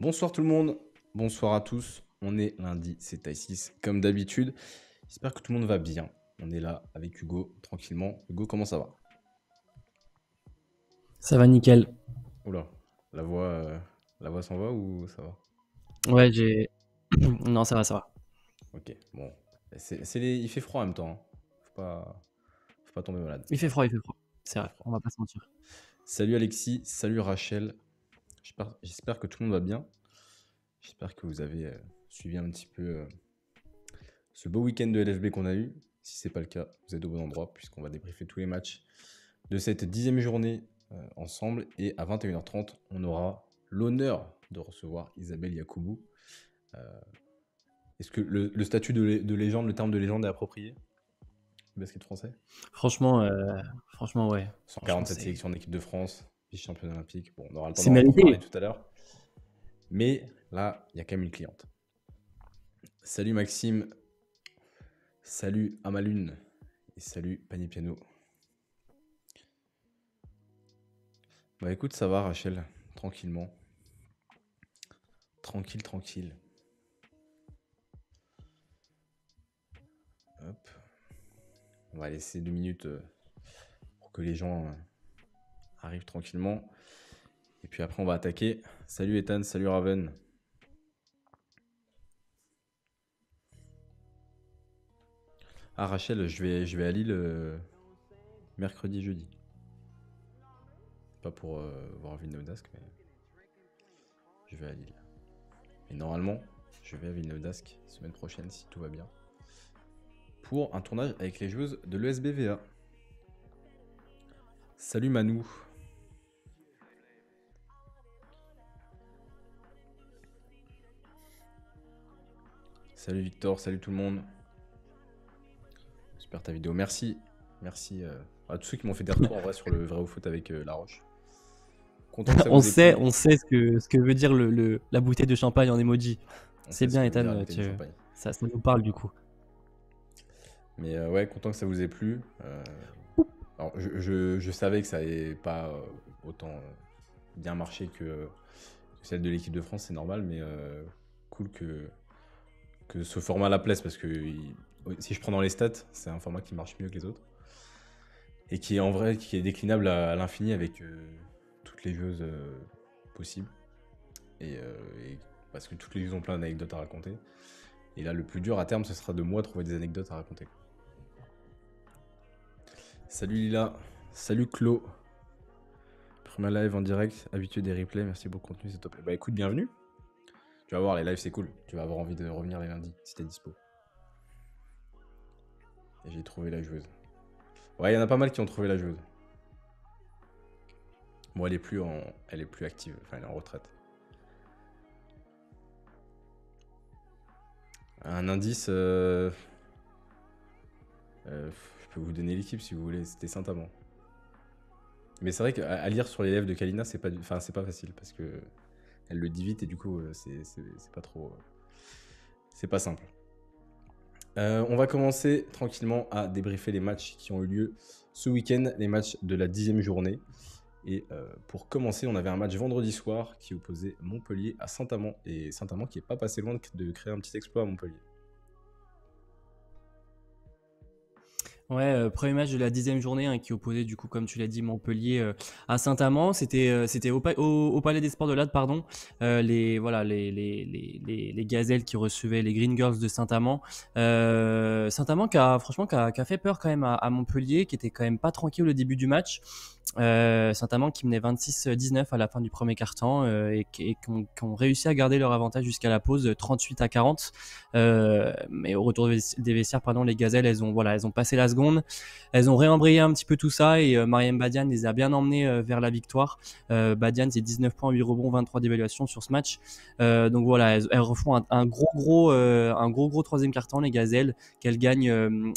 Bonsoir tout le monde, bonsoir à tous. On est lundi, c'est Taï6 comme d'habitude. J'espère que tout le monde va bien. On est là avec Hugo, tranquillement. Hugo, comment ça va? Ça va nickel. Oula, la voix s'en va ou ça va? Ouais, j'ai. Non, ça va, ça va. Ok, bon. Il fait froid en même temps, hein. Faut pas tomber malade. Il fait froid, il fait froid. C'est vrai, on va pas se mentir. Salut Alexis, salut Rachel. J'espère que tout le monde va bien. J'espère que vous avez suivi un petit peu ce beau week-end de LFB qu'on a eu. Si c'est pas le cas, vous êtes au bon endroit puisqu'on va débriefer tous les matchs de cette 10e journée ensemble. Et à 21h30, on aura l'honneur de recevoir Isabelle Yacoubou. Est-ce que le statut de légende, le terme de légende est approprié du basket français? Franchement, ouais. 147 sélections en équipe de France, vice-championne olympique. Bon, on aura le temps C'est d'en mérité. parler tout à l'heure. Mais là, il y a quand même une cliente. Salut Maxime, salut Amalune et salut Panier Piano. Bah écoute, ça va Rachel, tranquillement. Tranquille. Hop. On va laisser 2 minutes pour que les gens arrivent tranquillement. Et puis après, on va attaquer. Salut Ethan, salut Raven. Ah Rachel, je vais à Lille mercredi et jeudi. Pas pour voir Villeneuve d'Ascq, mais je vais à Lille. Et normalement, je vais à Villeneuve d'Ascq semaine prochaine si tout va bien. Pour un tournage avec les joueuses de l'ESBVA. Salut Manou. Salut Victor, salut tout le monde. Super ta vidéo, merci à tous ceux qui m'ont fait des retours en vrai sur le vrai ou foot avec La Roche. On sait ce que veut dire la bouteille de champagne en emoji. C'est bien Ethan, ça nous parle du coup. Mais ouais, content que ça vous ait plu. Alors, je savais que ça n'allait pas autant bien marché que celle de l'équipe de France, c'est normal, mais cool que ce format la plaise, parce que si je prends dans les stats, c'est un format qui marche mieux que les autres. Et qui est en vrai, qui est déclinable à l'infini avec toutes les joueuses possibles. Et parce que toutes les joueuses ont plein d'anecdotes à raconter. Et là, le plus dur à terme, ce sera de moi trouver des anecdotes à raconter. Salut Lila, salut Clo. Premier live en direct, habitué des replays, merci pour le contenu, c'est top. Bah écoute, bienvenue. Tu vas voir, les lives c'est cool. Tu vas avoir envie de revenir les lundis si t'es dispo. Et j'ai trouvé la joueuse. Ouais, il y en a pas mal qui ont trouvé la joueuse. Bon, elle est plus active, enfin elle est en retraite. Un indice, je peux vous donner l'équipe si vous voulez, c'était Saint-Amand. Mais c'est vrai qu'à lire sur les lèvres de Kalina, c'est pas facile parce que elle le dit vite et du coup c'est pas trop, c'est pas simple. On va commencer tranquillement à débriefer les matchs qui ont eu lieu ce week-end, les matchs de la 10e journée. Et pour commencer, on avait un match vendredi soir qui opposait Montpellier à Saint-Amand. Et Saint-Amand qui n'est pas passé loin de créer un petit exploit à Montpellier. Ouais, premier match de la 10e journée hein, qui opposait du coup, comme tu l'as dit, Montpellier à Saint-Amand. C'était au Palais des Sports de Lade, pardon. Les Gazelles qui recevaient les Green Girls de Saint-Amand. Saint-Amand qui a fait peur quand même à Montpellier, qui était quand même pas tranquille au début du match. Saint-Amand qui menait 26-19 à la fin du premier quart-temps et qui ont réussi à garder leur avantage jusqu'à la pause 38-40. Mais au retour des vestiaires, les Gazelles, elles ont passé la seconde. Elles ont réembrayé un petit peu tout ça et Mariam Badian les a bien emmenées vers la victoire. Badian, c'est 19 points, 8 rebonds, 23 d'évaluation sur ce match. Donc voilà, elles refont un gros troisième quart-temps, les Gazelles, qu'elles gagnent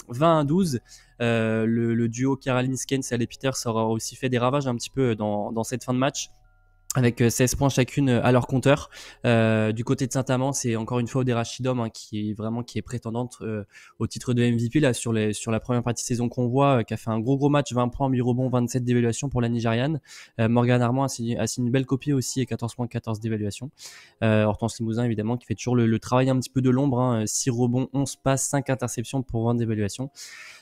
20-12. Le duo Caroline Skens et Ale Peters aura aussi fait des ravages un petit peu dans cette fin de match. avec 16 points chacune à leur compteur. Du côté de Saint-Amand, c'est encore une fois Odera Chidom qui est prétendante au titre de MVP là sur la première partie de saison qu'on voit, qui a fait un gros match, 20 points, 8 rebonds, 27 d'évaluation pour la Nigériane. Morgane Armand a signé une belle copie aussi et 14 points, 14 d'évaluation. Hortense Limousin évidemment qui fait toujours le travail un petit peu de l'ombre, hein, 6 rebonds, 11 passes, 5 interceptions pour 20 d'évaluation.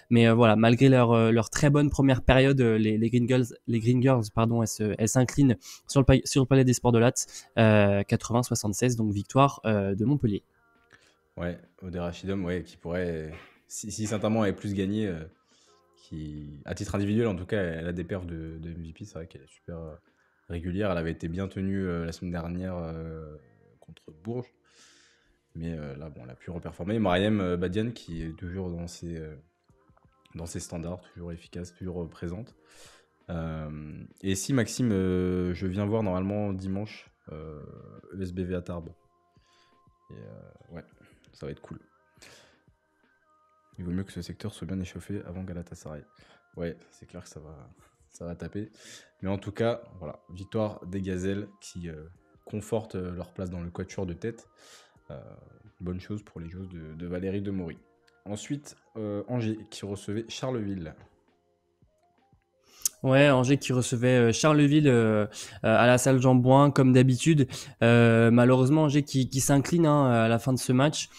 Mais voilà, malgré leur très bonne première période, les Green Girls, pardon, elles s'inclinent sur le palais des sports de Latte, 80-76, donc victoire de Montpellier. Ouais, Odera Chidom, ouais, qui pourrait, si Saint-Amand avait plus gagné, à titre individuel en tout cas, elle a des perfs de MVP. C'est vrai qu'elle est super régulière. Elle avait été bien tenue la semaine dernière contre Bourges. Mais là, bon, elle a pu reperformer. Mariam Badiane qui est toujours dans ses standards, toujours efficace, toujours présente. Et si Maxime, je viens voir normalement dimanche ESBV à Tarbes. Et ouais, ça va être cool. Il vaut mieux que ce secteur soit bien échauffé avant Galatasaray. Ouais, c'est clair que ça va taper. Mais en tout cas, voilà, victoire des Gazelles qui confortent leur place dans le quatuor de tête. Bonne chose pour les joueuses de Valérie Demory. Ensuite, Angers qui recevait Charleville. Ouais, Angers qui recevait Charleville à la salle Jean Bouin comme d'habitude. Malheureusement, Angers qui s'incline à la fin de ce match.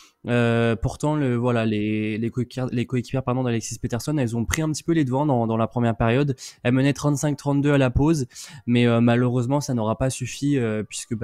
Pourtant, les coéquipières d'Alexis Peterson, elles ont pris un petit peu les devants dans la première période. Elles menaient 35-32 à la pause, mais malheureusement, ça n'aura pas suffi puisque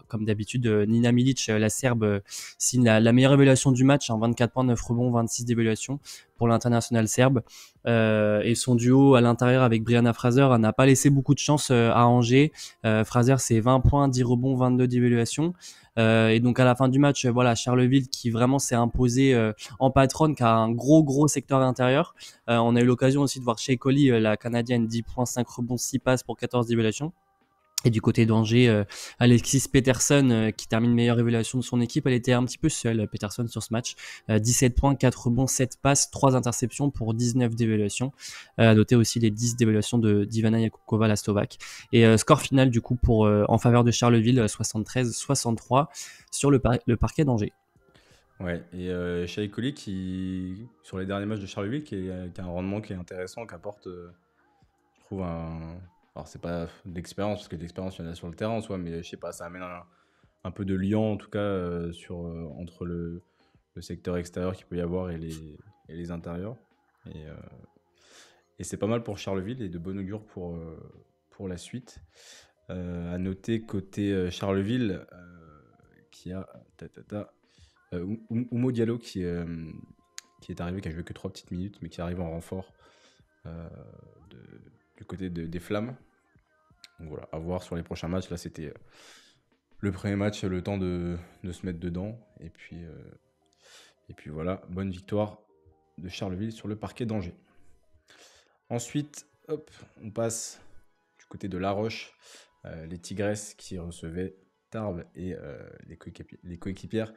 comme d'habitude, Nina Milic, la Serbe, signe la meilleure évaluation du match, 24 points, 9 rebonds, 26 d'évaluation pour l'international serbe. Et son duo à l'intérieur avec Brianna Fraser n'a pas laissé beaucoup de chance à Angers. Fraser, c'est 20 points, 10 rebonds, 22 d'évaluation. Et donc à la fin du match, Charleville qui vraiment s'est imposé en patronne, qui a un gros secteur d'intérieur. On a eu l'occasion aussi de voir Shea Coley, la Canadienne, 10 points, 5 rebonds, 6 passes pour 14 d'évaluation. Et du côté d'Angers, Alexis Peterson qui termine meilleure évaluation de son équipe, elle était un petit peu seule, Peterson, sur ce match. 17 points, 4 rebonds, 7 passes, 3 interceptions pour 19 d'évaluation. Noter aussi les 10 d'évaluation d'Ivana Jakubkova, la Slovaque. Et score final du coup en faveur de Charleville, 73-63 sur le parquet d'Angers. Ouais, et Shea Coley qui, sur les derniers matchs de Charleville, qui a un rendement qui est intéressant, qui apporte, je trouve, alors c'est pas de l'expérience, parce que de l'expérience il y en a sur le terrain en soi, mais je sais pas, ça amène un peu de lien en tout cas entre le secteur extérieur qu'il peut y avoir et les intérieurs. Et c'est pas mal pour Charleville et de bon augure pour la suite. À noter côté Charleville, qui a Oumo Diallo qui est arrivé, qui a joué que 3 petites minutes, mais qui arrive en renfort du côté des Flammes. Donc voilà, à voir sur les prochains matchs. Là, c'était le premier match, le temps de se mettre dedans. Et puis voilà, bonne victoire de Charleville sur le parquet d'Angers. Ensuite, hop, on passe du côté de La Roche. Les Tigresses qui recevaient Tarbes et les coéquipières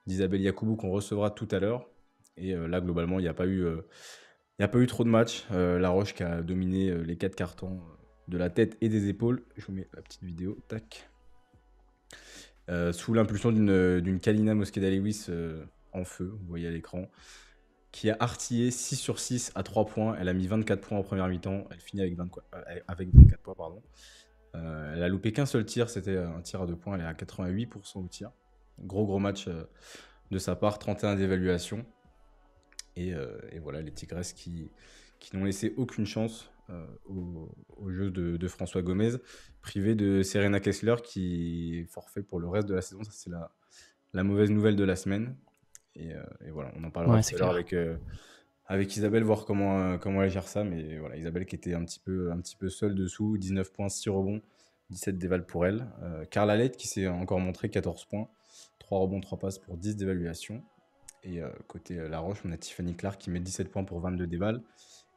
d'Isabelle Yacoubou qu'on recevra tout à l'heure. Et là, globalement, il n'y a pas eu trop de matchs. La Roche qui a dominé les 4 cartons de la tête et des épaules. Je vous mets la petite vidéo. Tac. Sous l'impulsion d'une Kalina Mosqueda-Lewis en feu, vous voyez à l'écran, qui a artillé 6 sur 6 à 3 points. Elle a mis 24 points en première mi-temps. Elle finit avec 24 points. Pardon. Elle a loupé qu'un seul tir, c'était un tir à 2 points. Elle est à 88% au tir. Gros match de sa part, 31 d'évaluation. Et voilà, les Tigresses qui n'ont laissé aucune chance au jeu de François Gomez, privé de Serena Kessler qui est forfait pour le reste de la saison. Ça, c'est la mauvaise nouvelle de la semaine. Et voilà, on en parlera tout à l'heure avec Isabelle, voir comment elle gère ça. Mais voilà, Isabelle qui était un petit peu seule dessous, 19 points, 6 rebonds, 17 d'éval pour elle. Carla Leit qui s'est encore montré 14 points, 3 rebonds, 3 passes pour 10 d'évaluation. Et côté La Roche, on a Tiffany Clark qui met 17 points pour 22 d'éval.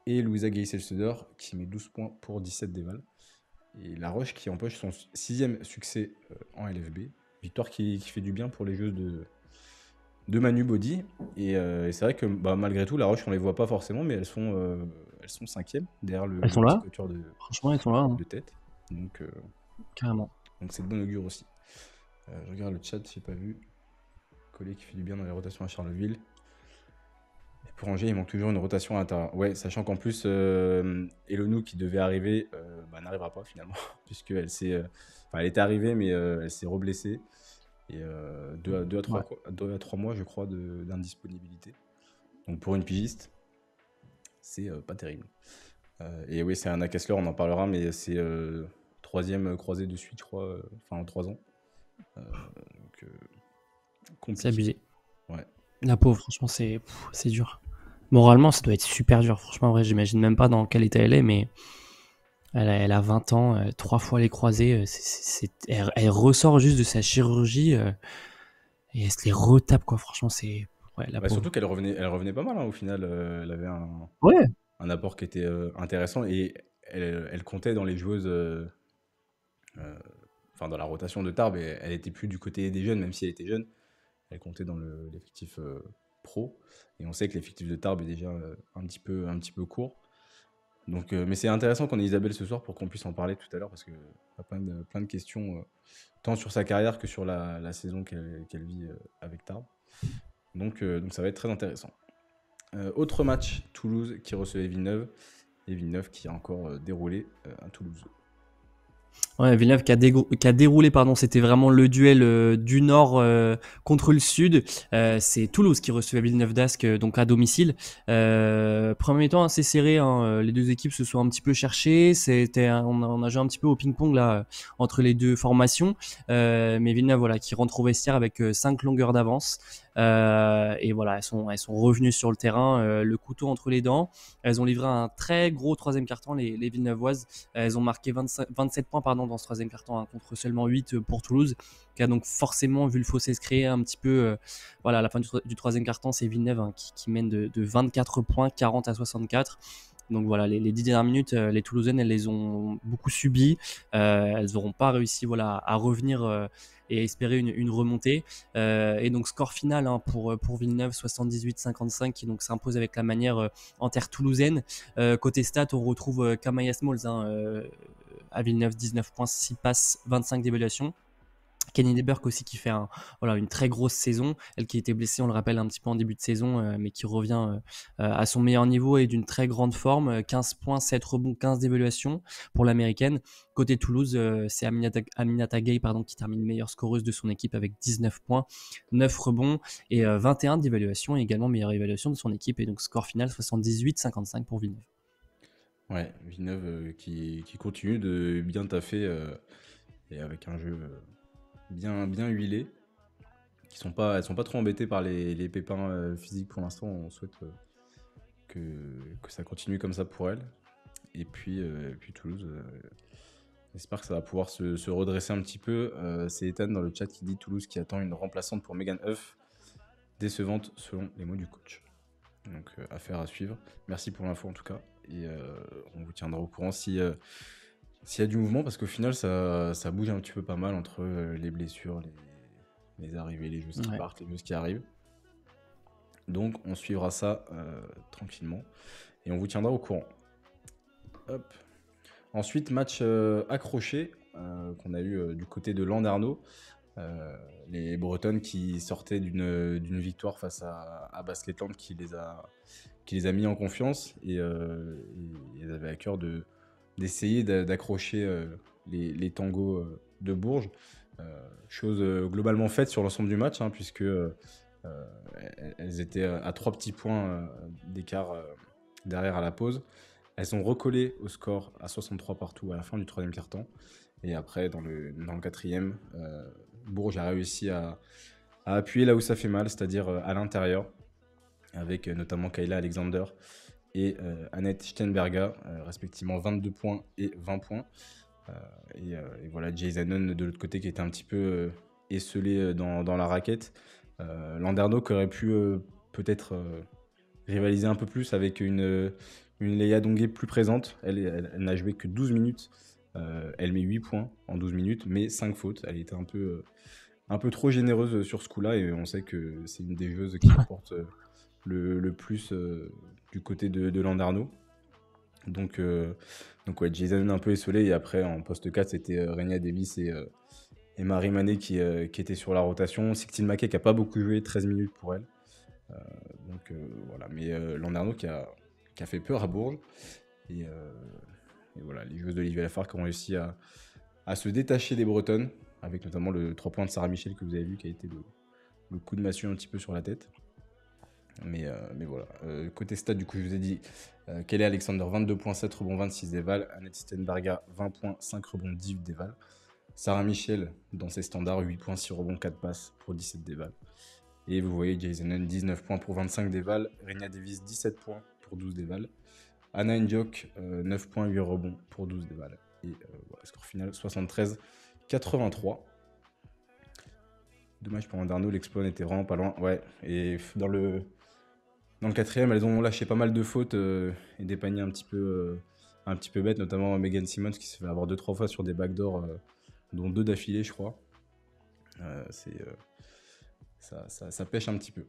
Et Louisa Geisel-Söder qui met 12 points pour 17 d'éval. Et La Roche qui empoche son 6e succès en LFB. Victoire qui fait du bien pour les joueuses de Manu Body. Et c'est vrai que malgré tout, La Roche, on les voit pas forcément, mais elles sont 5e derrière le elles sont là. quatuor Franchement, elles sont là. De tête. Donc, carrément. Donc c'est de bon augure aussi. Je regarde le chat, j'ai pas vu. Collet qui fait du bien dans les rotations à Charleville. Et pour Angers, il manque toujours une rotation à l'intérieur. Ouais, sachant qu'en plus, Elonou qui devait arriver, n'arrivera pas finalement, puisqu'elle elle était arrivée, mais elle s'est reblessée. Et 2 à 3 mois, je crois, d'indisponibilité. Donc pour une pigiste, c'est pas terrible. Et oui, c'est Anna Kessler, on en parlera, mais c'est 3e croisée de suite, je crois, en 3 ans. Donc, compliqué. C'est abusé. Ouais. La pauvre, franchement, c'est dur. Moralement, ça doit être super dur. Franchement, en vrai, j'imagine même pas dans quel état elle est, mais elle a 20 ans, 3 fois les croisés. Elle ressort juste de sa chirurgie et elle se les retape, quoi. Franchement, c'est... Ouais, la pauvre. Surtout qu'elle revenait pas mal, hein, au final. Elle avait un apport qui était intéressant et elle comptait dans les joueuses... dans la rotation de Tarbes, et elle était plus du côté des jeunes, même si elle était jeune. Elle comptait dans l'effectif pro. Et on sait que l'effectif de Tarbes est déjà un petit peu court. Donc, mais c'est intéressant qu'on ait Isabelle ce soir pour qu'on puisse en parler tout à l'heure, parce qu'il y a plein de questions, tant sur sa carrière que sur la saison qu'elle vit avec Tarbes. Donc ça va être très intéressant. Autre match, Toulouse qui recevait Villeneuve, et Villeneuve qui a encore déroulé à Toulouse. Ouais, Villeneuve qui a déroulé, c'était vraiment le duel du Nord contre le Sud. C'est Toulouse qui recevait Villeneuve d'Ascq, donc à domicile. Premier temps assez serré, hein, les deux équipes se sont un petit peu cherchées. On a joué un petit peu au ping-pong là entre les deux formations. Mais Villeneuve, voilà, qui rentre au vestiaire avec 5 longueurs d'avance. Et voilà, elles sont revenues sur le terrain, le couteau entre les dents. Elles ont livré un très gros troisième quart-temps, les Villeneuvoises. Elles ont marqué 27 points dans ce troisième quart-temps, hein, contre seulement 8 pour Toulouse, qui a donc forcément vu le fossé se créer un petit peu. À la fin du troisième quart-temps, c'est Villeneuve, hein, qui mène de 24 points, 40 à 64. Donc voilà, les 10 dernières minutes, les Toulousaines, elles les ont beaucoup subies. Elles n'auront pas réussi à revenir et espérer une remontée. Et donc score final, hein, pour Villeneuve, 78-55, qui donc s'impose avec la manière en terre toulousaine. Côté stats, on retrouve Kamaya Smalls, hein, à Villeneuve, 19 points, 6 passes, 25 d'évaluation. Kenny Deberck aussi qui fait une très grosse saison, elle qui était blessée, on le rappelle, un petit peu en début de saison, mais qui revient à son meilleur niveau et d'une très grande forme. 15 points, 7 rebonds, 15 d'évaluation pour l'américaine. Côté Toulouse, c'est Aminata Gueye, qui termine meilleure scoreuse de son équipe avec 19 points, 9 rebonds et 21 d'évaluation, et également meilleure évaluation de son équipe. Et donc score final 78-55 pour Villeneuve. Ouais, Villeneuve qui continue de bien taffer et avec un jeu bien huilé. Elles sont pas trop embêtées par les pépins physiques pour l'instant. On souhaite que ça continue comme ça pour elles. Et puis Toulouse, j'espère que ça va pouvoir se redresser un petit peu. C'est Ethan dans le chat qui dit Toulouse qui attend une remplaçante pour Megan Huff. Décevante selon les mots du coach. Donc affaire à suivre. Merci pour l'info en tout cas. Et on vous tiendra au courant s'il y a du mouvement, parce qu'au final ça bouge un petit peu pas mal entre les blessures, les arrivées, les joueuses qui partent, les joueuses qui arrivent. Donc on suivra ça tranquillement et on vous tiendra au courant. Hop. Ensuite, match accroché qu'on a eu du côté de Landerneau. Les Bretonnes qui sortaient d'une victoire face à Basketland qui les a mis en confiance, et ils avaient à cœur d'essayer d'accrocher les tangos de Bourges. Chose globalement faite sur l'ensemble du match, hein, puisque elles étaient à 3 petits points d'écart derrière à la pause. Elles ont recollé au score à 63 partout à la fin du troisième quart-temps. Et après, dans le quatrième, Bourges a réussi à appuyer là où ça fait mal, c'est-à-dire à l'intérieur, avec notamment Kayla Alexander et Annette Steinberga, respectivement 22 points et 20 points. Et voilà, Jay Zanon de l'autre côté qui était un petit peu esselé dans la raquette. Landerneau qui aurait pu peut-être rivaliser un peu plus avec une Leia Dongué plus présente. Elle n'a joué que 12 minutes. Elle met 8 points en 12 minutes, mais 5 fautes. Elle était un peu trop généreuse sur ce coup-là, et on sait que c'est une des joueuses qui apporte le plus du côté de Landerneau. Donc ouais, Jason un peu essolé. Et après, en poste 4, c'était Renia Davis et Marie Mané qui étaient sur la rotation. Sixtine Mackay qui n'a pas beaucoup joué, 13 minutes pour elle. Euh, voilà. Mais Landerneau qui a fait peur à Bourges. Et, euh, et voilà, les joueuses d'Olivier Lafargue qui ont réussi à se détacher des Bretonnes, avec notamment le 3 points de Sarah Michel que vous avez vu, qui a été le coup de massue un petit peu sur la tête. Mais voilà. Côté stade, du coup, je vous ai dit Kelly Alexander, 22,7 rebonds, 26 déval. Annette Stenberga, 20 points, 5 rebonds, 18 déval. Sarah Michel, dans ses standards, 8 points, 6 rebonds, 4 passes pour 17 déval. Et vous voyez Jason Nunn, 19 points pour 25 déval. Renia Davis, 17 points pour 12 déval. Anna Ndiok, 9 points, 8 rebonds pour 12 déval. Et voilà, score final 73-83. Dommage pour Landerneau, l'exploit n'était vraiment pas loin. Ouais, et dans le quatrième, elles ont lâché pas mal de fautes et des paniers un petit peu bêtes, notamment Megan Simmons qui se fait avoir 2-3 fois sur des backdoors, dont 2 d'affilée, je crois. Ça pêche un petit peu.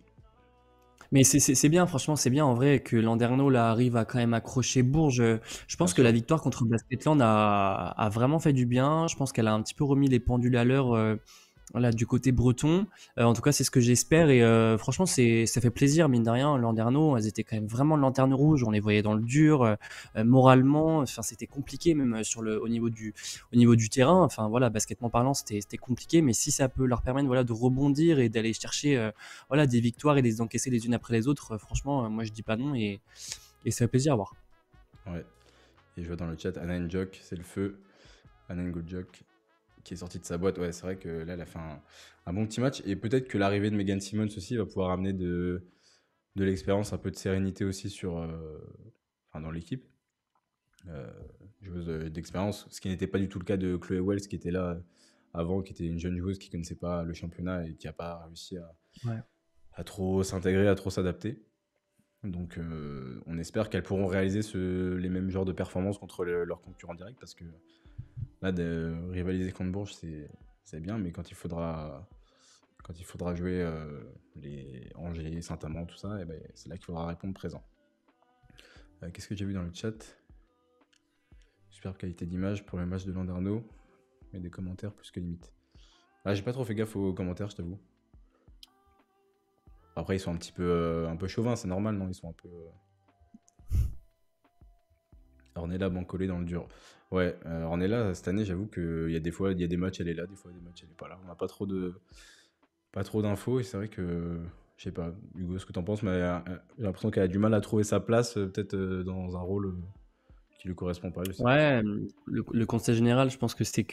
Mais c'est bien, franchement, c'est bien en vrai que Landerneau là arrive à quand même accrocher Bourges. Je pense Bien que la sûr. victoire contre Basketland a vraiment fait du bien. Je pense qu'elle a un petit peu remis les pendules à l'heure voilà, du côté breton. En tout cas, c'est ce que j'espère. Et franchement, ça fait plaisir, mine de rien. Landerneau, elles étaient quand même vraiment lanterne rouge. On les voyait dans le dur, moralement. Enfin, c'était compliqué même au niveau du terrain. Enfin, voilà, baskettement parlant, c'était compliqué. Mais si ça peut leur permettre voilà, de rebondir et d'aller chercher voilà, des victoires et de les encaisser les unes après les autres, franchement, moi, je dis pas non. Et ça fait plaisir à voir. Ouais. Et je vois dans le chat, Anna Ndiok, c'est le feu. Anna Ndiok qui est sortie de sa boîte. Ouais, c'est vrai que là, elle a fait un bon petit match. Et peut-être que l'arrivée de Megan Simmons aussi va pouvoir amener de l'expérience, un peu de sérénité aussi dans l'équipe. Joueuse d'expérience, ce qui n'était pas du tout le cas de Chloé Wells qui était là avant, qui était une jeune joueuse qui ne connaissait pas le championnat et qui n'a pas réussi Ouais. à trop s'intégrer, à trop s'adapter. Donc on espère qu'elles pourront réaliser les mêmes genres de performances contre leurs concurrents directs, parce que là, de rivaliser contre Bourges, c'est bien, mais quand il faudra jouer les Angers, Saint-Amand, tout ça, et ben, c'est là qu'il faudra répondre présent. Qu'est-ce que j'ai vu dans le chat? Superbe qualité d'image pour le match de Landerneau, mais des commentaires plus que limite. Ah, j'ai pas trop fait gaffe aux commentaires, je t'avoue. Après, ils sont un peu chauvins, c'est normal, non? Ils sont un peu... Ornella Bancolé dans le dur. Ouais, Ornella, cette année, j'avoue qu'il y a des matchs, elle est là, des fois, des matchs, elle est pas là. On n'a pas trop d'infos, et c'est vrai que... Je sais pas, Hugo, ce que t'en penses, mais j'ai l'impression qu'elle a du mal à trouver sa place, peut-être dans un rôle qui lui correspond pas, je sais pas. Ouais, le constat général, je pense que c'est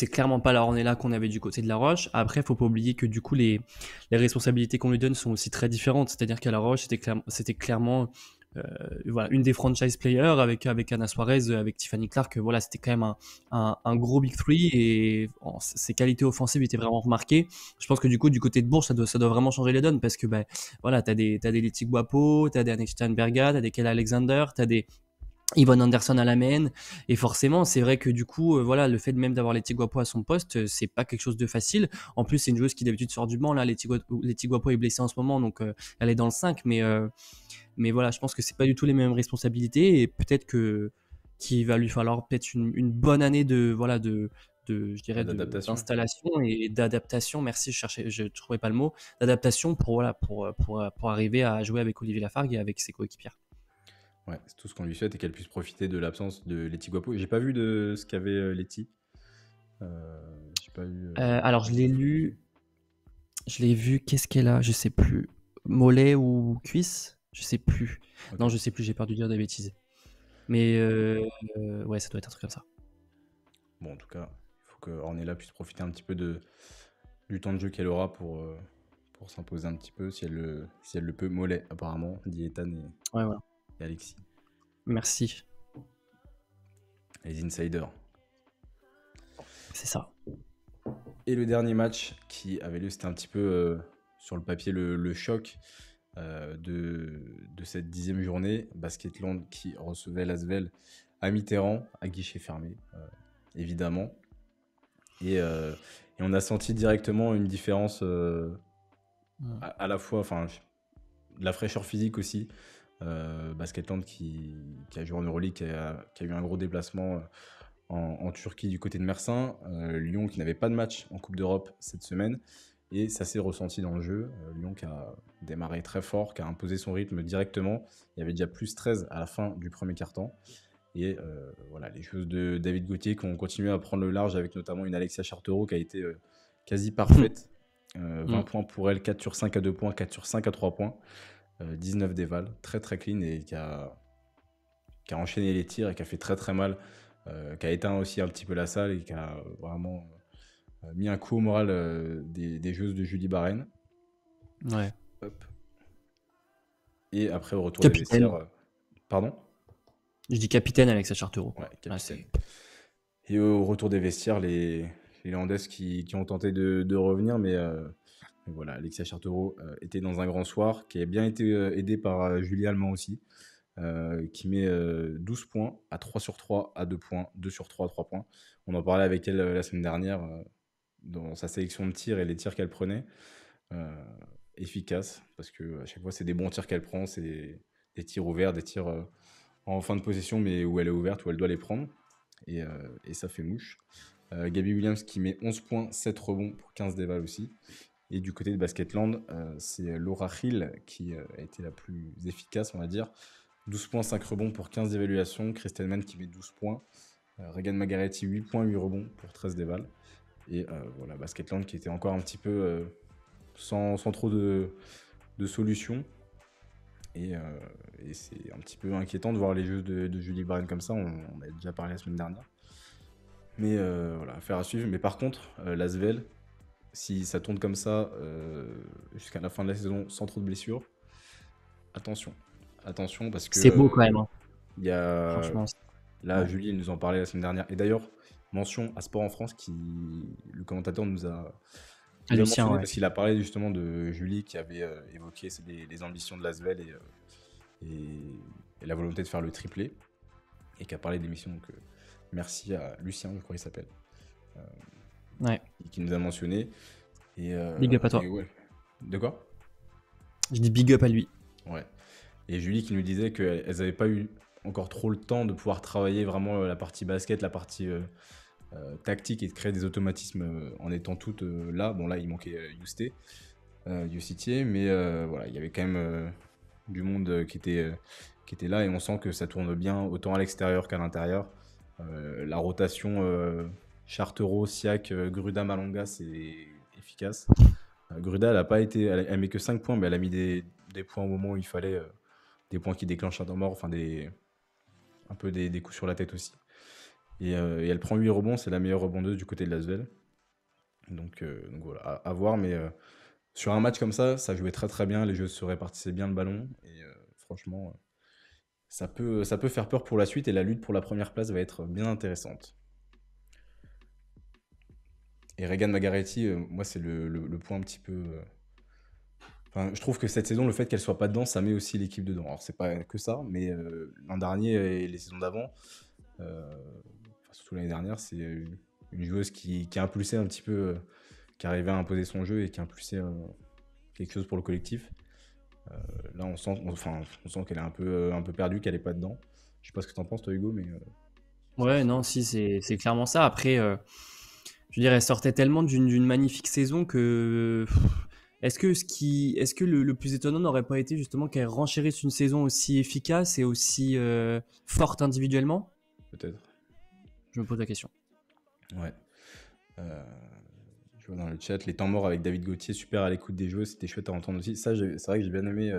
clairement pas la Ornella qu'on avait du côté de La Roche. Après, faut pas oublier que du coup les responsabilités qu'on lui donne sont aussi très différentes. C'est-à-dire qu'à La Roche, c'était clairement voilà une des franchise players avec Anna Suarez, avec Tiffany Clark. Voilà, c'était quand même un gros big three et ses qualités offensives étaient vraiment remarquées. Je pense que du coup du côté de Bourges, ça doit vraiment changer les donnes parce que ben voilà, t'as des Letty Guapo, t'as des Annette Steinberga, t'as des Kella Alexander, t'as des Yvonne Anderson à la main, et forcément c'est vrai que du coup voilà, le fait même d'avoir Letty Guapo à son poste, c'est pas quelque chose de facile. En plus c'est une joueuse qui d'habitude sort du banc. Là Letty Guapo est blessée en ce moment, donc elle est dans le 5, mais voilà, je pense que c'est pas du tout les mêmes responsabilités, et peut-être que qu'il va lui falloir peut-être une bonne année de voilà je dirais D'adaptation. d'installation et d'adaptation. Merci, je trouvais pas le mot, d'adaptation pour voilà pour arriver à jouer avec Olivier Lafargue et avec ses coéquipières. Ouais, c'est tout ce qu'on lui souhaite, et qu'elle puisse profiter de l'absence de Letty Guapo. J'ai pas vu de ce qu'avait Letty. J'ai pas eu. Alors je l'ai vu, qu'est-ce qu'elle a? Je sais plus. Mollet ou cuisse? Je sais plus. Ok. Non, je sais plus, j'ai peur de dire des bêtises. Mais ouais, ça doit être un truc comme ça. Bon, en tout cas, il faut que Ornella puisse profiter un petit peu du temps de jeu qu'elle aura pour s'imposer un petit peu, si elle le peut. Mollet, apparemment, dit Ethan Ouais, voilà. et Alexis. Merci. Les insiders. C'est ça. Et le dernier match qui avait lieu, c'était un petit peu sur le papier le choc de cette 10e journée. Basketland qui recevait l'Asvel à Mitterrand, à guichet fermé, évidemment. Et on a senti directement une différence à la fois, enfin, de la fraîcheur physique aussi. Basketland qui a joué en Euroleague, qui a eu un gros déplacement en Turquie du côté de Mersin. Lyon qui n'avait pas de match en Coupe d'Europe cette semaine. Et ça s'est ressenti dans le jeu. Lyon qui a démarré très fort, qui a imposé son rythme directement. Il y avait déjà plus 13 à la fin du premier quart-temps. Et voilà, les choses de David Gauthier qui ont continué à prendre le large avec notamment une Alexia Chartereau qui a été quasi parfaite. 20 points pour elle, 4 sur 5 à 2 points, 4 sur 5 à 3 points. 19 déval, très très clean et qui a enchaîné les tirs et qui a fait très très mal. Qui a éteint aussi un petit peu la salle et qui a vraiment mis un coup au moral des joueuses de Julie Barren. Ouais. Hop. Et après, au retour Capitaine. des vestiaires. Pardon ? Je dis capitaine Alexia Chartereau. Ouais, capitaine. Et au retour des vestiaires, les Landaises qui ont tenté de revenir, mais voilà, Alexia Chartereau était dans un grand soir, qui a bien été aidée par Julie Allemand aussi, qui met 12 points à 3 sur 3 à 2 points, 2 sur 3 à 3 points. On en parlait avec elle la semaine dernière dans sa sélection de tirs et les tirs qu'elle prenait. Efficace, parce que à chaque fois, c'est des bons tirs qu'elle prend, c'est des tirs ouverts, des tirs en fin de possession, mais où elle est ouverte, où elle doit les prendre. Et ça fait mouche. Gabby Williams qui met 11 points, 7 rebonds pour 15 déval aussi. Et du côté de Basketland, c'est Laura Hill qui a été la plus efficace, on va dire. 12 points, 5 rebonds pour 15 d'évaluation. Kristen Mann qui met 12 points. Regan Magaretti, 8 points, 8 rebonds pour 13 déval. Et voilà, Basketland qui était encore un petit peu sans trop de solutions. Et c'est un petit peu inquiétant de voir les jeux de Julie Barren comme ça. On a déjà parlé la semaine dernière. Mais voilà, affaire à suivre. Mais par contre, l'Asvel, si ça tourne comme ça jusqu'à la fin de la saison sans trop de blessures, attention parce que c'est beau quand même. Hein. Il y a franchement. Là, ouais. Julie nous en parlait la semaine dernière. Et d'ailleurs, mention à Sport en France le commentateur nous a mentionné parce qu'il a parlé justement de Julie qui avait évoqué les ambitions de l'Asvel et la volonté de faire le triplé et qui a parlé d'émission. Donc merci à Lucien, je crois qu'il s'appelle, qui nous a mentionné. Et, big up à toi. Ouais. De quoi ? Je dis big up à lui. Ouais. Et Julie qui nous disait qu'elles n'avaient pas eu encore trop le temps de pouvoir travailler vraiment la partie basket, la partie tactique et de créer des automatismes en étant toutes là. Bon, là, il manquait Yousitier, mais voilà, il y avait quand même du monde qui était là et on sent que ça tourne bien autant à l'extérieur qu'à l'intérieur. La rotation Chartereau, Siak, Gruda, Malonga, c'est efficace. Gruda, elle met que 5 points, mais elle a mis des points au moment où il fallait, des points qui déclenchent un temps mort, enfin un peu des coups sur la tête aussi. Et elle prend 8 rebonds, c'est la meilleure rebondeuse du côté de l'Asvel. Donc voilà, à voir, mais sur un match comme ça jouait très très bien, les jeux se répartissaient bien le ballon, et franchement, ça peut faire peur pour la suite, et la lutte pour la première place va être bien intéressante. Et Regan Magaretti, moi c'est le point un petit peu... Enfin, je trouve que cette saison, le fait qu'elle soit pas dedans, ça met aussi l'équipe dedans. Alors c'est pas que ça, mais l'an dernier et les saisons d'avant, surtout l'année dernière, c'est une joueuse qui a impulsé un petit peu, qui arrivait à imposer son jeu et qui a impulsé quelque chose pour le collectif. Là, on sent qu'elle est un peu perdue, qu'elle est pas dedans. Je sais pas ce que t'en penses, toi, Hugo, mais... Ouais, non, si, c'est clairement ça. Après, je veux dire, elle sortait tellement d'une magnifique saison que... Est-ce que le plus étonnant n'aurait pas été justement qu'elle renchérisse une saison aussi efficace et aussi forte individuellement ? Peut-être. Je me pose la question. Ouais. Je vois dans le chat, les temps morts avec David Gauthier, super à l'écoute des joueurs, c'était chouette à entendre aussi. Ça, c'est vrai que j'ai bien aimé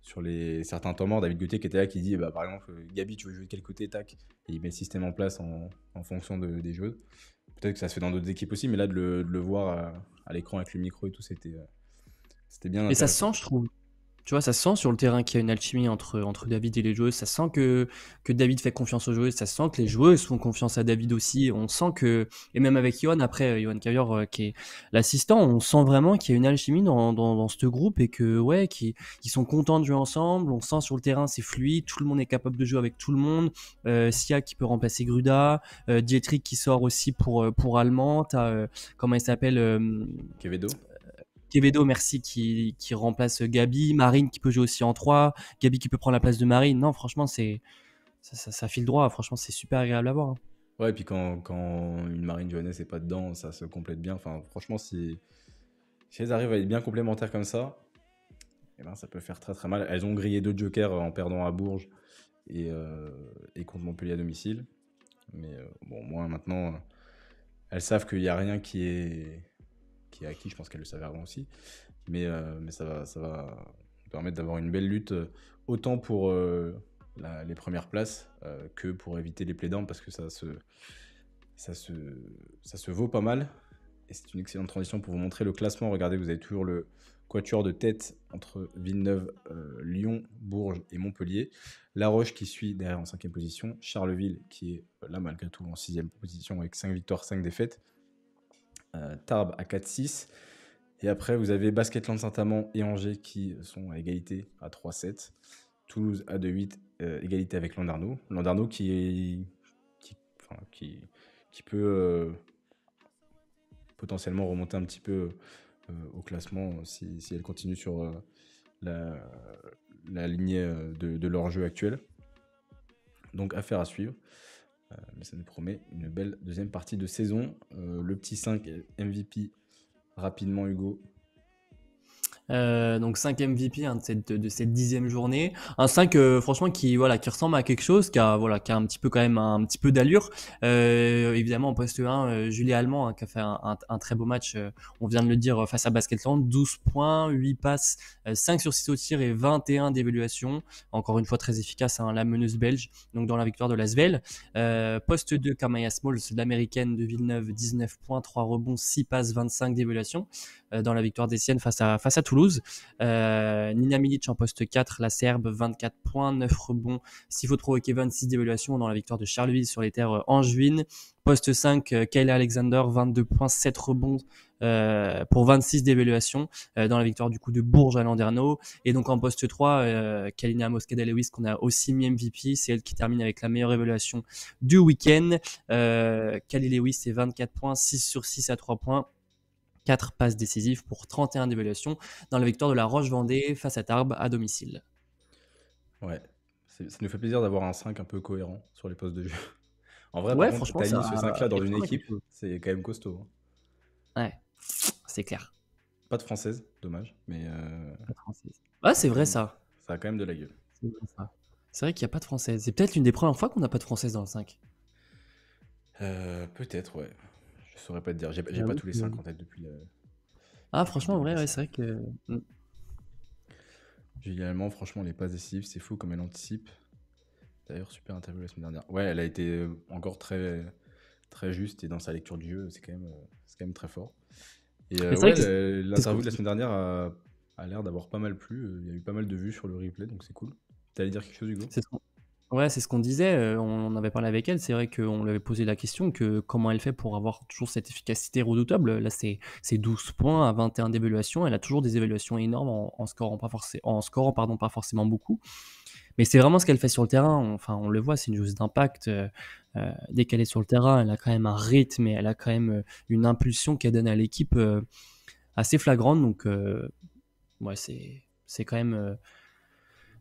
sur certains temps morts, David Gauthier qui était là, qui dit, par exemple, Gabi, tu veux jouer de quel côté, tac, et il met le système en place en fonction des joueurs. Peut-être que ça se fait dans d'autres équipes aussi, mais là, de le voir à l'écran avec le micro et tout, c'était bien intéressant. Et ça se sent, je trouve. Tu vois, ça se sent sur le terrain qu'il y a une alchimie entre David et les joueuses. Ça sent que David fait confiance aux joueuses. Ça sent que les joueuses font confiance à David aussi. On sent que, et même avec Johan, après, Johan Cavior, qui est l'assistant, on sent vraiment qu'il y a une alchimie dans ce groupe et que, ouais, qu'ils sont contents de jouer ensemble. On sent sur le terrain, c'est fluide. Tout le monde est capable de jouer avec tout le monde. Sia qui peut remplacer Gruda. Dietrich qui sort aussi pour Allemand. T'as, comment il s'appelle Quevedo. Quevedo, merci, qui remplace Gabi. Marine qui peut jouer aussi en 3. Gabi qui peut prendre la place de Marine. Non, franchement, ça file droit. Franchement, c'est super agréable à voir, hein. Ouais, et puis quand une Marine Johannes n'est pas dedans, ça se complète bien. Enfin, franchement, si elles arrivent à être bien complémentaires comme ça, eh ben, ça peut faire très très mal. Elles ont grillé 2 jokers en perdant à Bourges et contre Montpellier à domicile. Mais bon, moi maintenant, elles savent qu'il n'y a rien qui est acquis. Je pense qu'elles le savaient avant aussi. Mais ça va permettre d'avoir une belle lutte, autant pour les premières places que pour éviter les playdowns, parce que ça se vaut pas mal. Et c'est une excellente transition pour vous montrer le classement. Regardez, vous avez toujours le quatuor de tête entre Villeneuve, Lyon, Bourges et Montpellier. La Roche qui suit derrière en 5e position. Charleville qui est là malgré tout en 6e position avec 5 victoires, 5 défaites. Tarbes à 4-6. Et après, vous avez Basketland Saint-Amand et Angers qui sont à égalité à 3-7. Toulouse à 2-8, égalité avec Landerneau. Landerneau qui peut potentiellement remonter un petit peu au classement si elle continue sur la lignée de leur jeu actuel. Donc affaire à suivre. Mais ça nous promet une belle deuxième partie de saison. Le petit 5 MVP, rapidement Hugo. Donc 5 MVP, hein, de cette 10e journée. Un 5 franchement qui ressemble à quelque chose, qui a un petit peu quand même un petit peu d'allure. Évidemment en poste 1, Julie Allemand, hein, qui a fait un très beau match, on vient de le dire, face à Basketland, 12 points, 8 passes, 5 sur 6 au tir et 21 d'évaluation. Encore une fois très efficace, hein, la meneuse belge, donc dans la victoire de l'Asvel. Poste 2, Kamaya Smalls, l'américaine de Villeneuve, 19 points, 3 rebonds, 6 passes, 25 d'évaluation, dans la victoire des Siennes face à Toulouse. Nina Milic en poste 4, la Serbe, 24 points, 9 rebonds, 6 fautes provoquées, 26 d'évaluation dans la victoire de Charleville sur les terres angevines. Poste 5, Kayla Alexander, 22 points, 7 rebonds pour 26 d'évaluation dans la victoire du coup de Bourges à Landerneau. Et donc en poste 3, Kalina Moscada-Lewis, qu'on a aussi mis MVP, c'est elle qui termine avec la meilleure évaluation du week-end. Kali Lewis, c'est 24 points, 6 sur 6 à 3 points. 4 passes décisives pour 31 d'évaluation dans la victoire de la Roche-Vendée face à Tarbes à domicile. Ouais, ça nous fait plaisir d'avoir un 5 un peu cohérent sur les postes de jeu. En vrai, Ouais, par contre, franchement, t'as ça mis ce 5-là dans une quelque équipe, chose. c'est quand même costaud, hein. Ouais, c'est clair. Pas de française, dommage, mais Pas de française. Ah, ça a c'est quand vrai même, ça. ça a quand même de la gueule. C'est vrai ça. C'est vrai qu'il n'y a pas de française. C'est peut-être l'une des premières fois qu'on n'a pas de française dans le 5. Peut-être, ouais. Je saurais pas te dire. J'ai pas J'avoue tous les que... 5 en tête depuis Ah, le franchement, en début vrai, des ouais, séries. c'est vrai que... Julie Allemand, franchement, les passes décisives, c'est fou comme elle anticipe. D'ailleurs, super interview la semaine dernière. Ouais, elle a été encore très, très juste et dans sa lecture du jeu, c'est quand même très fort. Et Mais c'est vrai ouais, que c'est ce qu'on l'interview de la semaine dernière a l'air d'avoir pas mal plu. Il y a eu pas mal de vues sur le replay, donc c'est cool. T'allais dire quelque chose, Hugo? c'est ce qu'on- Ouais, c'est ce qu'on disait, on en avait parlé avec elle, c'est vrai qu'on lui avait posé la question que comment elle fait pour avoir toujours cette efficacité redoutable. Là, c'est 12 points à 21 d'évaluation, elle a toujours des évaluations énormes en scorant pas forcément beaucoup. Mais c'est vraiment ce qu'elle fait sur le terrain, enfin on le voit, c'est une joueuse d'impact. Dès qu'elle est sur le terrain, elle a quand même un rythme et elle a quand même une impulsion qu'elle donne à l'équipe assez flagrante. Donc ouais, c'est quand même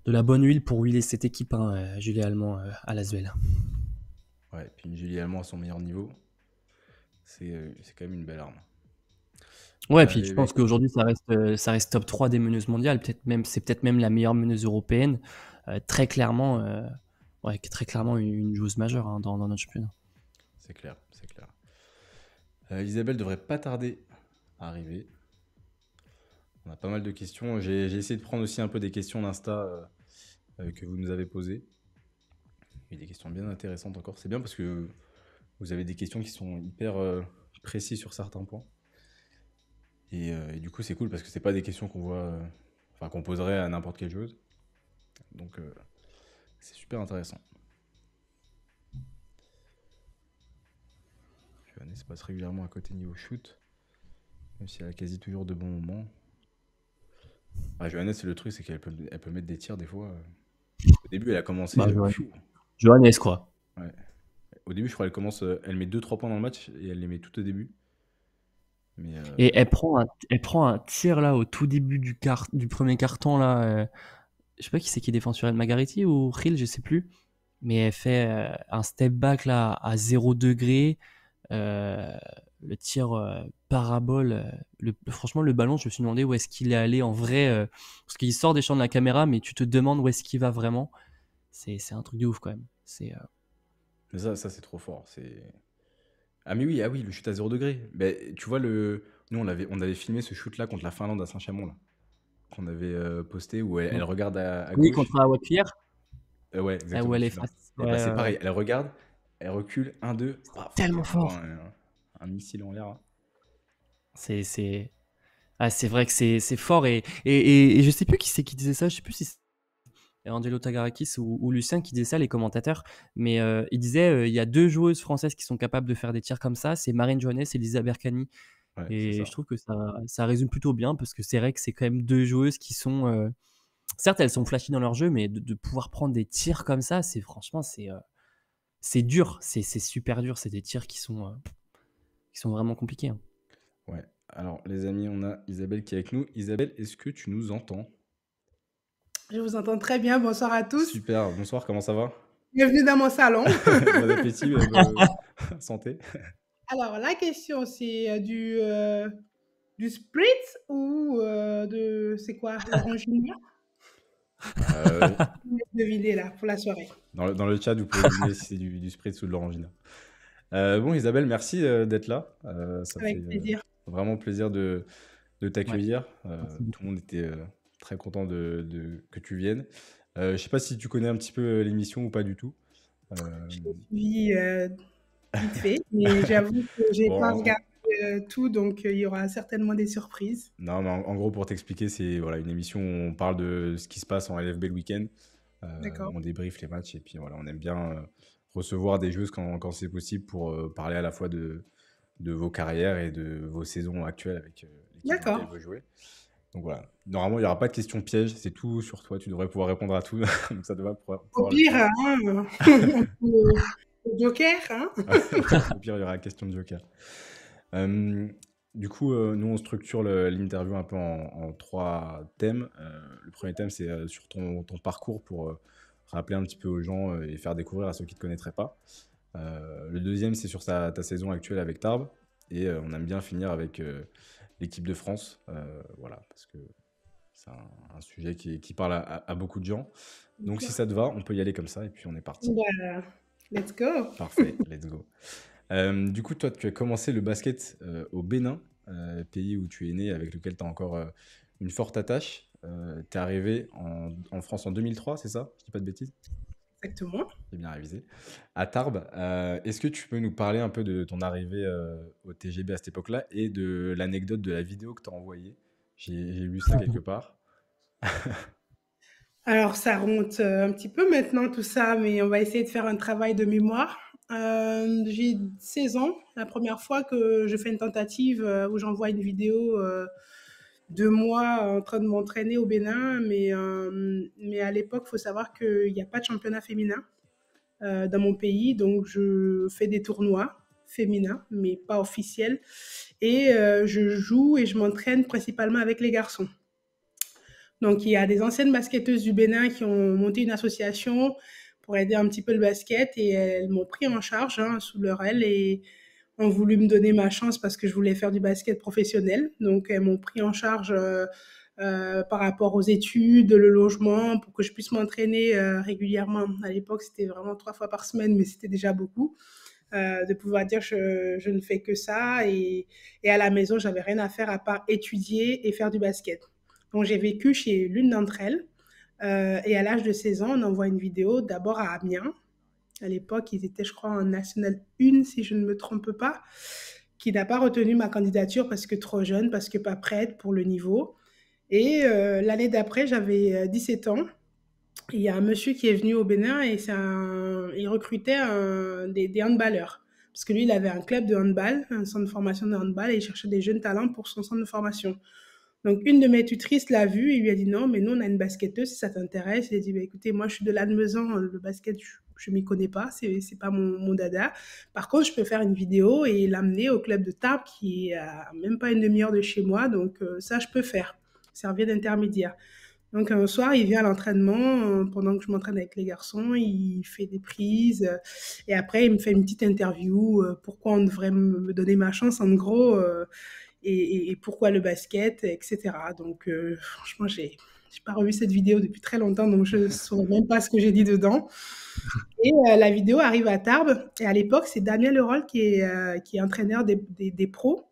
de la bonne huile pour huiler cette équipe, hein, Julie Allemand à Lasvel. Ouais, puis une Julie Allemand à son meilleur niveau, c'est quand même une belle arme. Ouais, puis je Bah, pense qu'aujourd'hui ça reste top 3 des meneuses mondiales, c'est peut-être même la meilleure meneuse européenne, très clairement, très clairement une joueuse majeure, hein, dans notre championnat. c'est clair, c'est clair. Isabelle devrait pas tarder à arriver. On a pas mal de questions. J'ai essayé de prendre aussi un peu des questions d'Insta que vous nous avez posées. Il y a eu des questions bien intéressantes encore. C'est bien parce que vous avez des questions qui sont hyper précises sur certains points. Et du coup, c'est cool parce que c'est pas des questions qu'on voit, qu'on poserait à n'importe quelle joueuse. Donc, c'est super intéressant. Johannes passe régulièrement à côté niveau shoot, même si elle a quasi toujours de bons moments. Ah, Johannes, le truc, c'est qu'elle peut mettre des tirs des fois. Au début, elle a commencé. Bah, Johannes, quoi. Ouais. Au début, je crois qu'elle commence, elle met 2-3 points dans le match et elle les met tout au début. Mais Et elle prend un tir là au tout début du premier carton là. Je sais pas qui c'est qui défend sur elle, Margariti ou Hill, je sais plus. Mais elle fait un step back là à 0 degré. Euh, le tir parabole. Franchement, le ballon, je me suis demandé où est-ce qu'il est allé en vrai. Parce qu'il sort des champs de la caméra, mais tu te demandes où est-ce qu'il va vraiment. C'est un truc de ouf quand même. mais ça c'est trop fort. Ah mais oui, ah oui, le shoot à 0 degré. Ben, tu vois, nous on avait filmé ce shoot-là contre la Finlande à Saint-Chamond, là, qu'on avait posté, où elle regarde à Oui, gauche. contre Awak hier, Ouais, où exactement, elle est celui-là. face. Et Ouais, bah c'est ouais, pareil, ouais. elle regarde, elle recule, un, deux, C'est paf, et tellement elle envoie fort. un missile en l'air, hein. C'est. Ah, c'est vrai que c'est fort. Et je sais plus qui c'est qui disait ça. Je sais plus si c'est Angelo Tagarakis ou Lucien qui disait ça, les commentateurs. Mais il disait il y a deux joueuses françaises qui sont capables de faire des tirs comme ça. C'est Marine Johannes et Lisa Berkani. Ouais, c'est Et je ça. trouve que ça résume plutôt bien parce que c'est vrai que c'est quand même deux joueuses qui sont. Certes, elles sont flashy dans leur jeu, mais de pouvoir prendre des tirs comme ça, franchement, c'est dur. C'est super dur. C'est des tirs qui sont vraiment compliqués, hein. Ouais. Alors, les amis, on a Isabelle qui est avec nous. Isabelle, est-ce que tu nous entends? Je vous entends très bien. Bonsoir à tous. Super, bonsoir, comment ça va? Bienvenue dans mon salon. Bon appétit, santé. Alors, la question, c'est du spritz ou c'est quoi, l'orangina? Euh, Je vais deviner là pour la soirée. dans le chat, vous pouvez deviner si c'est du spritz ou de l'orangina. Bon, Isabelle, merci d'être là. Ça fait Avec plaisir. vraiment plaisir de Ouais. t'accueillir. Merci Tout le beaucoup. monde était très content que tu viennes. Je sais pas si tu connais un petit peu l'émission ou pas du tout. Euh, Je suis vite fait, mais j'avoue que j'ai bon, pas regardé tout, donc il y aura certainement des surprises. non, mais en gros, pour t'expliquer, c'est voilà, une émission où on parle de ce qui se passe en LFB le week-end. D'accord. On débriefe les matchs et puis voilà, on aime bien recevoir des joueuses quand c'est possible pour parler à la fois de vos carrières et de vos saisons actuelles avec l'équipe dans laquelle D'accord. vous jouez. Donc voilà, normalement, il n'y aura pas de questions pièges, c'est tout sur toi, tu devrais pouvoir répondre à tout, donc ça devrait Au pouvoir le pire, faire. hein, on peut- le Joker, hein? Au pire, il y aura la question de Joker. Euh, du coup, nous, on structure l'interview un peu en trois thèmes. Le premier thème, c'est sur ton parcours pour rappeler un petit peu aux gens et faire découvrir à ceux qui ne te connaîtraient pas. Le deuxième, c'est sur ta saison actuelle avec Tarbes. Et on aime bien finir avec l'équipe de France. Voilà, parce que c'est un sujet qui parle à beaucoup de gens. Donc, si ça te va, on peut y aller comme ça et puis on est parti. Bah, let's go. Parfait, let's go. Du coup, toi, tu as commencé le basket au Bénin, pays où tu es né, avec lequel tu as encore une forte attache. Tu es arrivé en France en 2003, c'est ça? Je dis pas de bêtises? Exactement. J'ai bien révisé. À Tarbes, est-ce que tu peux nous parler un peu de ton arrivée au TGB à cette époque-là et de l'anecdote de la vidéo que tu as envoyée? J'ai lu ça quelque part. Alors, ça remonte un petit peu maintenant tout ça, mais on va essayer de faire un travail de mémoire. J'ai 16 ans, la première fois que je fais une tentative où j'envoie une vidéo de moi en train de m'entraîner au Bénin, mais à l'époque, il faut savoir qu'il n'y a pas de championnat féminin dans mon pays, donc je fais des tournois féminins, mais pas officiels, et je joue et je m'entraîne principalement avec les garçons. Donc, il y a des anciennes basketteuses du Bénin qui ont monté une association pour aider un petit peu le basket et elles m'ont pris en charge sous leur aile et ont voulu me donner ma chance parce que je voulais faire du basket professionnel. Donc, elles m'ont pris en charge par rapport aux études, le logement, pour que je puisse m'entraîner régulièrement. À l'époque, c'était vraiment 3 fois par semaine, mais c'était déjà beaucoup. De pouvoir dire je ne fais que ça et à la maison, j'avais rien à faire à part étudier et faire du basket. Donc, j'ai vécu chez l'une d'entre elles. Et à l'âge de 16 ans, on envoie une vidéo d'abord à Amiens. À l'époque, ils étaient, je crois, en National 1, si je ne me trompe pas, qui n'a pas retenu ma candidature parce que trop jeune, parce que pas prête pour le niveau. Et l'année d'après, j'avais 17 ans. Il y a un monsieur qui est venu au Bénin et il recrutait des handballeurs. Parce que lui, il avait un club de handball, un centre de formation de handball, et il cherchait des jeunes talents pour son centre de formation. Donc, une de mes tutrices l'a vu et lui a dit non, mais nous, on a une basketteuse, si ça t'intéresse. Il a dit, bah, écoutez, moi, je suis de Lannemezan, le basket, je m'y connais pas, c'est pas mon dada. Par contre, je peux faire une vidéo et l'amener au club de Tarbes qui est à même pas une demi-heure de chez moi, donc ça, je peux faire, servir d'intermédiaire. Donc un soir, il vient à l'entraînement pendant que je m'entraîne avec les garçons, il fait des prises et après il me fait une petite interview, pourquoi on devrait me donner ma chance en gros et pourquoi le basket, etc. Donc franchement, j'ai pas revu cette vidéo depuis très longtemps, donc je ne saurais même pas ce que j'ai dit dedans. Et la vidéo arrive à Tarbes et à l'époque, c'est Daniel Leroll qui est entraîneur des pros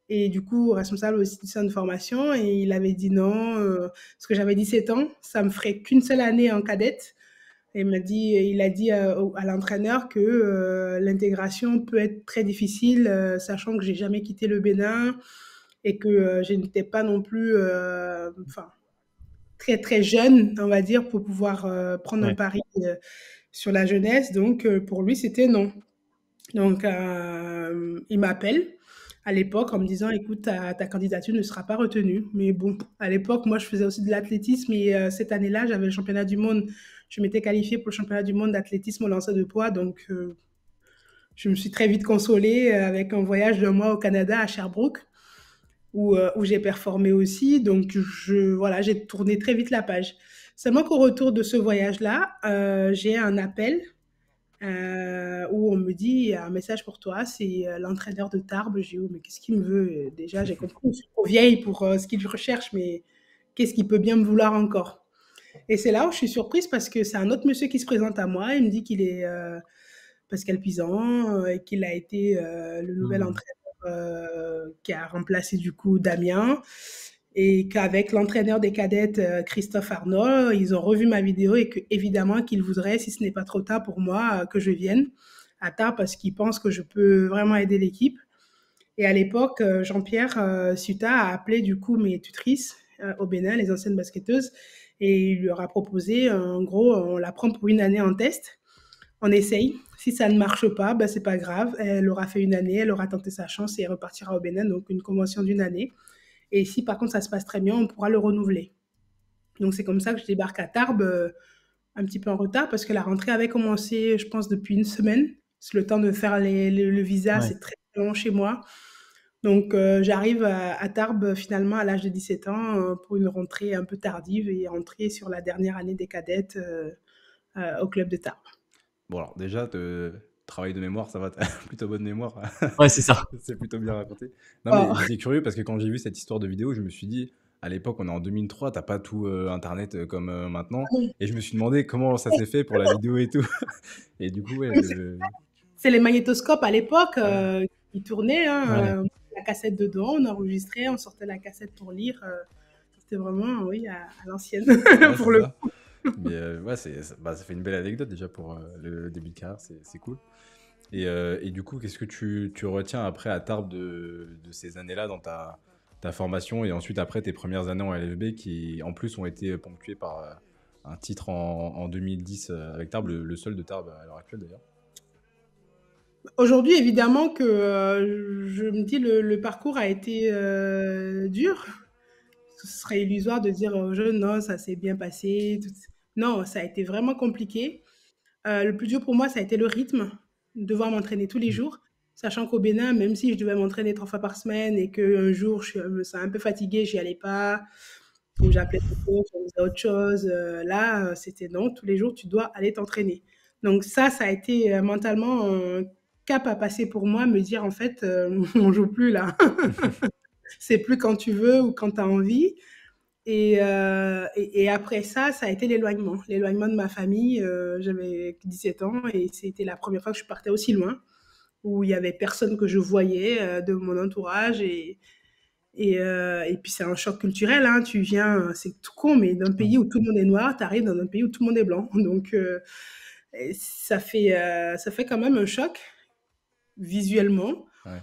et du coup responsable aussi du centre de formation et il avait dit non, parce que j'avais 17 ans, ça me ferait qu'une seule année en cadette. Et il a dit à l'entraîneur que l'intégration peut être très difficile, sachant que j'ai jamais quitté le Bénin et que je n'étais pas non plus, enfin, très très jeune, on va dire, pour pouvoir prendre un pari sur la jeunesse. Donc pour lui, c'était non. Donc il m'appelle à l'époque en me disant écoute, ta candidature ne sera pas retenue. Mais bon, à l'époque, moi, je faisais aussi de l'athlétisme et cette année-là, j'avais le championnat du monde. Je m'étais qualifiée pour le championnat du monde d'athlétisme au lancer de poids. Donc, je me suis très vite consolée avec un voyage de mois au Canada, à Sherbrooke, où j'ai performé aussi. Donc, voilà, j'ai tourné très vite la page. Seulement qu'au retour de ce voyage-là, j'ai un appel où on me dit, il y a un message pour toi, c'est l'entraîneur de Tarbes. J'ai dit, oh, mais qu'est-ce qu'il me veut? Déjà, j'ai compris, je suis trop vieille pour ce qu'il recherche, mais qu'est-ce qu'il peut bien me vouloir encore? Et c'est là où je suis surprise parce que c'est un autre monsieur qui se présente à moi. Il me dit qu'il est Pascal Pisan et qu'il a été le nouvel entraîneur qui a remplacé du coup Damien et qu'avec l'entraîneur des cadettes Christophe Arnaud, ils ont revu ma vidéo et que évidemment qu'ils voudraient, si ce n'est pas trop tard pour moi, que je vienne à Tarbes parce qu'ils pensent que je peux vraiment aider l'équipe. Et à l'époque, Jean-Pierre Suta a appelé du coup mes tutrices au Bénin, les anciennes basketteuses, et il leur a proposé, en gros, on la prend pour une année en test, on essaye. Si ça ne marche pas, ben, c'est pas grave. Elle aura fait une année, elle aura tenté sa chance et elle repartira au Bénin, donc une convention d'une année. Et si par contre ça se passe très bien, on pourra le renouveler. Donc c'est comme ça que je débarque à Tarbes, un petit peu en retard, parce que la rentrée avait commencé, je pense, depuis une semaine. C'est le temps de faire le visa, c'est très long chez moi. Donc j'arrive à Tarbes finalement à l'âge de 17 ans pour une rentrée un peu tardive et entrer sur la dernière année des cadettes au club de Tarbes. Bon, alors déjà, travail de mémoire, ça va, t'as plutôt bonne mémoire. Ouais, c'est ça. C'est plutôt bien raconté. Non, mais j'étais curieux parce que quand j'ai vu cette histoire de vidéo, je me suis dit, à l'époque, on est en 2003, t'as pas tout Internet comme maintenant. Et je me suis demandé comment ça s'est fait pour la vidéo et tout. Et du coup, ouais. C'est les magnétoscopes à l'époque qui tournaient. La cassette dedans, on enregistrait, on sortait la cassette pour lire. C'était vraiment, oui, à l'ancienne. Ouais, pour le coup. Mais ouais, ça fait une belle anecdote déjà pour le début de carrière, c'est cool. Et du coup, qu'est-ce que tu retiens après à Tarbes de ces années-là dans ta formation et ensuite après tes premières années en LFB qui en plus ont été ponctuées par un titre en 2010 avec Tarbes, le seul de Tarbes à l'heure actuelle d'ailleurs? Aujourd'hui, évidemment que je me dis le parcours a été dur. Ce serait illusoire de dire aux jeunes, non, ça s'est bien passé. Non, ça a été vraiment compliqué. Le plus dur pour moi, ça a été le rythme, devoir m'entraîner tous les jours, sachant qu'au Bénin, même si je devais m'entraîner 3 fois par semaine et qu'un jour, je me sens un peu fatiguée, j'y allais pas, ou j'appelais mon coach, je faisais autre chose. Là, c'était non, tous les jours, tu dois aller t'entraîner. Donc ça a été mentalement un cap à passer pour moi, me dire en fait, on joue plus là. C'est plus quand tu veux ou quand tu as envie. Et après ça a été l'éloignement de ma famille. J'avais 17 ans et c'était la première fois que je partais aussi loin, où il y avait personne que je voyais de mon entourage. Et puis c'est un choc culturel, hein. Tu viens, c'est tout con, mais d'un pays où tout le monde est noir, tu arrives dans un pays où tout le monde est blanc. Donc ça fait quand même un choc visuellement. Ouais.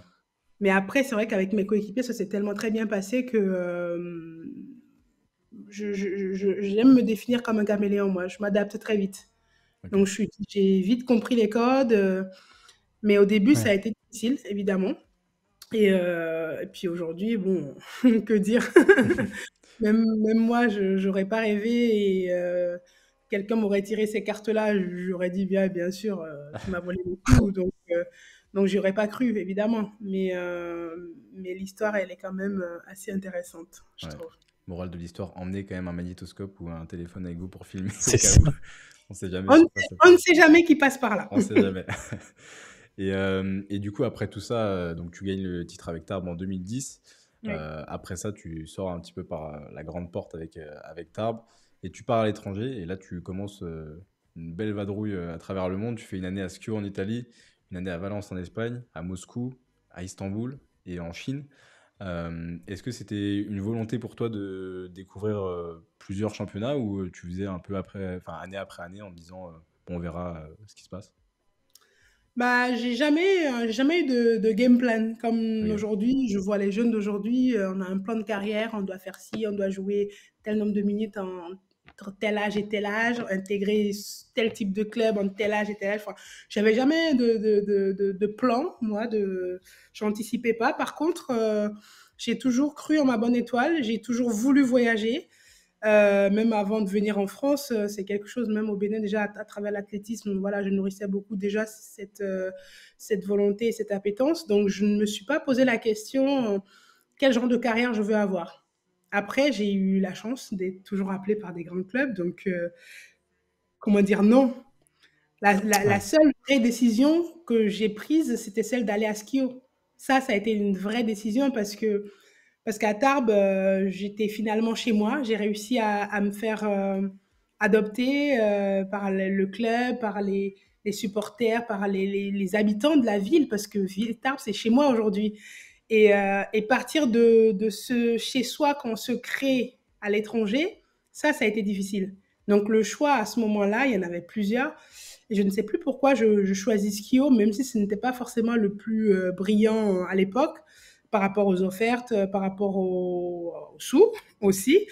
Mais après, c'est vrai qu'avec mes coéquipiers, ça s'est tellement très bien passé que j'aime me définir comme un caméléon, moi. Je m'adapte très vite. Ok. Donc, j'ai vite compris les codes. Mais au début, ça a été difficile, évidemment. Et puis aujourd'hui, bon, que dire? Même moi, je n'aurais pas rêvé quelqu'un m'aurait tiré ces cartes-là, j'aurais dit bien sûr, tu m'as volé le coup. Donc j'aurais pas cru, évidemment. Mais l'histoire, elle est quand même assez intéressante, je Ouais. trouve. Morale de l'histoire, emmenez quand même un magnétoscope ou un téléphone avec vous pour filmer au C'est cas ça. où. On sait jamais On ce ne qui passe sait, après. on ne sait jamais qui passe par là. On sait jamais. Et du coup, après tout ça, donc tu gagnes le titre avec Tarbes en 2010. Oui. Après ça, tu sors un petit peu par la grande porte avec Tarbes et tu pars à l'étranger. Et là, tu commences une belle vadrouille à travers le monde. Tu fais une année à Schio en Italie, une année à Valence en Espagne, à Moscou, à Istanbul et en Chine. Est-ce que c'était une volonté pour toi de découvrir plusieurs championnats ou tu faisais un peu année après année en te disant bon, on verra ce qui se passe? Bah, j'ai jamais eu de game plan. Comme Ok. aujourd'hui, je vois les jeunes d'aujourd'hui, on a un plan de carrière, on doit faire ci, on doit jouer tel nombre de minutes entre tel âge et tel âge, intégrer tel type de club entre tel âge et tel âge. Enfin, j'avais jamais de plan, moi, j'anticipais pas. Par contre, j'ai toujours cru en ma bonne étoile, j'ai toujours voulu voyager. Même avant de venir en France, c'est quelque chose, même au Bénin, déjà à travers l'athlétisme, voilà, je nourrissais beaucoup déjà cette volonté et cette appétence. Donc, je ne me suis pas posé la question quel genre de carrière je veux avoir. Après, j'ai eu la chance d'être toujours appelée par des grands clubs. Donc, comment dire non? La Ouais. seule vraie décision que j'ai prise, c'était celle d'aller à Skio. Ça a été une vraie décision parce qu'à Tarbes, j'étais finalement chez moi. J'ai réussi à me faire adopter par le club, par les supporters, par les habitants de la ville, parce que Tarbes, c'est chez moi aujourd'hui. Et partir de ce chez-soi qu'on se crée à l'étranger, ça a été difficile. Donc le choix à ce moment-là, il y en avait plusieurs. Et je ne sais plus pourquoi je choisis Skio, même si ce n'était pas forcément le plus brillant à l'époque par rapport aux offertes, par rapport aux sous aussi,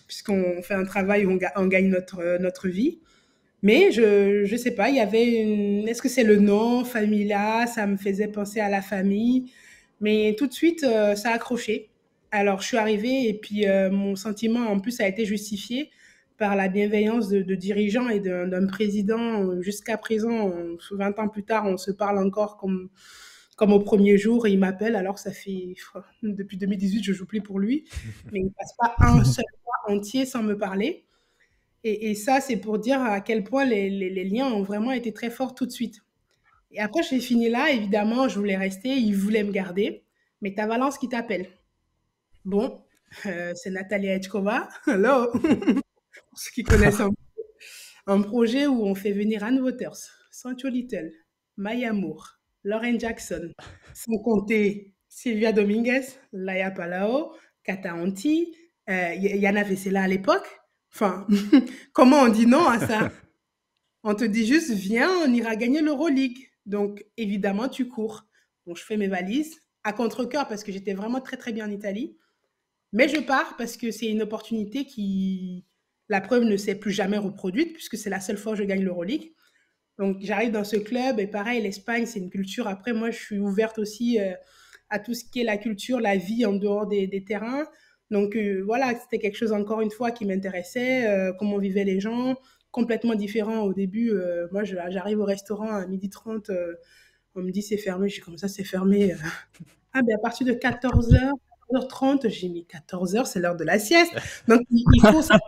puisqu'on fait un travail où on gagne notre vie. Mais je sais pas, il y avait est-ce que c'est le nom, Famila, ça me faisait penser à la famille, mais tout de suite, ça a accroché. Alors je suis arrivée et puis mon sentiment en plus a été justifié par la bienveillance de dirigeants et d'un président. Jusqu'à présent, 20 ans plus tard, on se parle encore comme au premier jour, et il m'appelle alors que ça fait depuis 2018, je joue plus pour lui, mais il passe pas un seul mois entier sans me parler. Et ça, c'est pour dire à quel point les liens ont vraiment été très forts tout de suite. Et après, j'ai fini là, évidemment, je voulais rester, ils voulaient me garder, mais t'as Valence qui t'appelle. Bon, c'est Nathalie Etchkova, hello, pour ceux qui connaissent un projet où on fait venir Anne Waters, Sancho Little, Maya Moore, Lauren Jackson, sans compter Sylvia Dominguez, Laia Palao, Kata Anti, Yana Vessela à l'époque. Enfin, comment on dit non à ça? On te dit juste, viens, on ira gagner l'Euroleague. Donc, évidemment, tu cours. Donc, je fais mes valises à contre-cœur parce que j'étais vraiment très, très bien en Italie. Mais je pars parce que c'est une opportunité qui, la preuve, ne s'est plus jamais reproduite puisque c'est la seule fois que je gagne l'Euroleague. Donc, j'arrive dans ce club et pareil, l'Espagne, c'est une culture. Après, moi, je suis ouverte aussi à tout ce qui est la culture, la vie en dehors des terrains. Donc, voilà, c'était quelque chose, encore une fois, qui m'intéressait, comment vivaient les gens, complètement différent au début. Moi, j'arrive au restaurant à 12h30, on me dit c'est fermé. Je dis comme ça, c'est fermé. Ah, ben à partir de 14h, 14h30, j'ai mis 14h, c'est l'heure de la sieste. Donc, il faut ça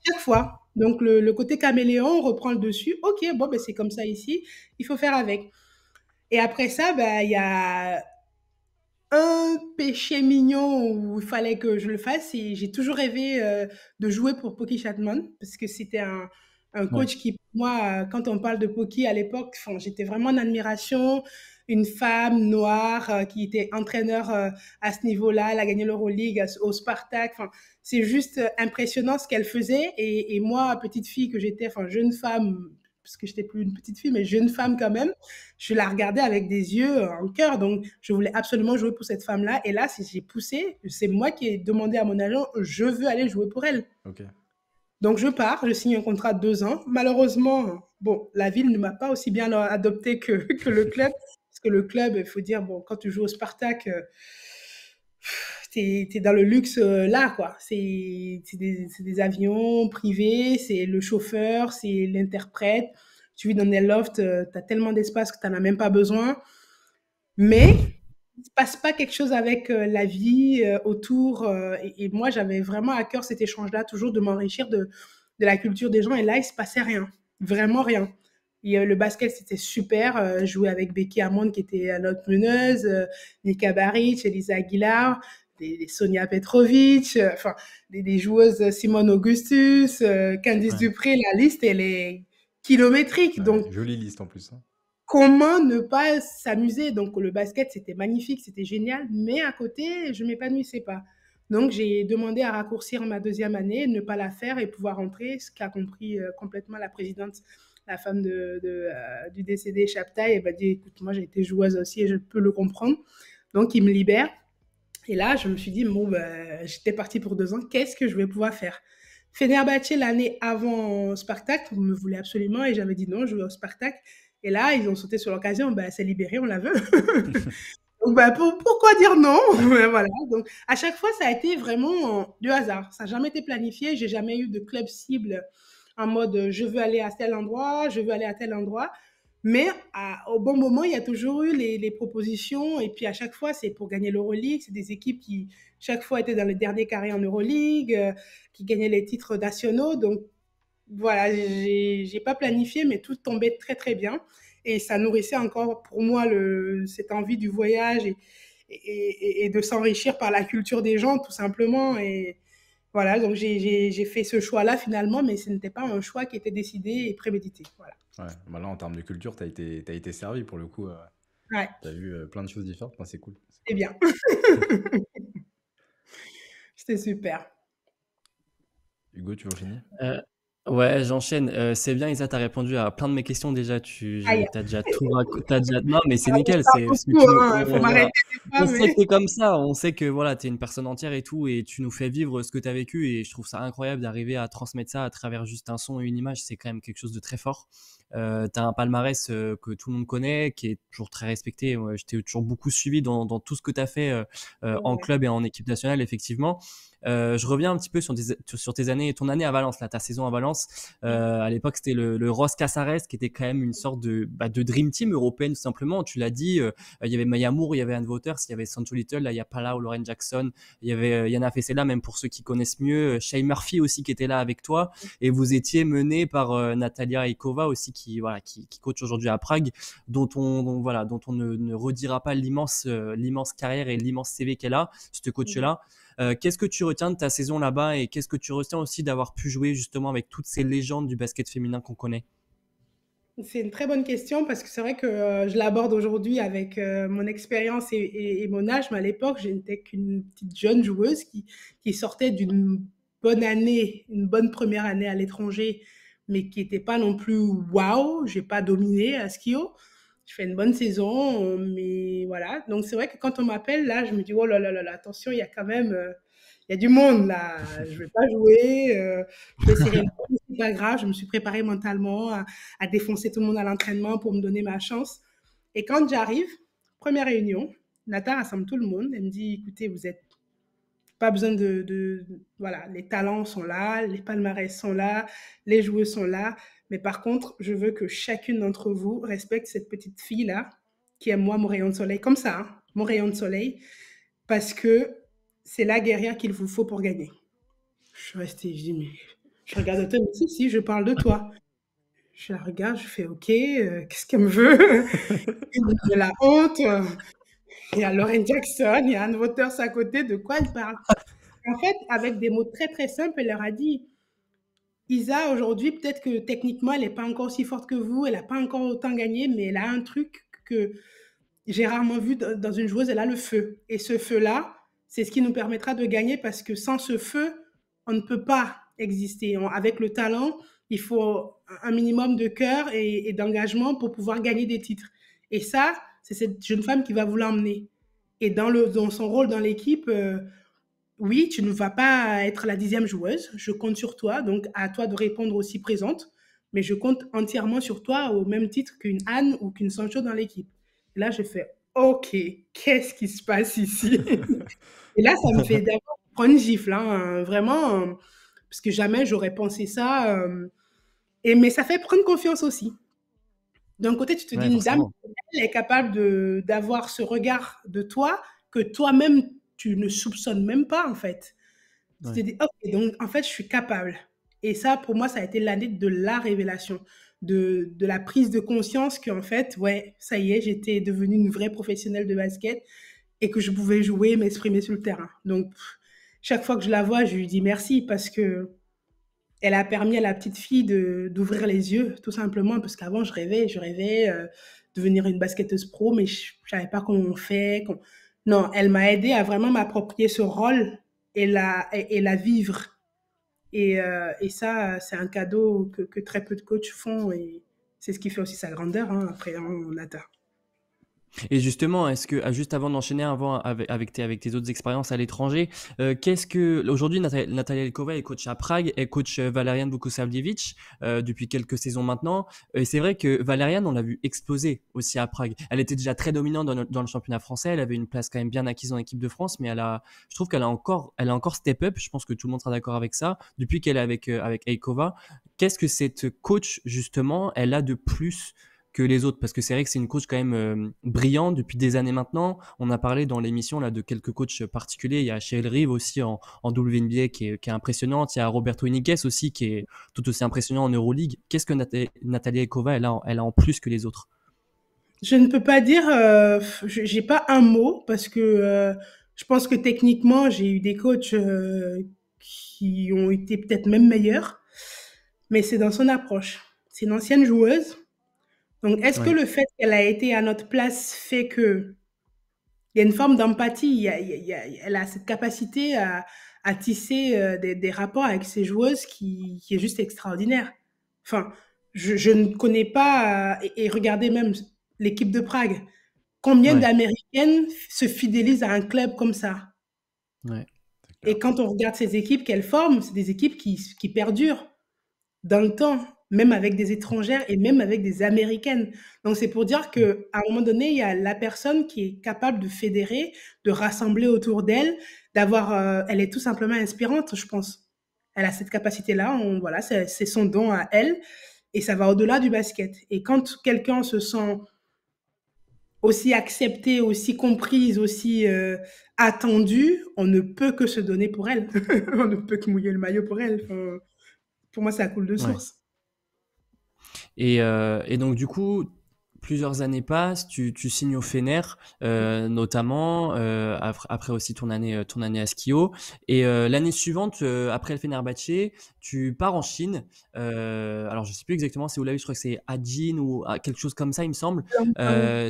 chaque fois. Donc, le côté caméléon reprend le dessus. Ok, bon, ben, c'est comme ça ici. Il faut faire avec. Et après ça, ben, il y a un péché mignon où il fallait que je le fasse. Et j'ai toujours rêvé de jouer pour Poki Chatman parce que c'était un Ouais. coach qui, pour moi, quand on parle de Poki à l'époque, j'étais vraiment en admiration. Une femme noire qui était entraîneur à ce niveau-là, elle a gagné l'Euroleague au Spartak. C'est juste impressionnant ce qu'elle faisait. Et moi, petite fille que j'étais, jeune femme, parce que j'étais plus une petite fille, mais jeune femme quand même, je la regardais avec des yeux en cœur. Donc, je voulais absolument jouer pour cette femme-là. Et là, j'ai poussé. C'est moi qui ai demandé à mon agent, je veux aller jouer pour elle. Ok. Donc, je pars, je signe un contrat de 2 ans. Malheureusement, bon, la ville ne m'a pas aussi bien adopté que le club. Parce que le club, il faut dire, bon, quand tu joues au Spartak, t'es dans le luxe là, quoi. C'est des avions privés, c'est le chauffeur, c'est l'interprète. Tu vis dans des lofts, t'as tellement d'espace que t'en as même pas besoin. Mais il se passe pas quelque chose avec la vie autour. Et moi, j'avais vraiment à cœur cet échange-là, toujours de m'enrichir de la culture des gens. Et là, il se passait rien, vraiment rien. Et, le basket, c'était super. Jouer avec Becky Hammond, qui était notre meneuse, Nika Baric, Elisa Aguilar, des Sonia Petrovic, enfin, des joueuses Simone Augustus, Candice Ouais. Dupré. La liste, elle est kilométrique. Ouais, Donc, jolie liste en plus, hein. comment ne pas s'amuser? Donc, le basket, c'était magnifique, c'était génial, mais à côté, je m'épanouissais pas. Donc, j'ai demandé à raccourcir ma deuxième année, ne pas la faire et pouvoir rentrer, ce qu'a compris complètement la présidente, la femme du décédé Chaptaï. Elle m'a dit, écoute, moi, j'ai été joueuse aussi et je peux le comprendre. Donc, il me libère. Et là, je me suis dit, bon, ben, j'étais partie pour 2 ans, qu'est-ce que je vais pouvoir faire? Fenerbahçe, l'année avant Spartak, me voulait absolument et j'avais dit non, je veux au Spartak. Et là, ils ont sauté sur l'occasion, bah, c'est libéré, on la veut. Donc, bah, pourquoi dire non? Voilà. Donc, à chaque fois, ça a été vraiment du hasard. Ça n'a jamais été planifié. J'ai jamais eu de club cible en mode je veux aller à tel endroit, je veux aller à tel endroit. Mais au bon moment, il y a toujours eu les propositions. Et puis, à chaque fois, c'est pour gagner l'Euroleague. C'est des équipes qui, chaque fois, étaient dans le dernier carré en Euroleague, qui gagnaient les titres nationaux. Donc, voilà, j'ai pas planifié, mais tout tombait très, très bien. Et ça nourrissait encore pour moi cette envie du voyage et de s'enrichir par la culture des gens, tout simplement. Et voilà, donc j'ai fait ce choix-là finalement, mais ce n'était pas un choix qui était décidé et prémédité. Voilà. Ouais, bah là, en termes de culture, t'as été servi pour le coup. Ouais, T'as vu plein de choses différentes. Enfin, c'est cool. C'est c'est cool. bien. C'était super. Hugo, tu veux enchaîner? Euh, ouais, j'enchaîne. C'est bien, Isa, t'as répondu à plein de mes questions déjà. Aïe, T'as déjà tout t'as déjà... Non, mais c'est je nickel. parle C'est parce que beaucoup, hein. Faut voilà. m'arrêter des On fois, sait mais que t'es comme ça. On sait que voilà, t'es une personne entière et tout, et tu nous fais vivre ce que t'as vécu. Et je trouve ça incroyable d'arriver à transmettre ça à travers juste un son et une image. C'est quand même quelque chose de très fort. T'as un palmarès que tout le monde connaît, qui est toujours très respecté. Ouais, je t'ai toujours beaucoup suivi dans tout ce que t'as fait en ouais. club et en équipe nationale, effectivement. Je reviens un petit peu sur tes années, ton année à Valence, là, ta saison à Valence. À l'époque, c'était le Ross Casares qui était quand même une sorte de Dream Team européenne, tout simplement. Tu l'as dit, il y avait Maya Moore, il y avait Ann Wouters, il y avait Sancho Little, là, il y a Palau, Lauren Jackson, il y avait Yana Fessella, même pour ceux qui connaissent mieux, Shay Murphy aussi qui était là avec toi. Et vous étiez mené par Natalia Ikova aussi, qui coach aujourd'hui à Prague, dont on ne redira pas l'immense carrière et l'immense CV qu'elle a, ce coach-là. Qu'est-ce que tu retiens de ta saison là-bas et qu'est-ce que tu retiens aussi d'avoir pu jouer justement avec toutes ces légendes du basket féminin qu'on connaît? C'est une très bonne question parce que c'est vrai que je l'aborde aujourd'hui avec mon expérience et mon âge, mais à l'époque, je n'étais qu'une petite jeune joueuse qui sortait d'une bonne année, une bonne première année à l'étranger, mais qui n'était pas non plus waouh. J'ai pas dominé à Skio. Je fais une bonne saison, mais voilà. Donc c'est vrai que quand on m'appelle là, je me dis oh là là là là, attention, il y a quand même il y a du monde là. Je vais pas jouer, je vais serrer les coudes, c'est pas grave. Je me suis préparée mentalement à défoncer tout le monde à l'entraînement pour me donner ma chance. Et quand j'arrive, première réunion, Nata rassemble tout le monde. Elle me dit, écoutez, vous êtes pas besoin voilà, les talents sont là, les palmarès sont là, les joueurs sont là. Mais par contre, je veux que chacune d'entre vous respecte cette petite fille-là, qui est moi, mon rayon de soleil, comme ça, hein, mon rayon de soleil, parce que c'est la guerrière qu'il vous faut pour gagner. Je suis restée, je dis, mais je regarde Automne, si, je parle de toi. Je la regarde, je fais OK, qu'est-ce qu'elle me veut? De la honte. Il y a Lauren Jackson, il y a Ann Wouters à côté, de quoi elle parle? En fait, avec des mots très très simples, elle leur a dit Isa, aujourd'hui, peut-être que techniquement, elle n'est pas encore aussi forte que vous, elle n'a pas encore autant gagné, mais elle a un truc que j'ai rarement vu dans une joueuse, elle a le feu. Et ce feu-là, c'est ce qui nous permettra de gagner parce que sans ce feu, on ne peut pas exister. Avec le talent, il faut un minimum de cœur et d'engagement pour pouvoir gagner des titres. Et ça, c'est cette jeune femme qui va vous l'emmener. Et dans son rôle dans l'équipe, oui, tu ne vas pas être la 10e joueuse. Je compte sur toi, donc à toi de répondre aussi présente. Mais je compte entièrement sur toi au même titre qu'une Anne ou qu'une Sancho dans l'équipe. Et là, je fais OK, qu'est-ce qui se passe ici? Et là, ça me fait d'abord prendre une gifle, hein, vraiment, parce que jamais j'aurais pensé ça. Mais ça fait prendre confiance aussi. D'un côté, tu te dis, Ouais, une dame, forcément. elle est capable d'avoir ce regard de toi que toi-même, tu ne soupçonnes même pas, en fait. Tu te Ouais. dis, ok, donc en fait, je suis capable. Et ça, pour moi, ça a été l'année de la révélation, de la prise de conscience qu'en fait, ouais, ça y est, j'étais devenue une vraie professionnelle de basket et que je pouvais jouer, m'exprimer sur le terrain. Donc, chaque fois que je la vois, je lui dis merci parce que elle a permis à la petite fille d'ouvrir les yeux, tout simplement, parce qu'avant, je rêvais devenir une basketteuse pro, mais je savais pas comment on fait. Non, elle m'a aidé à vraiment m'approprier ce rôle et la vivre. Et ça, c'est un cadeau que très peu de coachs font et c'est ce qui fait aussi sa grandeur, hein, après, on atteint. Et justement, est-ce que juste avant d'enchaîner avec tes autres expériences à l'étranger, qu'est-ce que aujourd'hui Natalia Elkova est coach à Prague, elle coach Valerian Vukosavljevic depuis quelques saisons maintenant. Et c'est vrai que Valerian, on l'a vu exploser aussi à Prague. Elle était déjà très dominante dans le championnat français, elle avait une place quand même bien acquise en équipe de France, mais je trouve elle a encore step up. Je pense que tout le monde sera d'accord avec ça. Depuis qu'elle est avec Elkova, qu'est-ce que cette coach justement, elle a de plus que les autres, parce que c'est vrai que c'est une coach quand même brillante depuis des années maintenant. On a parlé dans l'émission là de quelques coachs particuliers. Il y a Cheryl Reeve aussi en WNBA qui est impressionnante. Il y a Roberto Iniguez aussi qui est tout aussi impressionnant en Euroleague. Qu'est-ce que Natalia Ekova elle a en plus que les autres? Je ne peux pas dire, j'ai pas un mot parce que je pense que techniquement, j'ai eu des coachs qui ont été peut-être même meilleurs, mais c'est dans son approche. C'est une ancienne joueuse. Donc, est-ce que Ouais, le fait qu'elle a été à notre place fait que il y a une forme d'empathie, elle a cette capacité à tisser des rapports avec ses joueuses qui est juste extraordinaire. Enfin, je ne connais pas, et regardez même l'équipe de Prague, combien ouais, d'Américaines se fidélisent à un club comme ça? ouais. C'est clair. Et quand on regarde ces équipes qu'elles forment, c'est des équipes qui perdurent dans le temps, même avec des étrangères et même avec des américaines. Donc c'est pour dire qu'à un moment donné, il y a la personne qui est capable de fédérer, de rassembler autour d'elle, elle est tout simplement inspirante, je pense. Elle a cette capacité-là, voilà, c'est son don à elle, et ça va au-delà du basket. Et quand quelqu'un se sent aussi acceptée, aussi comprise, aussi attendue, on ne peut que se donner pour elle. On ne peut que mouiller le maillot pour elle. Enfin, pour moi, ça coule de Ouais. source. Et donc du coup, plusieurs années passent, tu signes au Fener, notamment après aussi ton année à Skio. Et l'année suivante, après le Fenerbahçe, tu pars en Chine. Alors je sais plus exactement c'est où là, je crois que c'est Ajin ou quelque chose comme ça, il me semble. Euh,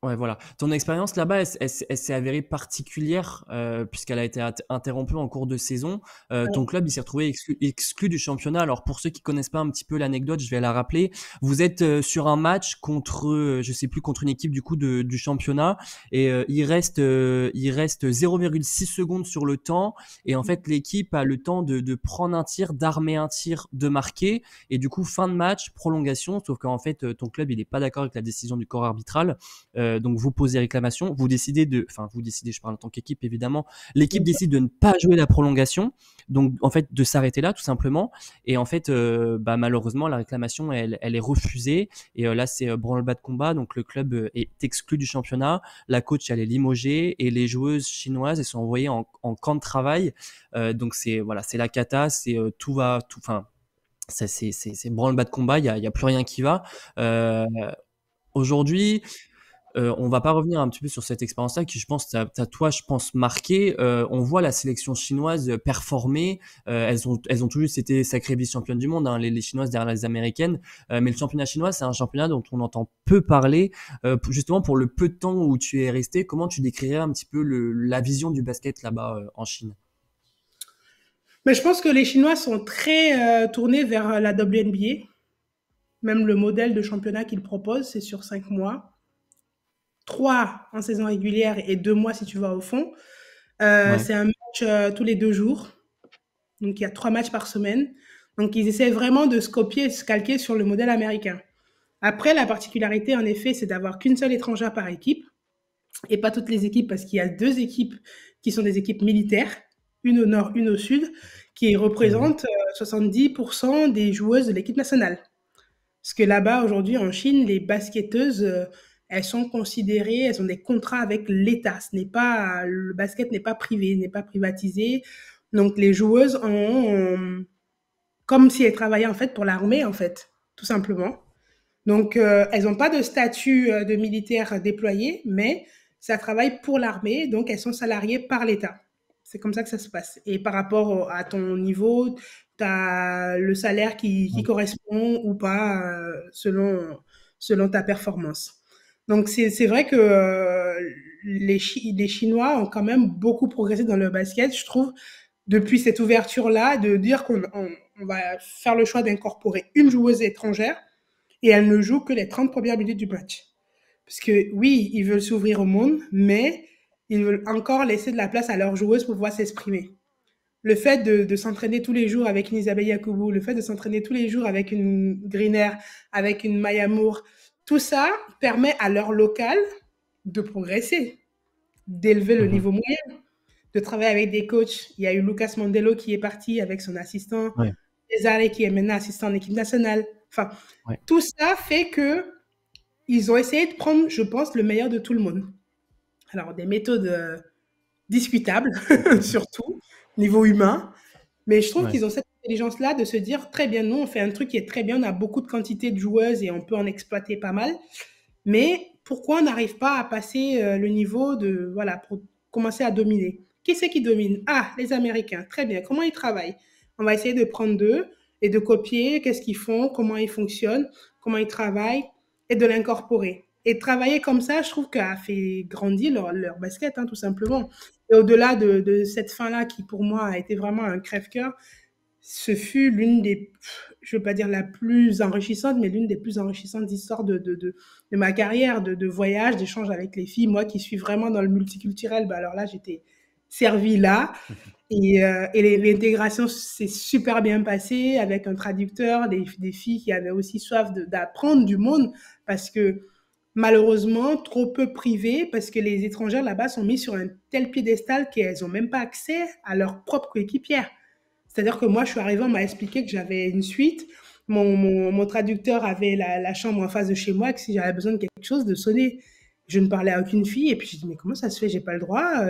Ouais, voilà. Ton expérience là-bas, elle s'est avérée particulière puisqu'elle a été interrompue en cours de saison. Ton club, il s'est retrouvé exclu du championnat. Alors pour ceux qui connaissent pas un petit peu l'anecdote, je vais la rappeler. Vous êtes sur un match contre, je sais plus, contre une équipe du coup du championnat et il reste 0,6 secondes sur le temps et en fait l'équipe a le temps de prendre un tir, d'armer un tir, de marquer et du coup fin de match, prolongation. Sauf qu'en fait ton club il est pas d'accord avec la décision du corps arbitral. Donc vous posez réclamation, vous décidez, je parle en tant qu'équipe évidemment, l'équipe décide de ne pas jouer la prolongation, donc en fait de s'arrêter là tout simplement, et en fait malheureusement la réclamation elle est refusée, et là c'est branle-bas de combat, donc le club est exclu du championnat, la coach elle est limogée, et les joueuses chinoises elles sont envoyées en camp de travail, donc c'est la cata, enfin c'est branle-bas de combat, il y a plus rien qui va. Aujourd'hui, on va pas revenir un petit peu sur cette expérience-là qui, je pense, t'as toi, je pense, marqué. On voit la sélection chinoise performer. Elles ont toujours été sacrées vice-championnes du monde, hein, les Chinoises derrière les Américaines. Mais le championnat chinois, c'est un championnat dont on entend peu parler. Justement, pour le peu de temps où tu es resté, comment tu décrirais un petit peu la vision du basket là-bas en Chine? Mais je pense que les Chinois sont très tournés vers la WNBA. Même le modèle de championnat qu'ils proposent, c'est sur 5 mois. 3 en saison régulière et 2 mois si tu vas au fond. Ouais, C'est un match tous les 2 jours. Donc il y a 3 matchs par semaine. Donc ils essaient vraiment de se copier et se calquer sur le modèle américain. Après, la particularité, en effet, c'est d'avoir qu'une seule étrangère par équipe. et pas toutes les équipes, parce qu'il y a 2 équipes qui sont des équipes militaires, une au nord, une au sud, qui représentent 70% des joueuses de l'équipe nationale. Parce que là-bas, aujourd'hui, en Chine, les basketteuses, elles sont considérées, elles ont des contrats avec l'État. Le basket n'est pas privé, n'est pas privatisé. Donc, les joueuses ont, comme si elles travaillaient, en fait, pour l'armée, en fait, tout simplement. Donc, elles n'ont pas de statut de militaire déployé, mais ça travaille pour l'armée, donc elles sont salariées par l'État. C'est comme ça que ça se passe. Et par rapport à ton niveau, tu as le salaire qui correspond ou pas selon ta performance. Donc, c'est vrai que les Chinois ont quand même beaucoup progressé dans le basket, je trouve, depuis cette ouverture-là, de dire qu'on va faire le choix d'incorporer une joueuse étrangère et elle ne joue que les 30 premières minutes du match. Parce que oui, ils veulent s'ouvrir au monde, mais ils veulent encore laisser de la place à leurs joueuses pour pouvoir s'exprimer. Le fait de s'entraîner tous les jours avec une Isabelle Yacoubou, le fait de s'entraîner tous les jours avec une Greener, avec une Maya Moore, tout ça permet à leur local de progresser, d'élever le niveau moyen, de travailler avec des coachs. Il y a eu Lucas Mandelo qui est parti avec son assistant, Cesare qui est maintenant assistant en équipe nationale. Enfin, tout ça fait que ils ont essayé de prendre, je pense, le meilleur de tout le monde. Alors, des méthodes discutables, surtout, niveau humain. Mais je trouve qu'ils ont cette intelligence-là de se dire, très bien, nous, on fait un truc qui est très bien, on a beaucoup de quantité de joueuses et on peut en exploiter pas mal. Mais pourquoi on n'arrive pas à passer le niveau pour commencer à dominer? Qui c'est qui domine? Ah, les Américains. Très bien. Comment ils travaillent? On va essayer de prendre d'eux et de copier qu'est-ce qu'ils font, comment ils fonctionnent, comment ils travaillent et de l'incorporer. Et travailler comme ça, je trouve qu'a fait grandir leur basket, tout simplement. Et au-delà de cette fin-là, qui pour moi a été vraiment un crève-cœur, ce fut l'une des, je ne veux pas dire la plus enrichissante, mais l'une des plus enrichissantes histoires de ma carrière, de voyage, d'échange avec les filles. Moi qui suis vraiment dans le multiculturel, alors là, j'étais servie là. Et l'intégration s'est super bien passée avec un traducteur, des filles qui avaient aussi soif d'apprendre du monde, parce que malheureusement, trop peu privées, parce que les étrangères là-bas sont mis sur un tel piédestal qu'elles n'ont même pas accès à leur propre coéquipière. C'est-à-dire que moi, je suis arrivée, on m'a expliqué que j'avais une suite. Mon traducteur avait la chambre en face de chez moi, que si j'avais besoin de quelque chose, de sonner. Je ne parlais à aucune fille. Et puis, j'ai dit, mais comment ça se fait? J'ai pas le droit.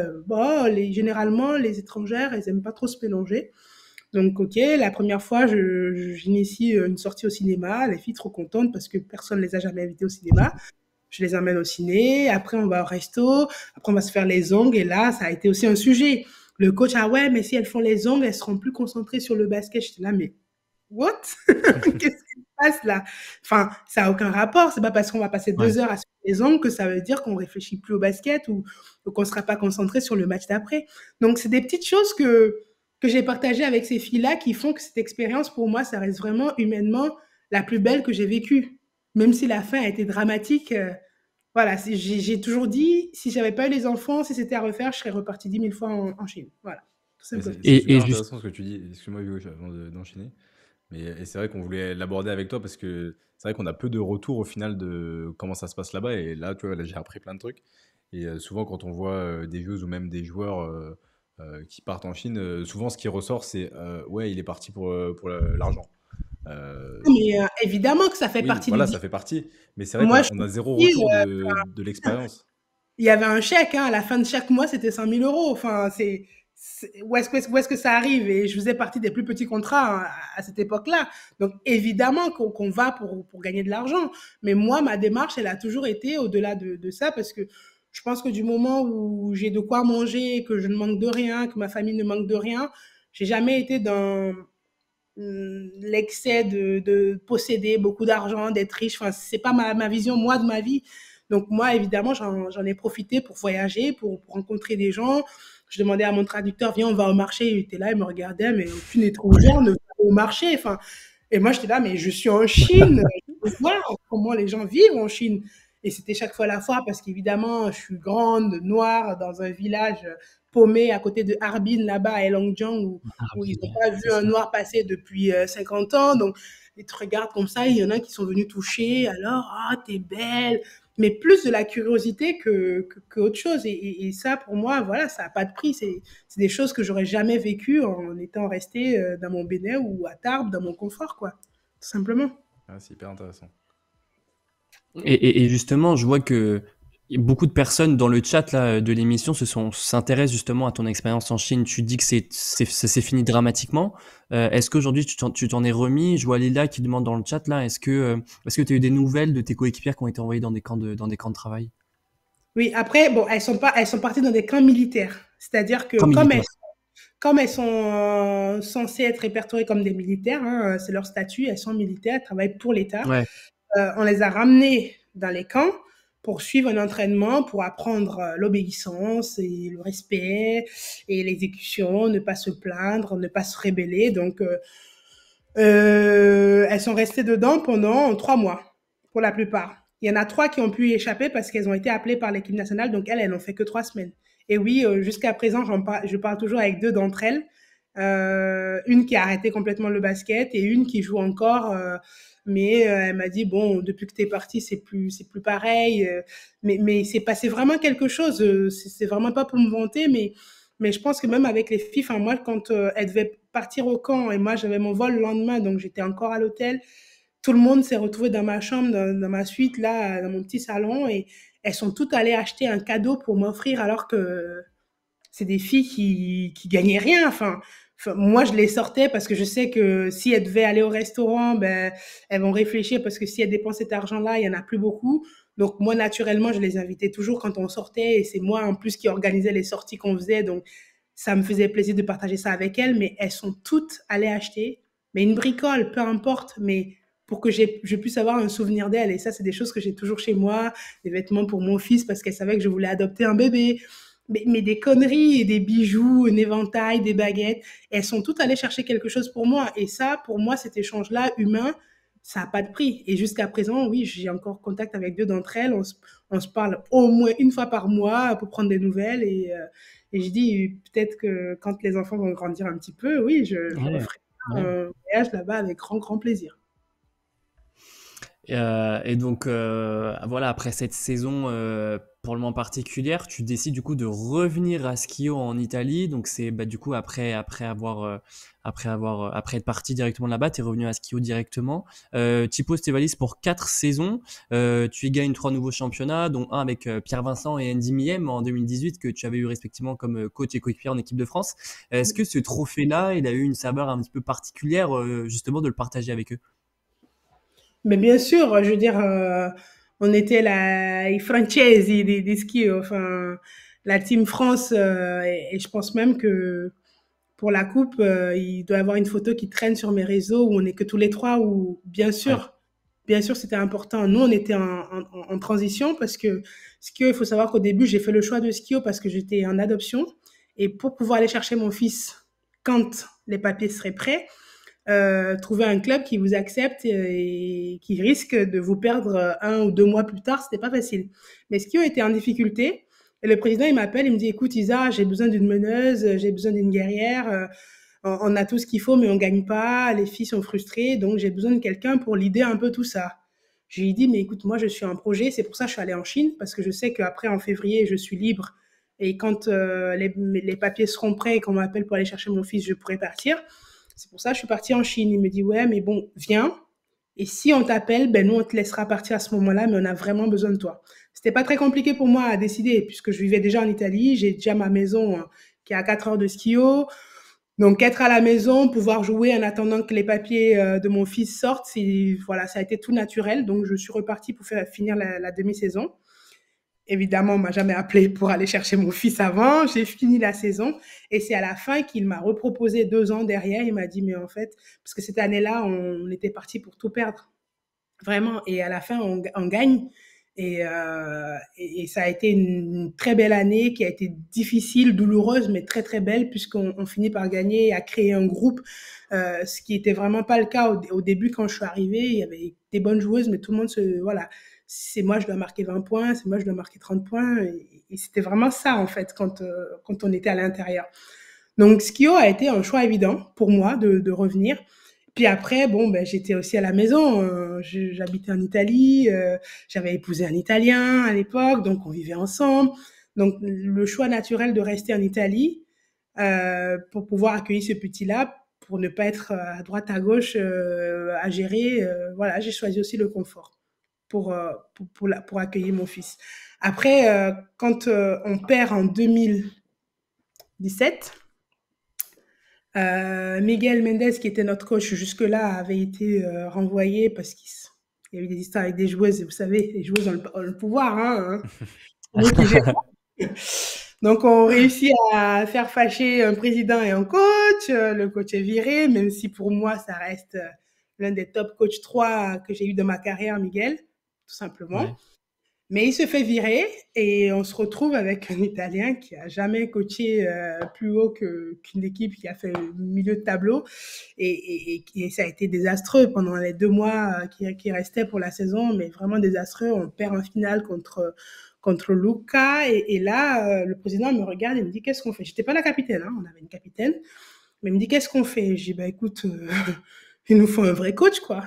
Généralement, les étrangères, elles aiment pas trop se mélanger. Donc, OK, la première fois, j'initie une sortie au cinéma. Les filles trop contentes parce que personne ne les a jamais invitées au cinéma. Je les emmène au ciné. Après, on va au resto. Après, on va se faire les ongles. Et là, ça a été aussi un sujet. Le coach, ah ouais, mais si elles font les ongles, elles seront plus concentrées sur le basket. J'étais là, mais what? Qu'est-ce qui se passe là? Enfin, ça n'a aucun rapport. C'est pas parce qu'on va passer 2 heures à se faire les ongles que ça veut dire qu'on réfléchit plus au basket ou qu'on ne sera pas concentré sur le match d'après. Donc, c'est des petites choses que j'ai partagées avec ces filles-là qui font que cette expérience, pour moi, ça reste vraiment humainement la plus belle que j'ai vécue. Même si la fin a été dramatique, voilà, j'ai toujours dit, si j'avais pas eu les enfants, si c'était à refaire, je serais reparti 10 000 fois en Chine. Voilà, tout simplement. C'est super intéressant ce que tu dis. Excuse-moi, Hugo, avant d'enchaîner. Et c'est vrai qu'on voulait l'aborder avec toi parce que c'est vrai qu'on a peu de retours au final de comment ça se passe là-bas. Et là, tu vois, là, j'ai appris plein de trucs. Et souvent, quand on voit des joueuses ou même des joueurs qui partent en Chine, souvent ce qui ressort, c'est ouais, il est parti pour l'argent. Mais évidemment que ça fait partie voilà, du... ça fait partie. Mais c'est vrai qu'on a zéro retour de l'expérience. Il y avait un chèque, à la fin de chaque mois, c'était 100 000 euros. Enfin, où est-ce que ça arrive? Et je faisais partie des plus petits contrats à cette époque-là. Donc, évidemment qu'on va pour gagner de l'argent. Mais moi, ma démarche, elle a toujours été au-delà de ça, parce que je pense que du moment où j'ai de quoi manger, que je ne manque de rien, que ma famille ne manque de rien, j'ai jamais été dans l'excès de posséder beaucoup d'argent, d'être riche. Enfin, c'est pas ma vision, moi, de ma vie. Donc, moi, évidemment, j'en ai profité pour voyager, pour rencontrer des gens. Je demandais à mon traducteur, viens, on va au marché. Il était là, il me regardait, mais aucune étrangère ne va au marché. Enfin, et moi, j'étais là, mais je suis en Chine. Je veux voir comment les gens vivent en Chine. Et c'était chaque fois la foire parce qu'évidemment, je suis grande, noire, dans un village paumé à côté de Harbin, là-bas, à Heilongjiang, où ils n'ont pas vu C'est un ça. noir passer depuis 50 ans. Donc, ils te regardent comme ça, il y en a qui sont venus toucher, alors, ah, t'es belle. Mais plus de la curiosité que autre chose. Et ça, pour moi, voilà, ça n'a pas de prix. C'est des choses que j'aurais jamais vécues en étant restée dans mon Bénin ou à Tarbes, dans mon confort, quoi. Tout simplement. Ah, c'est hyper intéressant. Et justement, je vois que beaucoup de personnes dans le chat là, de l'émission s'intéressent justement à ton expérience en Chine. Tu dis que ça s'est fini dramatiquement. Est-ce qu'aujourd'hui tu t'en es remis? Je vois Lila qui demande dans le chat là, est-ce que tu as eu des nouvelles de tes coéquipières qui ont été envoyées dans des camps de travail? Oui, après, bon, elles sont parties dans des camps militaires. C'est-à-dire que Camps militaires. comme elles sont censées être répertoriées comme des militaires, hein, c'est leur statut, elles sont militaires, elles travaillent pour l'État. Ouais. On les a ramenées dans les camps pour suivre un entraînement, pour apprendre l'obéissance et le respect et l'exécution, ne pas se plaindre, ne pas se rebeller. Donc, elles sont restées dedans pendant 3 mois, pour la plupart. Il y en a 3 qui ont pu y échapper parce qu'elles ont été appelées par l'équipe nationale, donc elles n'ont fait que 3 semaines. Et oui, jusqu'à présent, je parle toujours avec 2 d'entre elles. Une qui a arrêté complètement le basket et une qui joue encore. Mais elle m'a dit, bon, depuis que tu es partie, c'est plus pareil. Mais il s'est passé vraiment quelque chose. C'est vraiment pas pour me vanter, mais je pense que même avec les filles, enfin, moi, quand elles devaient partir au camp et moi, j'avais mon vol le lendemain, donc j'étais encore à l'hôtel, tout le monde s'est retrouvé dans ma chambre, dans ma suite, là, dans mon petit salon, et elles sont toutes allées acheter un cadeau pour m'offrir alors que c'est des filles qui gagnaient rien. Enfin, moi, je les sortais parce que je sais que si elles devaient aller au restaurant, ben, elles vont réfléchir parce que si elles dépensent cet argent-là, il y en a plus beaucoup. Donc, moi, naturellement, je les invitais toujours quand on sortait et c'est moi, en plus, qui organisais les sorties qu'on faisait. Donc, ça me faisait plaisir de partager ça avec elles, mais elles sont toutes allées acheter, mais une bricole, peu importe, mais pour que je puisse avoir un souvenir d'elles. Et ça, c'est des choses que j'ai toujours chez moi, des vêtements pour mon fils parce qu'elle savait que je voulais adopter un bébé. Mais des conneries et des bijoux, un éventail, des baguettes, elles sont toutes allées chercher quelque chose pour moi. Et ça, pour moi, cet échange-là, humain, ça n'a pas de prix. Et jusqu'à présent, oui, j'ai encore contact avec 2 d'entre elles. On se parle au moins une fois par mois pour prendre des nouvelles. Et je dis peut-être que quand les enfants vont grandir un petit peu, oui, je Ouais, referai ouais. un voyage là-bas avec grand, grand plaisir. Et donc, voilà, après cette saison pour le moment particulière, tu décides du coup de revenir à Schio en Italie. Donc, c'est bah, du coup après être parti directement là-bas, tu es revenu à Schio directement. Tu poses tes valises pour 4 saisons. Tu y gagnes 3 nouveaux championnats, dont un avec Pierre Vincent et Andy Miem en 2018, que tu avais eu respectivement comme coach et coéquipier en équipe de France. Est-ce que ce trophée-là, il a eu une saveur un petit peu particulière, justement, de le partager avec eux? Mais bien sûr, je veux dire, on était i francesi di ski, enfin, la team France, et je pense même que pour la coupe, il doit y avoir une photo qui traîne sur mes réseaux où on est que tous les trois, où Ouais. bien sûr, c'était important. Nous, on était en transition parce que Skio, il faut savoir qu'au début, j'ai fait le choix de Skio parce que j'étais en adoption et pour pouvoir aller chercher mon fils quand les papiers seraient prêts, trouver un club qui vous accepte et qui risque de vous perdre 1 ou 2 mois plus tard, c'était pas facile. Mais Skio était en difficulté et le président, il m'appelle, il me dit, écoute, Isa, j'ai besoin d'une meneuse, j'ai besoin d'une guerrière, on a tout ce qu'il faut, mais on gagne pas, les filles sont frustrées, donc j'ai besoin de quelqu'un pour l'idée un peu tout ça. Je lui ai dit, mais écoute, moi, je suis en projet, c'est pour ça que je suis allée en Chine, parce que je sais qu'après, en février, je suis libre, et quand les papiers seront prêts et qu'on m'appelle pour aller chercher mon fils, je pourrai partir. C'est pour ça que je suis partie en Chine. Il me dit, ouais, mais bon, viens, et si on t'appelle, ben nous, on te laissera partir à ce moment-là, mais on a vraiment besoin de toi. C'était pas très compliqué pour moi à décider, puisque je vivais déjà en Italie, j'ai déjà ma maison qui est à 4 heures de Schio. Donc, être à la maison, pouvoir jouer en attendant que les papiers de mon fils sortent, voilà, ça a été tout naturel. Donc, je suis repartie pour finir la demi-saison. Évidemment, on m'a jamais appelé pour aller chercher mon fils avant. J'ai fini la saison et c'est à la fin qu'il m'a reproposé 2 ans derrière. Il m'a dit, mais en fait, parce que cette année-là, on était parti pour tout perdre. Vraiment. Et à la fin, on gagne. Et ça a été une très belle année qui a été difficile, douloureuse, mais très, très belle puisqu'on finit par gagner et à créer un groupe, ce qui était vraiment pas le cas au début quand je suis arrivée. Il y avait des bonnes joueuses, mais tout le monde voilà, c'est moi, je dois marquer 20 points, c'est moi, je dois marquer 30 points. Et c'était vraiment ça, en fait, quand on était à l'intérieur. Donc, Skio a été un choix évident pour moi de revenir. Puis après, bon, ben, j'étais aussi à la maison. J'habitais en Italie. J'avais épousé un Italien à l'époque, donc on vivait ensemble. Donc, le choix naturel de rester en Italie pour pouvoir accueillir ce petit-là, pour ne pas être à droite, à gauche à gérer. Voilà, j'ai choisi aussi le confort pour accueillir mon fils. Après, quand on perd en 2017, Miguel Mendes, qui était notre coach jusque-là, avait été renvoyé parce qu'il y a eu des histoires avec des joueuses. Et vous savez, les joueuses ont le pouvoir. Hein. Nous qui gérons. Donc, on réussit à faire fâcher un président et un coach. Le coach est viré, même si pour moi, ça reste l'un des top coachs 3 que j'ai eu dans ma carrière, Miguel, tout simplement. Ouais. Mais il se fait virer et on se retrouve avec un Italien qui a jamais coaché plus haut qu'une équipe qui a fait milieu de tableau. Et ça a été désastreux pendant les 2 mois qui restaient pour la saison, mais vraiment désastreux. On perd en finale contre Lucca. Et là, le président me regarde et me dit, qu'est-ce qu'on fait? J'étais pas la capitaine, hein, on avait une capitaine. Mais il me dit, qu'est-ce qu'on fait? Je dis, bah écoute, il nous faut un vrai coach, quoi.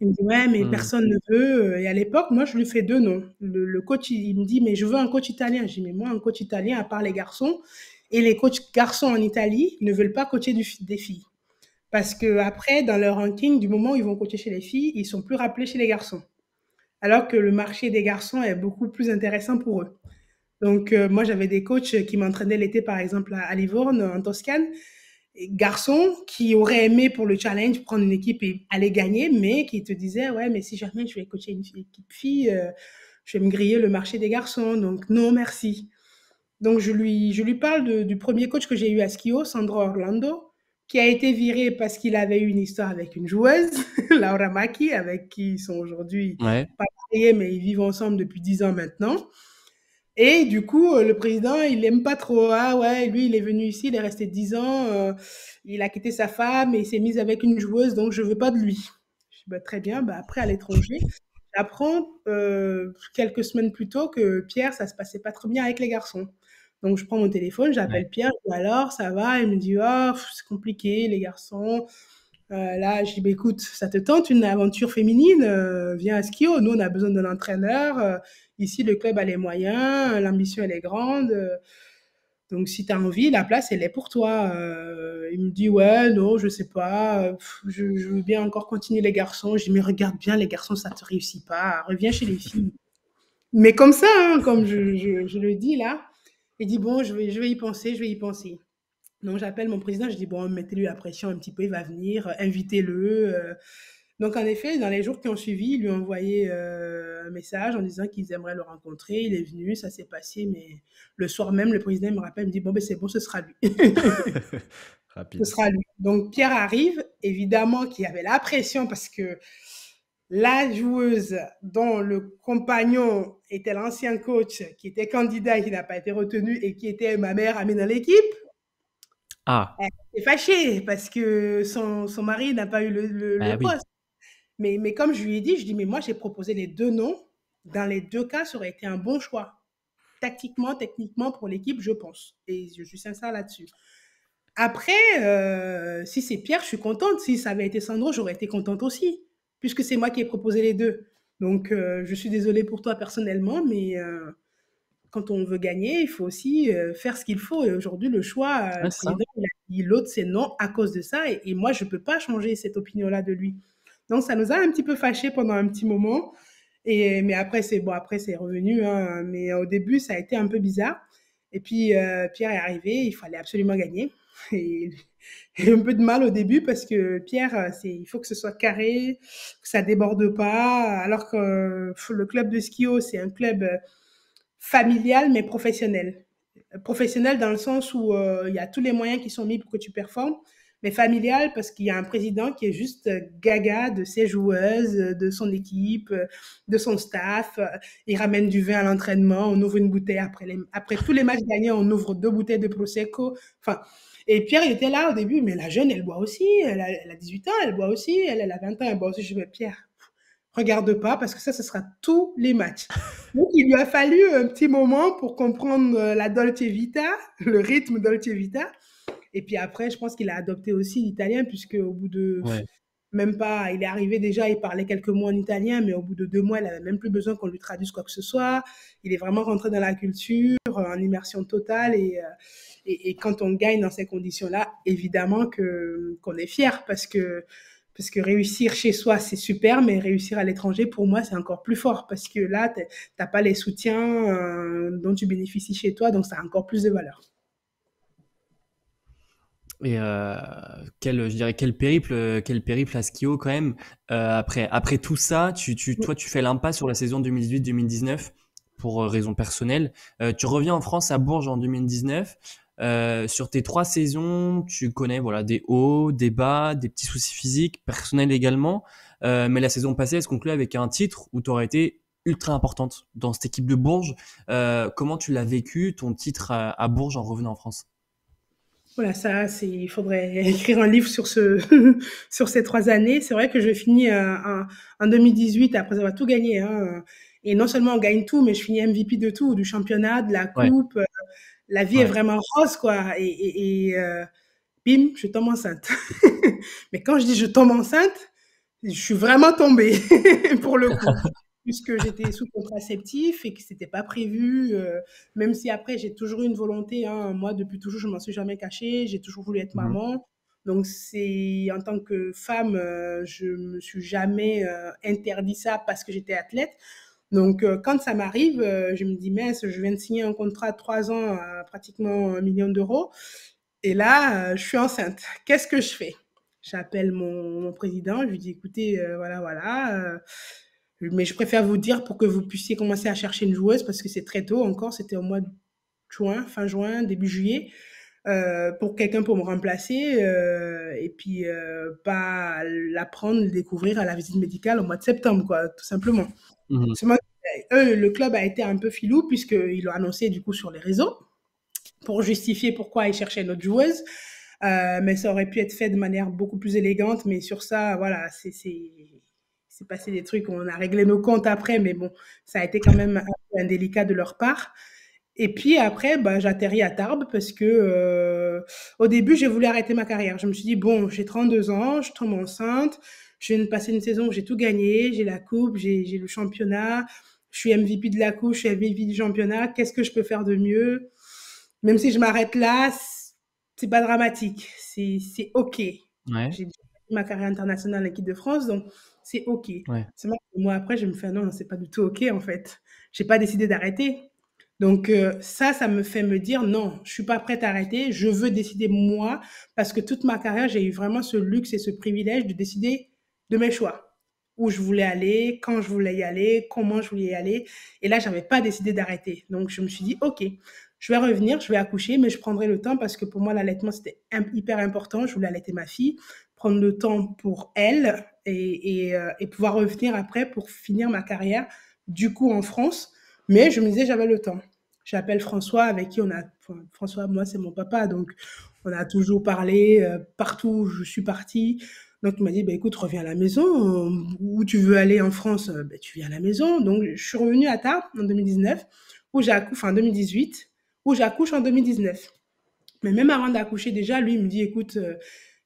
Il me dit, ouais, mais personne ne veut. Et à l'époque, moi, je lui fais 2 noms. Le coach, il me dit, mais je veux un coach italien. Je dis, mais moi, un coach italien, à part les garçons, et les coachs garçons en Italie ne veulent pas coacher des filles. Parce que après, dans leur ranking, du moment où ils vont coacher chez les filles, ils sont plus rappelés chez les garçons. Alors que le marché des garçons est beaucoup plus intéressant pour eux. Donc, moi, j'avais des coachs qui m'entraînaient l'été, par exemple, à Livorno, en Toscane, garçons qui auraient aimé pour le challenge prendre une équipe et aller gagner, mais qui te disaient, ouais, mais si jamais je vais coacher une équipe fille, je vais me griller le marché des garçons, donc non, merci. Donc, je lui parle du premier coach que j'ai eu à Skio, Sandro Orlando, qui a été viré parce qu'il avait eu une histoire avec une joueuse, Laura Macchi, avec qui ils sont aujourd'hui pas mariés, mais ils vivent ensemble depuis 10 ans maintenant. Et du coup, le président, il aime pas trop. Ah ouais, lui, il est venu ici, il est resté 10 ans, il a quitté sa femme et il s'est mis avec une joueuse, donc je veux pas de lui. Je dis, bah, très bien, bah, après à l'étranger, j'apprends quelques semaines plus tôt que Pierre, ça se passait pas trop bien avec les garçons. Donc je prends mon téléphone, j'appelle Pierre, je dis, alors, ça va? Il me dit, oh, c'est compliqué, les garçons. Là, je dis, bah, écoute, ça te tente une aventure féminine? Viens à Skio, nous, on a besoin d'un entraîneur. Ici, le club a les moyens, l'ambition, elle est grande. Donc, si tu as envie, la place, elle est pour toi. Il me dit, ouais, non, je sais pas. Je veux bien encore continuer les garçons. Je dis, mais regarde bien, les garçons, ça te réussit pas. Reviens chez les filles. Mais comme ça, hein, comme je le dis là, il dit, bon, je vais y penser, je vais y penser. Donc, j'appelle mon président, je dis, bon, mettez-lui la pression un petit peu, il va venir, invitez-le. Donc, en effet, dans les jours qui ont suivi, il lui a envoyé un message en disant qu'ils aimeraient le rencontrer. Il est venu, ça s'est passé, mais le soir même, le président me rappelle, il me dit, bon, ben c'est bon, ce sera lui. Rapide. Ce sera lui. Donc, Pierre arrive, évidemment qu'il y avait la pression parce que la joueuse dont le compagnon était l'ancien coach, qui était candidat et qui n'a pas été retenu et qui était ma mère amie dans l'équipe, elle est fâchée parce que son mari n'a pas eu le poste. Mais comme je lui ai dit, je dis, mais moi, j'ai proposé les 2 noms. Dans les 2 cas, ça aurait été un bon choix. Tactiquement, techniquement, pour l'équipe, je pense. Et je suis sincère là-dessus. Après, si c'est Pierre, je suis contente. Si ça avait été Sandro, j'aurais été contente aussi, puisque c'est moi qui ai proposé les 2. Donc, je suis désolée pour toi personnellement, mais quand on veut gagner, il faut aussi faire ce qu'il faut. Et aujourd'hui, le choix, le président, il a dit l'autre, c'est non à cause de ça. Et moi, je ne peux pas changer cette opinion-là de lui. Donc, ça nous a un petit peu fâchés pendant un petit moment. Mais après, c'est revenu. Hein, mais au début, ça a été un peu bizarre. Et puis, Pierre est arrivé. Il fallait absolument gagner. Et un peu de mal au début parce que Pierre, il faut que ce soit carré, que ça déborde pas. Alors que le club de Skio, c'est un club familial mais professionnel. Professionnel dans le sens où il y a tous les moyens qui sont mis pour que tu performes, mais familial parce qu'il y a un président qui est juste gaga de ses joueuses, de son équipe, de son staff. Il ramène du vin à l'entraînement, on ouvre une bouteille après tous les matchs gagnés, on ouvre 2 bouteilles de Prosecco. Enfin, et Pierre, il était là au début, mais la jeune, elle boit aussi, elle a 18 ans, elle boit aussi, elle a 20 ans, elle boit aussi. Je dis, mais Pierre, regarde pas parce que ça, ce sera tous les matchs. Donc, il lui a fallu un petit moment pour comprendre la Dolce Vita, le rythme Dolce Vita. Et puis après, je pense qu'il a adopté aussi l'italien, puisque au bout de Ouais. même pas, il est arrivé déjà, il parlait quelques mots en italien, mais au bout de 2 mois, il n'avait même plus besoin qu'on lui traduise quoi que ce soit. Il est vraiment rentré dans la culture, en immersion totale. Et quand on gagne dans ces conditions-là, évidemment qu'on est fier, parce que réussir chez soi, c'est super, mais réussir à l'étranger, pour moi, c'est encore plus fort, parce que là, tu n'as pas les soutiens dont tu bénéficies chez toi, donc ça a encore plus de valeur. Et je dirais quel périple à Skio quand même. Après tout ça, toi, tu fais l'impasse sur la saison 2018-2019 pour raisons personnelles. Tu reviens en France à Bourges en 2019. Sur tes 3 saisons, tu connais voilà des hauts, des bas, des petits soucis physiques, personnels également. Mais la saison passée, elle se conclut avec un titre où tu aurais été ultra importante dans cette équipe de Bourges. Comment tu l'as vécu, ton titre à Bourges en revenant en France? Voilà, ça, il faudrait écrire un livre sur sur ces 3 années. C'est vrai que je finis en 2018 après avoir tout gagné, hein. Et non seulement on gagne tout, mais je finis MVP de tout, du championnat, de la Ouais, coupe. La vie est ouais. vraiment rose, quoi. Bim, je tombe enceinte. Mais quand je dis je tombe enceinte, je suis vraiment tombée, pour le coup, puisque j'étais sous contraceptif et que c'était pas prévu. Même si après, j'ai toujours eu une volonté, hein. Moi, depuis toujours, je m'en suis jamais cachée. J'ai toujours voulu être Mhm. maman. Donc, en tant que femme, je me suis jamais interdit ça parce que j'étais athlète. Donc, quand ça m'arrive, je me dis, mince, je viens de signer un contrat de 3 ans à pratiquement 1 million d'euros. Et là, je suis enceinte. Qu'est-ce que je fais? J'appelle mon président, je lui dis, écoutez, voilà, voilà. Mais je préfère vous dire pour que vous puissiez commencer à chercher une joueuse parce que c'est très tôt encore. C'était au mois de juin, fin juin, début juillet, pour quelqu'un pour me remplacer. Et puis, pas l'apprendre, le découvrir à la visite médicale au mois de septembre, quoi, tout simplement. Mhm. Le club a été un peu filou puisqu'ils l'ont annoncé du coup sur les réseaux pour justifier pourquoi ils cherchaient notre joueuse. Mais ça aurait pu être fait de manière beaucoup plus élégante. Mais sur ça, voilà, c'est passé des trucs, on a réglé nos comptes après, mais bon, ça a été quand même un peu indélicat de leur part. Et puis après, bah, j'atterris à Tarbes parce que au début, j'ai voulu arrêter ma carrière. Je me suis dit, bon, j'ai 32 ans, je tombe enceinte, je viens de passer une saison où j'ai tout gagné, j'ai la coupe, j'ai le championnat, je suis MVP de la coupe, je suis MVP du championnat, qu'est-ce que je peux faire de mieux? Même si je m'arrête là, c'est pas dramatique, c'est OK. Ouais, J'ai déjà fait ma carrière internationale en équipe de France, donc c'est OK. ouais. C'est vrai que moi, après, je me fais, non, c'est pas du tout OK en fait. J'ai pas décidé d'arrêter. Donc ça me fait me dire non, je suis pas prête à arrêter, je veux décider moi parce que toute ma carrière, j'ai eu vraiment ce luxe et ce privilège de décider de mes choix. Où je voulais aller, quand je voulais y aller, comment je voulais y aller. Et là, j'avais pas décidé d'arrêter. Donc je me suis dit OK, je vais revenir, je vais accoucher, mais je prendrai le temps parce que pour moi, l'allaitement, c'était hyper important. Je voulais allaiter ma fille, prendre le temps pour elle et pouvoir revenir après pour finir ma carrière, du coup, en France. Mais je me disais, j'avais le temps. J'appelle François, avec qui François, moi, c'est mon papa, donc on a toujours parlé partout où je suis partie. Donc, il m'a dit, bah, écoute, reviens à la maison. Où tu veux aller en France, bah, tu viens à la maison. Donc, je suis revenue à Tarbes en 2019, enfin 2018, où j'accouche en 2019. Mais même avant d'accoucher, déjà, lui, il me dit, écoute,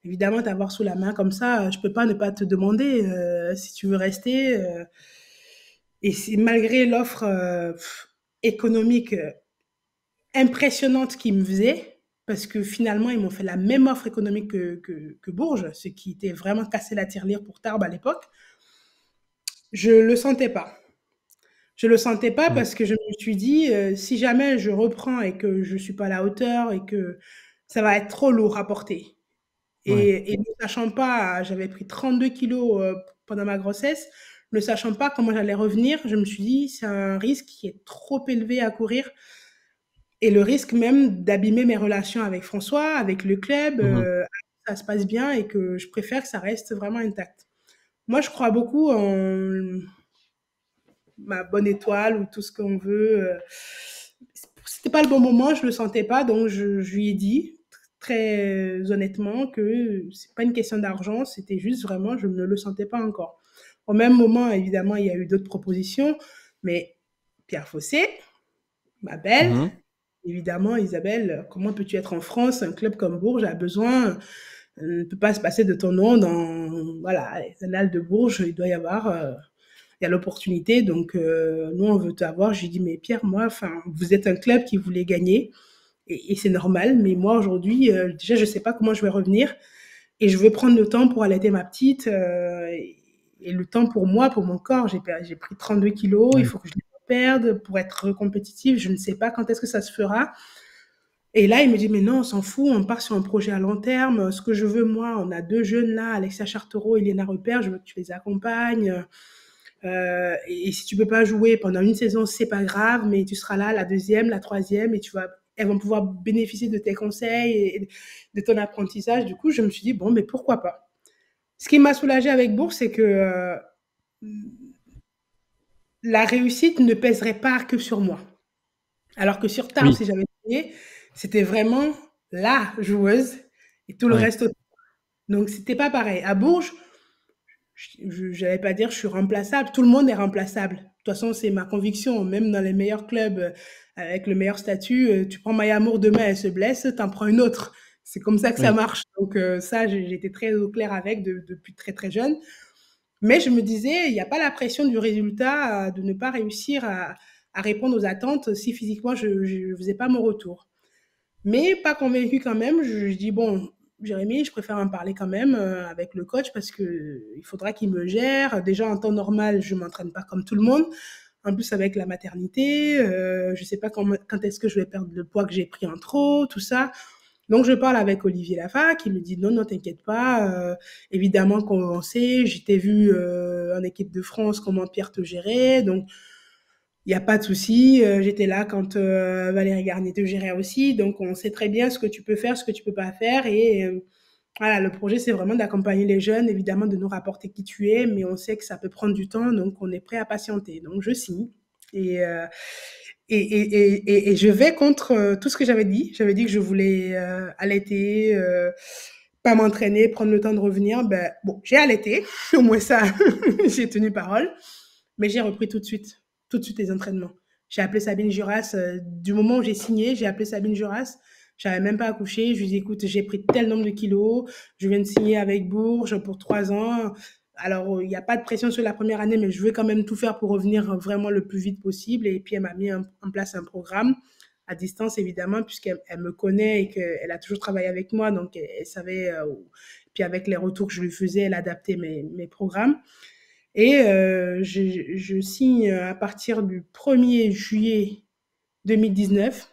évidemment, t'avoir sous la main comme ça, je peux pas ne pas te demander si tu veux rester. Et c'est malgré l'offre économique impressionnante qu'ils me faisaient, parce que finalement, ils m'ont fait la même offre économique que Bourges, ce qui était vraiment cassé la tirelire pour Tarbes à l'époque, je le sentais pas. Je le sentais pas Ouais. parce que je me suis dit, si jamais je reprends et que je suis pas à la hauteur et que ça va être trop lourd à porter. Ouais. Et ne sachant pas, j'avais pris 32 kilos pendant ma grossesse, ne sachant pas comment j'allais revenir, je me suis dit, c'est un risque qui est trop élevé à courir. Et le risque même d'abîmer mes relations avec François, avec le club, Mhm. ça se passe bien et que je préfère que ça reste vraiment intact. Moi, je crois beaucoup en ma bonne étoile ou tout ce qu'on veut. C'était pas le bon moment, je le sentais pas, donc je lui ai dit très honnêtement que c'est pas une question d'argent, c'était juste vraiment, je ne le sentais pas encore. Au même moment, évidemment, il y a eu d'autres propositions, mais Pierre Fossé m'appelle. Mhm. Évidemment, Isabelle, comment peux-tu être en France? Un club comme Bourges a besoin, ne peut pas se passer de ton nom dans voilà, les annales de Bourges, il doit y avoir, il y a l'opportunité, donc nous, on veut t'avoir. J'ai dit, mais Pierre, moi, vous êtes un club qui voulait gagner, et c'est normal, mais moi, aujourd'hui, déjà, je ne sais pas comment je vais revenir, et je veux prendre le temps pour allaiter ma petite, et le temps pour moi, pour mon corps. J'ai pris 32 kilos, il Oui. faut que je les perde pour être compétitive. Je ne sais pas quand est-ce que ça se fera. Et là, il me dit, mais non, on s'en fout, on part sur un projet à long terme. Ce que je veux, moi, on a 2 jeunes là, Alexia Chartereau et Léna Repère, je veux que tu les accompagnes. Et si tu peux pas jouer pendant une saison, c'est pas grave, mais tu seras là la deuxième, la troisième, et elles vont pouvoir bénéficier de tes conseils et de ton apprentissage. Du coup, je me suis dit, bon, mais pourquoi pas? Ce qui m'a soulagée avec Bourse, c'est que la réussite ne pèserait pas que sur moi. Alors que sur Tarbes, Oui. si j'avais gagné, c'était vraiment la joueuse et tout le Ouais. reste. Donc, c'était pas pareil. À Bourges, je n'allais pas dire je suis remplaçable. Tout le monde est remplaçable. De toute façon, c'est ma conviction. Même dans les meilleurs clubs, avec le meilleur statut, tu prends Maya Moore demain, elle se blesse, t'en prends une autre. C'est comme ça que ça Oui. marche. Donc, ça, j'étais très au clair avec depuis très, très jeune. Mais je me disais, il n'y a pas la pression du résultat, de ne pas réussir à répondre aux attentes si physiquement je ne faisais pas mon retour. Mais pas convaincu quand même. Je dis, bon, Jérémy, je préfère en parler quand même avec le coach parce qu'il faudra qu'il me gère. Déjà, en temps normal, je ne m'entraîne pas comme tout le monde. En plus, avec la maternité, je ne sais pas quand est-ce que je vais perdre le poids que j'ai pris en trop, tout ça. Donc, je parle avec Olivier Lafa qui me dit non, non, t'inquiète pas. Évidemment qu'on sait, je t'ai vu en équipe de France comment Pierre te gérait. Donc, il n'y a pas de souci. J'étais là quand Valérie Garnier te gérait aussi. Donc, on sait très bien ce que tu peux faire, ce que tu peux pas faire. Et voilà, le projet, c'est vraiment d'accompagner les jeunes, évidemment, de nous rapporter qui tu es. Mais on sait que ça peut prendre du temps. Donc, on est prêt à patienter. Donc, je signe. Et, euh, et je vais contre tout ce que j'avais dit. J'avais dit que je voulais allaiter, pas m'entraîner, prendre le temps de revenir. Ben, bon, j'ai allaité. Au moins ça, j'ai tenu parole. Mais j'ai repris tout de suite les entraînements. J'ai appelé Sabine Juras. Du moment où j'ai signé, j'ai appelé Sabine Juras. Je n'avais même pas accouché. Je lui ai dit, écoute, j'ai pris tel nombre de kilos. Je viens de signer avec Bourges pour 3 ans. Alors, il n'y a pas de pression sur la première année, mais je veux quand même tout faire pour revenir vraiment le plus vite possible. Et puis, elle m'a mis en place un programme à distance, évidemment, puisqu'elle me connaît et qu'elle a toujours travaillé avec moi. Donc, elle savait, puis avec les retours que je lui faisais, elle adaptait mes programmes. Et je signe à partir du 1er juillet 2019.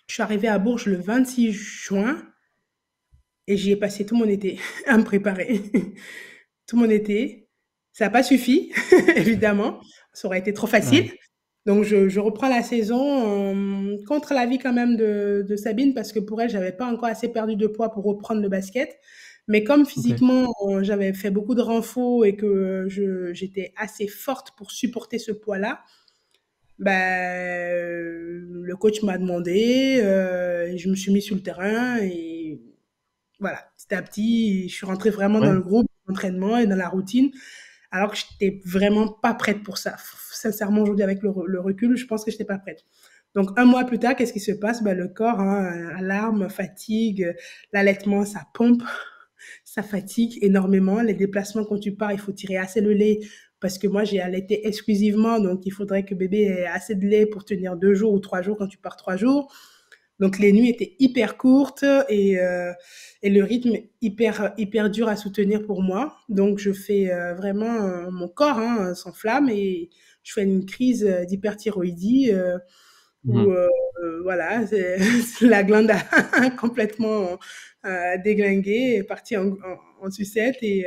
Je suis arrivée à Bourges le 26 juin et j'y ai passé tout mon été à me préparer. Tout mon été. Ça n'a pas suffi, évidemment. Ça aurait été trop facile. Ouais. Donc, je reprends la saison contre l'avis quand même de Sabine parce que pour elle, je n'avais pas encore assez perdu de poids pour reprendre le basket. Mais comme Ok. physiquement, j'avais fait beaucoup de renfort et que j'étais assez forte pour supporter ce poids-là, ben, le coach m'a demandé, je me suis mise sur le terrain et voilà, petit à petit, je suis rentrée vraiment dans Ouais. le groupe d'entraînement et dans la routine, alors que je n'étais vraiment pas prête pour ça. Sincèrement, aujourd'hui, avec le recul, je pense que je n'étais pas prête. Donc, un mois plus tard, qu'est-ce qui se passe? Ben, le corps, hein, alarme, fatigue, l'allaitement, ça pompe, ça fatigue énormément. Les déplacements, quand tu pars, il faut tirer assez le lait parce que moi, j'ai allaité exclusivement. Donc, il faudrait que bébé ait assez de lait pour tenir 2 jours ou 3 jours quand tu pars 3 jours. Donc, les nuits étaient hyper courtes et le rythme hyper dur à soutenir pour moi. Donc, je fais vraiment mon corps s'enflamme et je fais une crise d'hyperthyroïdie où, Mhm. voilà, la glande a complètement déglingué, est partie en sucette et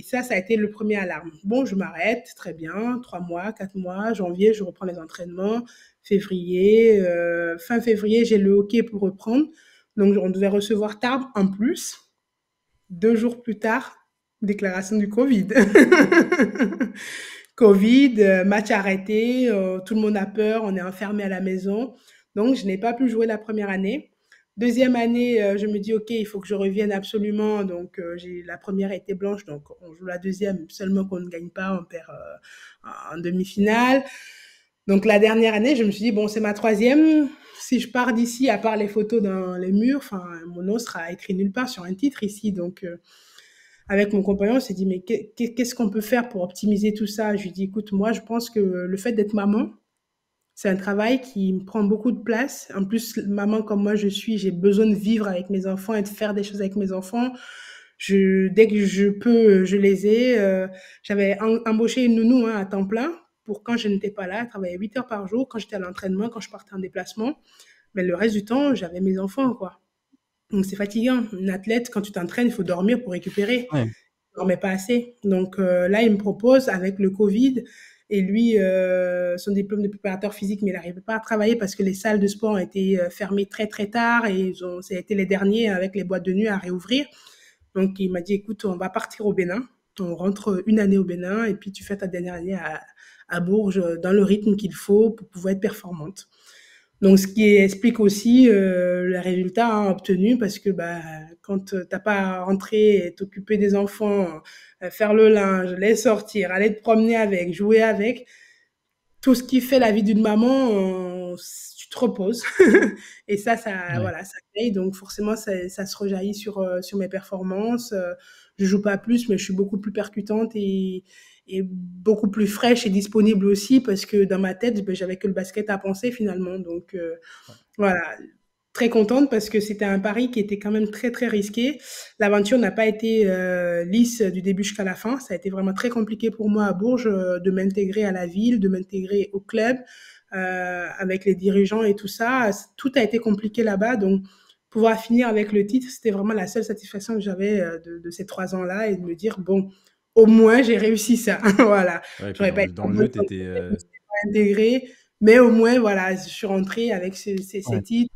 ça a été le premier alarme. Bon, je m'arrête, très bien, 3 mois, 4 mois, janvier, je reprends les entraînements, février, fin février, j'ai le hockey pour reprendre. Donc, on devait recevoir Tarbes en plus. 2 jours plus tard, déclaration du Covid. Covid, match arrêté, tout le monde a peur, on est enfermé à la maison. Donc, je n'ai pas pu jouer la première année. Deuxième année, je me dis, OK, il faut que je revienne absolument. Donc, la première a été blanche, donc on joue la deuxième, seulement qu'on ne gagne pas, on perd en demi-finale. Donc, la dernière année, je me suis dit, bon, c'est ma troisième. Si je pars d'ici, à part les photos dans les murs, enfin, mon nom sera écrit nulle part sur un titre ici. Donc, avec mon compagnon, on s'est dit, mais qu'est-ce qu'on peut faire pour optimiser tout ça? Je lui ai dit, écoute, moi, je pense que le fait d'être maman, c'est un travail qui me prend beaucoup de place. En plus, maman comme moi je suis, j'ai besoin de vivre avec mes enfants et de faire des choses avec mes enfants. Dès que je peux, je les ai. J'avais embauché une nounou à temps plein pour quand je n'étais pas là. Elle travaillait 8 heures par jour quand j'étais à l'entraînement, quand je partais en déplacement. Mais le reste du temps, j'avais mes enfants, quoi. Donc c'est fatigant. Une athlète, quand tu t'entraînes, il faut dormir pour récupérer. Ouais. Je dormais pas assez. Donc là, il me propose avec le Covid et lui, son diplôme de préparateur physique, mais il n'arrivait pas à travailler parce que les salles de sport ont été fermées très très tard et ça a été les derniers avec les boîtes de nuit à réouvrir. Donc il m'a dit, écoute, on va partir au Bénin. On rentre une année au Bénin et puis tu fais ta dernière année à Bourges dans le rythme qu'il faut pour pouvoir être performante. Donc, ce qui explique aussi les résultats obtenus parce que bah, quand t'as pas à rentrer et t'occuper des enfants, faire le linge, les sortir, aller te promener avec, jouer avec, tout ce qui fait la vie d'une maman, tu te reposes. Et ça, Ouais. voilà, ça paye. Donc, forcément, ça se rejaillit sur mes performances. Je joue pas plus, mais je suis beaucoup plus percutante et beaucoup plus fraîche et disponible aussi parce que dans ma tête, ben, j'avais que le basket à penser finalement. Donc, voilà, très contente parce que c'était un pari qui était quand même très très risqué. L'aventure n'a pas été lisse du début jusqu'à la fin. Ça a été vraiment très compliqué pour moi à Bourges de m'intégrer à la ville, de m'intégrer au club avec les dirigeants et tout ça. Tout a été compliqué là-bas. Donc, pouvoir finir avec le titre, c'était vraiment la seule satisfaction que j'avais de ces 3 ans-là et de me dire, bon, au moins j'ai réussi ça. Voilà. Ouais, et puis J'aurais pas été dans le jeu, contente tu étais. je me suis pas intégrée, mais au moins, voilà, je suis rentrée avec ces Ouais. titres.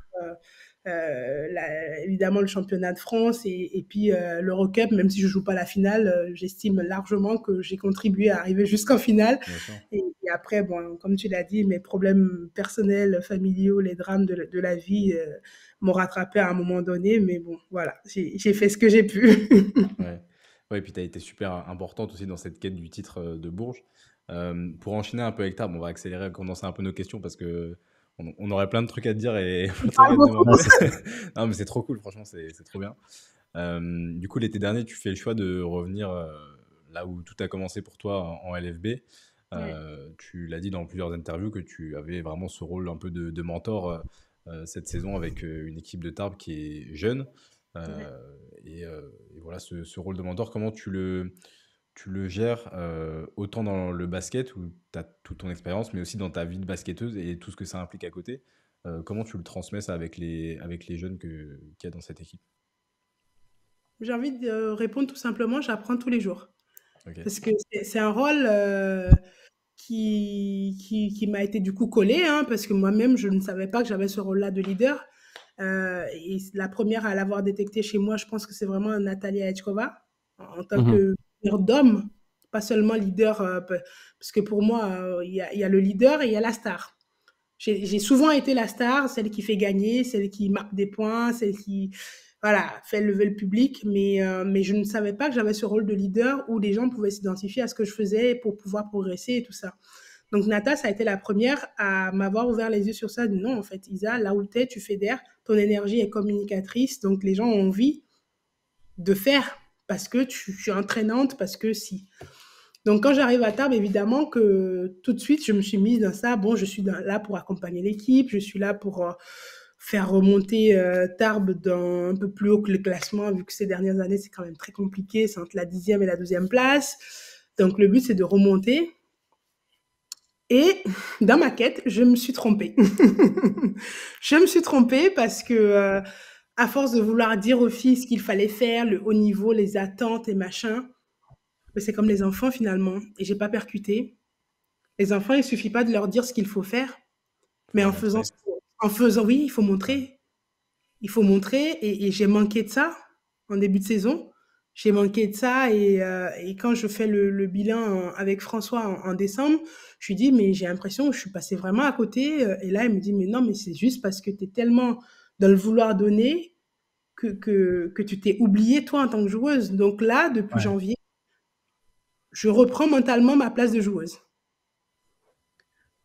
Évidemment le championnat de France et puis l'Eurocup, même si je joue pas la finale, j'estime largement que j'ai contribué à arriver jusqu'en finale. Bien sûr. Et après, bon, comme tu l'as dit, mes problèmes personnels, familiaux, les drames de la vie m'ont rattrapé à un moment donné. Mais bon, voilà, j'ai fait ce que j'ai pu. Ouais. Ouais, et puis tu as été super importante aussi dans cette quête du titre de Bourges. Pour enchaîner un peu avec Tarbes, on va accélérer, condenser un peu nos questions parce que on aurait plein de trucs à te dire et plein de trucs à te Ouais, demander. c'est ça. Non, mais c'est trop cool, franchement, c'est trop bien. Du coup, l'été dernier, tu fais le choix de revenir là où tout a commencé pour toi en LFB. Ouais, Tu l'as dit dans plusieurs interviews que tu avais vraiment ce rôle un peu de mentor cette saison avec une équipe de Tarbes qui est jeune. ouais. Euh, et voilà, ce rôle de mentor, comment tu le gères autant dans le basket où tu as toute ton expérience, mais aussi dans ta vie de basketteuse et tout ce que ça implique à côté. Comment tu le transmets ça avec les jeunes qu'il y a dans cette équipe? J'ai envie de répondre tout simplement, j'apprends tous les jours. Ok. Parce que c'est un rôle qui m'a été du coup collé, hein, parce que moi-même, je ne savais pas que j'avais ce rôle-là de leader. Et la première à l'avoir détecté chez moi, je pense que c'est vraiment Nathalie Etchkova, en tant Mhm. que leader d'homme, pas seulement leader, parce que pour moi, il y a le leader et il y a la star. J'ai souvent été la star, celle qui fait gagner, celle qui marque des points, celle qui voilà, fait lever le public, mais je ne savais pas que j'avais ce rôle de leader où les gens pouvaient s'identifier à ce que je faisais pour pouvoir progresser et tout ça. Donc Nata, ça a été la première à m'avoir ouvert les yeux sur ça. Non, en fait, Isa, là où tu es, tu fédères, ton énergie est communicatrice, donc les gens ont envie de faire parce que tu es entraînante, parce que si. Donc, quand j'arrive à Tarbes, évidemment que tout de suite, je me suis mise dans ça. Bon, je suis là pour accompagner l'équipe, je suis là pour faire remonter Tarbes dans un peu plus haut que le classement, vu que ces dernières années, c'est quand même très compliqué. C'est entre la 10e et la 12e place. Donc, le but, c'est de remonter. Et dans ma quête, je me suis trompée. Je me suis trompée parce que, à force de vouloir dire aux filles ce qu'il fallait faire, le haut niveau, les attentes et machin, mais c'est comme les enfants finalement. Et j'ai pas percuté. Les enfants, il suffit pas de leur dire ce qu'il faut faire, mais Faut montrer. en faisant, oui, il faut Ouais. montrer. Il faut montrer et j'ai manqué de ça en début de saison. J'ai manqué de ça et quand je fais le bilan avec François en décembre, je lui dis, mais j'ai l'impression que je suis passée vraiment à côté. Et là, il me dit, mais non, mais c'est juste parce que tu es tellement dans le vouloir donner que tu t'es oublié toi en tant que joueuse. Donc là, depuis Ouais. janvier, je reprends mentalement ma place de joueuse.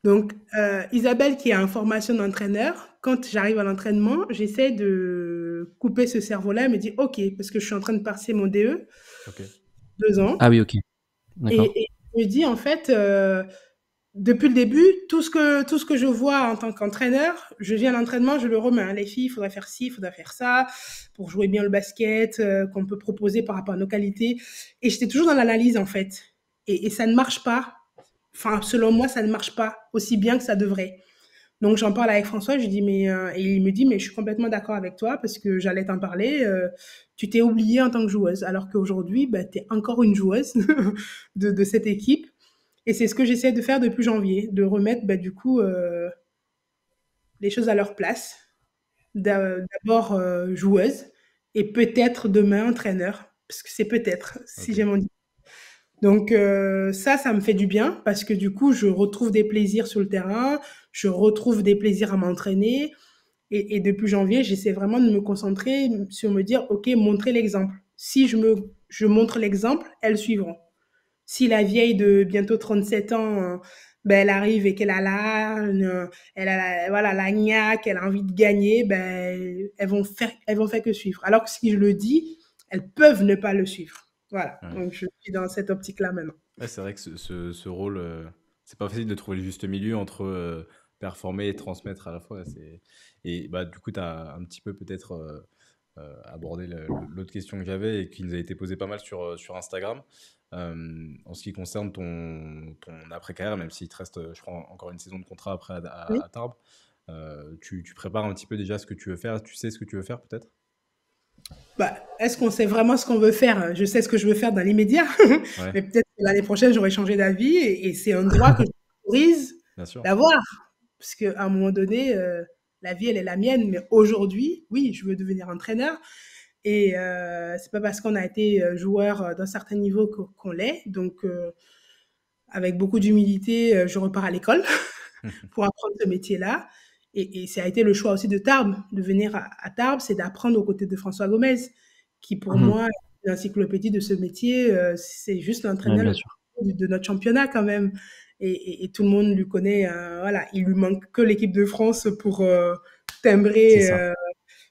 Donc, Isabelle, qui est en formation d'entraîneur, quand j'arrive à l'entraînement, j'essaie de couper ce cerveau-là et me dire, OK, parce que je suis en train de passer mon DE, Ok. 2 ans, Ah oui, ok. D'accord. et je me dis, en fait, depuis le début, tout ce que je vois en tant qu'entraîneur, je viens à l'entraînement, je le remets. Hein. Les filles, il faudrait faire ci, il faudrait faire ça, pour jouer bien le basket, qu'on peut proposer par rapport à nos qualités. Et j'étais toujours dans l'analyse, en fait. Et ça ne marche pas. Enfin, selon moi, ça ne marche pas aussi bien que ça devrait. Donc, j'en parle avec François, je dis, et il me dit, mais je suis complètement d'accord avec toi parce que j'allais t'en parler. Tu t'es oubliée en tant que joueuse, alors qu'aujourd'hui, bah, tu es encore une joueuse de cette équipe. Et c'est ce que j'essaie de faire depuis janvier, de remettre bah, du coup les choses à leur place. D'abord joueuse et peut-être demain entraîneur, parce que c'est peut-être, si Ok. j'ai mon dit. Donc ça me fait du bien parce que du coup, je retrouve des plaisirs sur le terrain, je retrouve des plaisirs à m'entraîner. Et depuis janvier, j'essaie vraiment de me concentrer sur me dire, OK, montrer l'exemple. Si je montre l'exemple, elles suivront. Si la vieille de bientôt 37 ans, ben, elle arrive et qu'elle a elle a voilà, la niaque, elle a envie de gagner, ben, elles vont faire que suivre. Alors que si je le dis, elles peuvent ne pas le suivre. Voilà. Ouais. Donc, je suis dans cette optique-là maintenant. Ouais, c'est vrai que ce rôle, c'est pas facile de trouver le juste milieu entre performer et transmettre à la fois. Et bah, du coup, tu as un petit peu peut-être abordé l'autre question que j'avais et qui nous a été posée pas mal sur Instagram. En ce qui concerne ton après-carrière, même s'il te reste, je crois, encore une saison de contrat après Oui. à Tarbes, tu prépares un petit peu déjà ce que tu veux faire. Tu sais ce que tu veux faire peut-être? Bah, est-ce qu'on sait vraiment ce qu'on veut faire? Je sais ce que je veux faire dans l'immédiat, Ouais, mais peut-être que l'année prochaine, j'aurai changé d'avis et c'est un droit que je m'autorise bien sûr. d'avoir. Parce qu'à un moment donné, la vie, elle est la mienne. Mais aujourd'hui, oui, je veux devenir entraîneur. Et c'est pas parce qu'on a été joueur d'un certain niveau qu'on l'est. Donc, avec beaucoup d'humilité, je repars à l'école pour apprendre ce métier-là. Et ça a été le choix aussi de Tarbes, de venir à Tarbes, c'est d'apprendre aux côtés de François Gomez, qui pour Mhm. moi est l'encyclopédie de ce métier. C'est juste Ouais, l'entraîneur bien le sûr. de notre championnat quand même. Et tout le monde lui connaît. Voilà, il lui manque que l'équipe de France pour C'est timbrer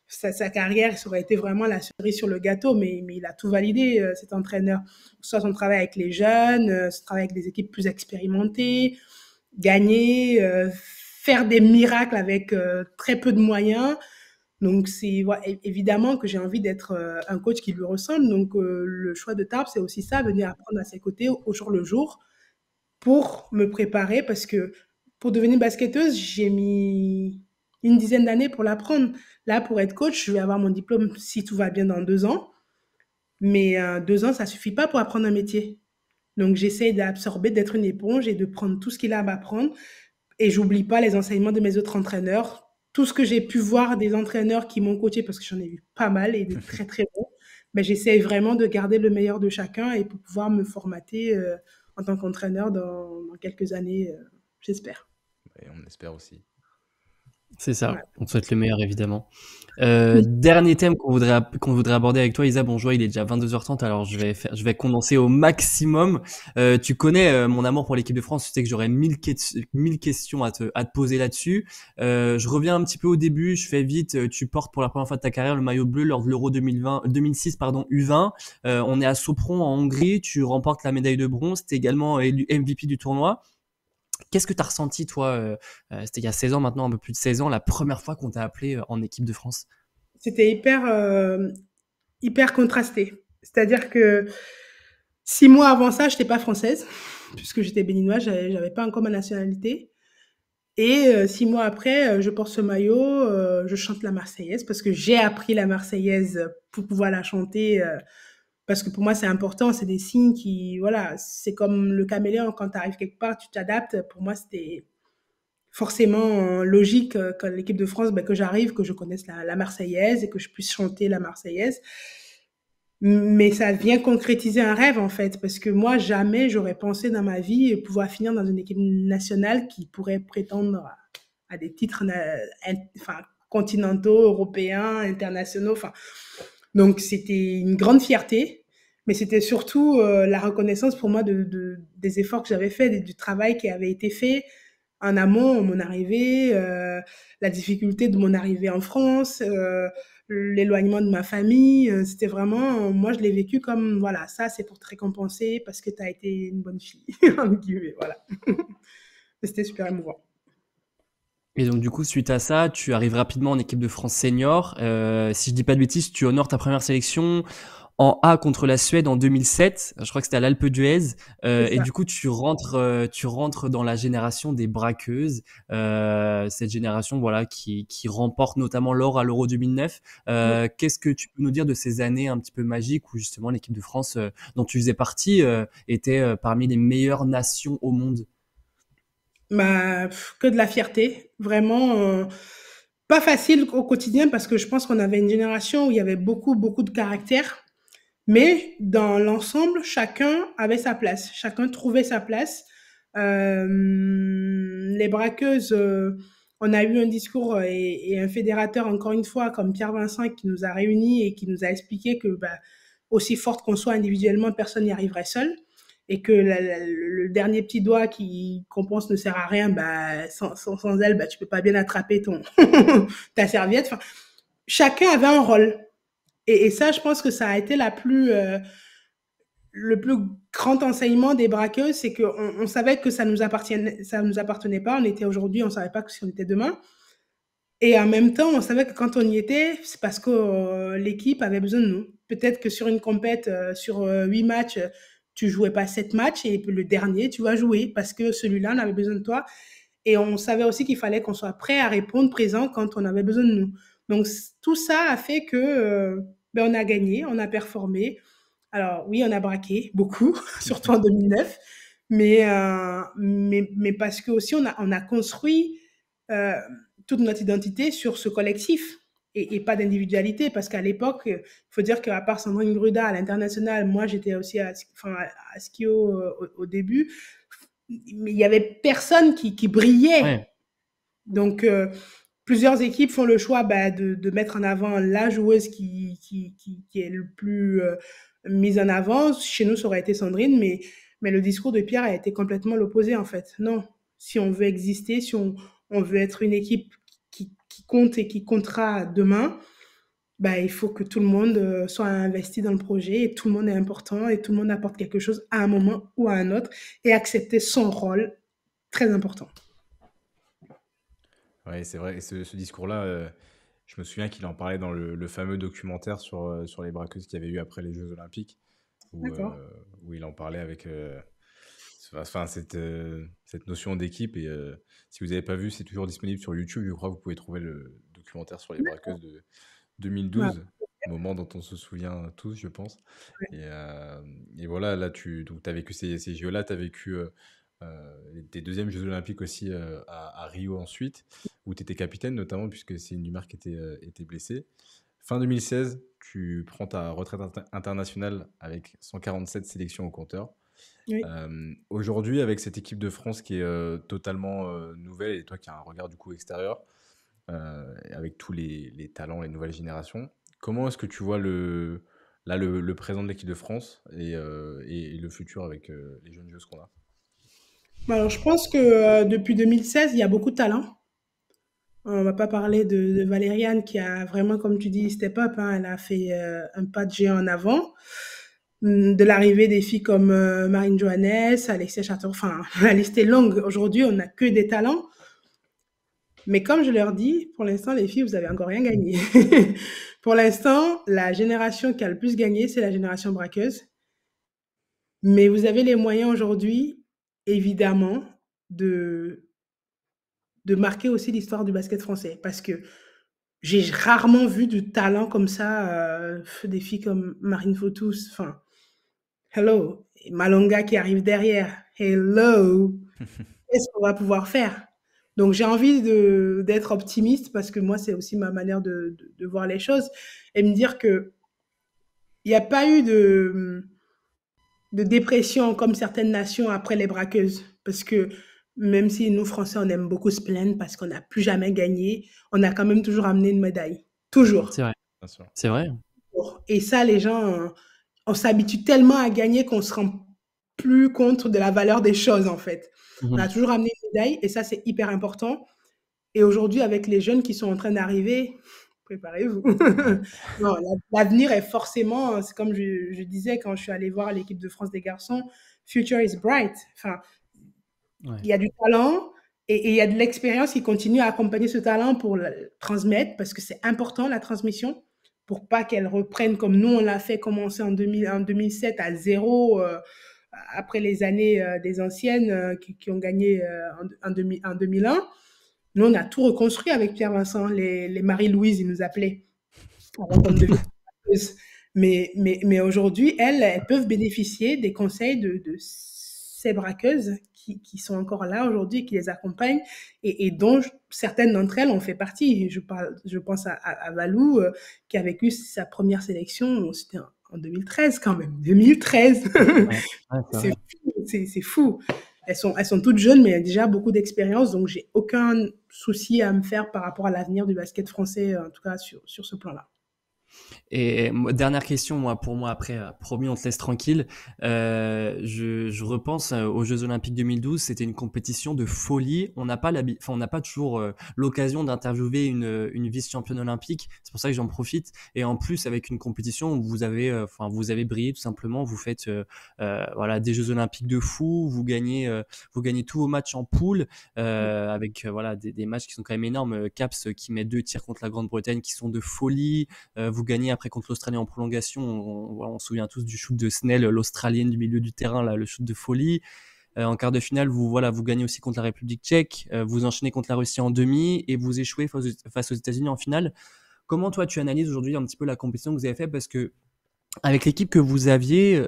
ça. sa carrière. Ça aurait été vraiment la cerise sur le gâteau, mais il a tout validé, cet entraîneur. Soit son travail avec les jeunes, son travail avec des équipes plus expérimentées, gagner, faire des miracles avec très peu de moyens. Donc, c'est évidemment que j'ai envie d'être un coach qui lui ressemble. Donc, le choix de Tarbes, c'est aussi ça, venir apprendre à ses côtés au jour le jour pour me préparer parce que pour devenir basketteuse, j'ai mis une dizaine d'années pour l'apprendre. Là, pour être coach, je vais avoir mon diplôme si tout va bien dans 2 ans. Mais 2 ans, ça suffit pas pour apprendre un métier. Donc, j'essaie d'absorber, d'être une éponge et de prendre tout ce qu'il a à m'apprendre. Et j'oublie pas les enseignements de mes autres entraîneurs. Tout ce que j'ai pu voir des entraîneurs qui m'ont coaché, parce que j'en ai vu pas mal et des très très bons, mais j'essaie vraiment de garder le meilleur de chacun et pour pouvoir me formater en tant qu'entraîneur dans quelques années, j'espère. Et on espère aussi. C'est Ouais. ça. On te souhaite le meilleur, évidemment. Dernier thème qu'on voudrait aborder avec toi, Isa. Bon, je vois, il est déjà 22h30, alors je vais condenser au maximum. Tu connais mon amour pour l'équipe de France. Tu sais que j'aurais 1000 questions à te poser là-dessus. Je reviens un petit peu au début. Je fais vite. Tu portes pour la première fois de ta carrière le maillot bleu lors de l'Euro 2006, pardon, U20. On est à Sopron en Hongrie. Tu remportes la médaille de bronze. T'es également élu MVP du tournoi. Qu'est-ce que tu as ressenti, toi, c'était il y a 16 ans maintenant, un peu plus de 16 ans, la première fois qu'on t'a appelé en équipe de France? C'était hyper contrasté. C'est-à-dire que 6 mois avant ça, je n'étais pas française, puisque j'étais béninoise, j'avais pas encore ma nationalité. Et 6 mois après, je porte ce maillot, je chante la Marseillaise parce que j'ai appris la Marseillaise pour pouvoir la chanter. Parce que pour moi, c'est important, c'est des signes qui, voilà, c'est comme le caméléon, quand tu arrives quelque part, tu t'adaptes. Pour moi, c'était forcément logique quand l'équipe de France, ben, que j'arrive, que je connaisse la Marseillaise et que je puisse chanter la Marseillaise. Mais ça vient concrétiser un rêve, en fait, parce que moi, jamais j'aurais pensé dans ma vie pouvoir finir dans une équipe nationale qui pourrait prétendre à des titres, enfin, continentaux, européens, internationaux. Enfin, donc, c'était une grande fierté, mais c'était surtout la reconnaissance pour moi des efforts que j'avais faits, du travail qui avait été fait en amont, mon arrivée, la difficulté de mon arrivée en France, l'éloignement de ma famille. C'était vraiment, moi, je l'ai vécu comme, voilà, ça, c'est pour te récompenser parce que tu as été une bonne fille, entre guillemets, voilà. C'était super émouvant. Et donc, du coup, suite à ça, tu arrives rapidement en équipe de France senior. Si je dis pas de bêtises, tu honores ta première sélection en A contre la Suède en 2007. Je crois que c'était à l'Alpe d'Huez. C'est Et ça. du coup, tu rentres dans la génération des braqueuses. Cette génération, voilà, qui remporte notamment l'or à l'Euro 2009. Qu'est-ce que tu peux nous dire de ces années un petit peu magiques où justement l'équipe de France, dont tu faisais partie, était parmi les meilleures nations au monde? Bah, que de la fierté, vraiment. Pas facile au quotidien parce que je pense qu'on avait une génération où il y avait beaucoup, beaucoup de caractère. Mais dans l'ensemble, chacun avait sa place, chacun trouvait sa place. Les braqueuses, on a eu un discours et un fédérateur, encore une fois, comme Pierre Vincent, qui nous a réunis et qui nous a expliqué que bah, aussi forte qu'on soit individuellement, personne n'y arriverait seul. Et que le dernier petit doigt qu'on pense ne sert à rien, bah, sans elle, bah, tu peux pas bien attraper ta serviette. Enfin, chacun avait un rôle. Et ça, je pense que ça a été le plus grand enseignement des braqueuses, c'est qu'on savait que ça nous appartenait pas. On était aujourd'hui, on savait pas si on était demain. Et en même temps, on savait que quand on y était, c'est parce que l'équipe avait besoin de nous. Peut-être que sur une compète, sur 8 matchs, tu jouais pas 7 matchs et le dernier, tu vas jouer parce que celui-là, on avait besoin de toi. Et on savait aussi qu'il fallait qu'on soit prêt à répondre présent quand on avait besoin de nous. Donc, tout ça a fait que ben, on a gagné, on a performé. Alors, oui, on a braqué beaucoup, surtout en 2009, mais parce que aussi on a construit euh, toute notre identité sur ce collectif et pas d'individualité. Parce qu'à l'époque, il faut dire qu'à part Sandrine Gruda à l'international, moi j'étais aussi à Skio au début, mais il y avait personne qui brillait. Ouais. Donc, plusieurs équipes font le choix bah, de mettre en avant la joueuse qui est le plus mise en avant. Chez nous, ça aurait été Sandrine, mais le discours de Pierre a été complètement l'opposé, en fait. Non, si on veut exister, si on veut être une équipe qui compte et qui comptera demain, bah, il faut que tout le monde soit investi dans le projet et tout le monde est important et tout le monde apporte quelque chose à un moment ou à un autre et accepter son rôle, très important. Ouais, c'est vrai. Et ce discours-là, je me souviens qu'il en parlait dans le fameux documentaire sur les braqueuses qu'il y avait eu après les Jeux Olympiques, où, D'accord. où il en parlait avec enfin, cette notion d'équipe. Et si vous n'avez pas vu, c'est toujours disponible sur YouTube. Je crois que vous pouvez trouver le documentaire sur les braqueuses de Ouais. 2012, moment dont on se souvient tous, je pense. Et voilà, là, tu as vécu ces Jeux-là, tu as vécu tes deuxièmes Jeux Olympiques aussi à Rio ensuite, où tu étais capitaine notamment, puisque c'est une Dumarque était blessée. Fin 2016, tu prends ta retraite internationale avec 147 sélections au compteur. Oui. Aujourd'hui, avec cette équipe de France qui est totalement nouvelle, et toi qui as un regard du coup extérieur, avec tous les talents, les nouvelles générations, comment est-ce que tu vois le présent de l'équipe de France et le futur avec les jeunes joueuses qu'on a? Alors, je pense que depuis 2016, il y a beaucoup de talent. On va pas parler de Valériane qui a vraiment, comme tu dis, step up. Hein, elle a fait un pas de géant en avant. De l'arrivée des filles comme Marine Johannes, Alexia Charter, enfin, la liste est longue. Aujourd'hui, on n'a que des talents. Mais comme je leur dis, pour l'instant, les filles, vous avez encore rien gagné. Pour l'instant, la génération qui a le plus gagné, c'est la génération braqueuse. Mais vous avez les moyens aujourd'hui, évidemment, de marquer aussi l'histoire du basket français. Parce que j'ai rarement vu du talent comme ça, des filles comme Marine Fautus, enfin, hello, et Malonga qui arrive derrière, hello, qu'est-ce qu'on va pouvoir faire? Donc j'ai envie d'être optimiste parce que moi, c'est aussi ma manière de voir les choses et me dire que il n'y a pas eu de dépression comme certaines nations après les braqueuses. Parce que Même si nous, Français, on aime beaucoup se plaindre parce qu'on n'a plus jamais gagné, on a quand même toujours amené une médaille. C'est Toujours. vrai. Bien sûr. C'est vrai. Toujours. Et ça, les gens, on s'habitue tellement à gagner qu'on se rend plus compte de la valeur des choses, en fait. On a Mhm. toujours amené une médaille et ça, c'est hyper important. Et aujourd'hui, avec les jeunes qui sont en train d'arriver, préparez-vous. Ouais. Non, l'avenir est forcément, c'est comme je disais quand je suis allée voir l'équipe de France des garçons, future is bright. Enfin, Ouais. il y a du talent et il y a de l'expérience qui continue à accompagner ce talent pour le transmettre parce que c'est important la transmission pour pas qu'elle reprenne comme nous on l'a fait commencer en 2007 à zéro après les années des anciennes qui ont gagné en 2001. Nous, on a tout reconstruit avec Pierre-Vincent. Les Marie-Louise, ils nous appelaient avant qu'on devienne braqueuses. Mais aujourd'hui, elles peuvent bénéficier des conseils de ces braqueuses qui sont encore là aujourd'hui, qui les accompagnent et dont certaines d'entre elles ont fait partie. Je pense à Valou, qui a vécu sa première sélection, c'était en 2013 quand même. 2013. Ouais. Ouais, c'est C'est vrai. fou, c'est fou. Elles sont toutes jeunes, mais elles ont déjà beaucoup d'expérience, donc j'ai aucun souci à me faire par rapport à l'avenir du basket français, en tout cas sur ce plan-là. Et dernière question, pour moi, après, promis, on te laisse tranquille. Je repense aux Jeux Olympiques 2012. C'était une compétition de folie. On n'a pas toujours l'occasion d'interviewer une vice-championne olympique. C'est pour ça que j'en profite. Et en plus, avec une compétition où vous avez brillé tout simplement. Vous faites, voilà, des Jeux Olympiques de fou. Vous gagnez tous vos matchs en poule, avec, voilà, des matchs qui sont quand même énormes. Caps qui met 2 tirs contre la Grande-Bretagne qui sont de folie. Vous gagnez après contre l'Australie en prolongation. On se souvient tous du shoot de Snell, l'Australienne du milieu du terrain, là, le shoot de folie. En quart de finale, vous gagnez aussi contre la République tchèque. Vous enchaînez contre la Russie en demi et vous échouez face aux États-Unis en finale. Comment toi tu analyses aujourd'hui un petit peu la compétition que vous avez faite, parce que avec l'équipe que vous aviez,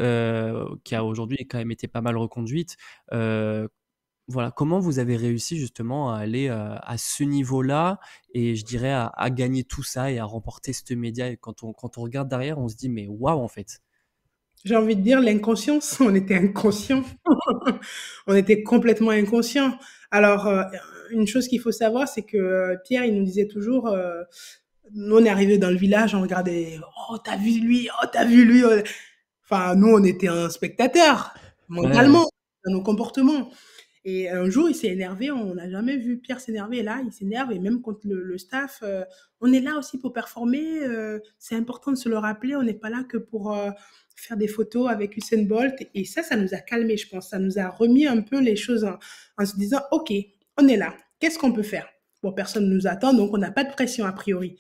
qui a aujourd'hui quand même été pas mal reconduite, euh, voilà, comment vous avez réussi justement à aller à ce niveau-là, et je dirais à gagner tout ça et à remporter cette média. Et quand on regarde derrière, on se dit mais waouh en fait. J'ai envie de dire l'inconscience, on était inconscient. On était complètement inconscient. Alors, une chose qu'il faut savoir, c'est que Pierre, il nous disait toujours, nous on est arrivés dans le village, on regardait, oh t'as vu lui, oh t'as vu lui. Enfin, nous on était un spectateur, Ouais, mentalement, dans nos comportements. Et un jour, il s'est énervé. On n'a jamais vu Pierre s'énerver. Et là, il s'énerve. Et même contre le staff, on est là aussi pour performer. C'est important de se le rappeler. On n'est pas là que pour faire des photos avec Usain Bolt. Et ça nous a calmés, je pense. Ça nous a remis un peu les choses en se disant, OK, on est là. Qu'est-ce qu'on peut faire? Bon, personne ne nous attend, donc on n'a pas de pression a priori.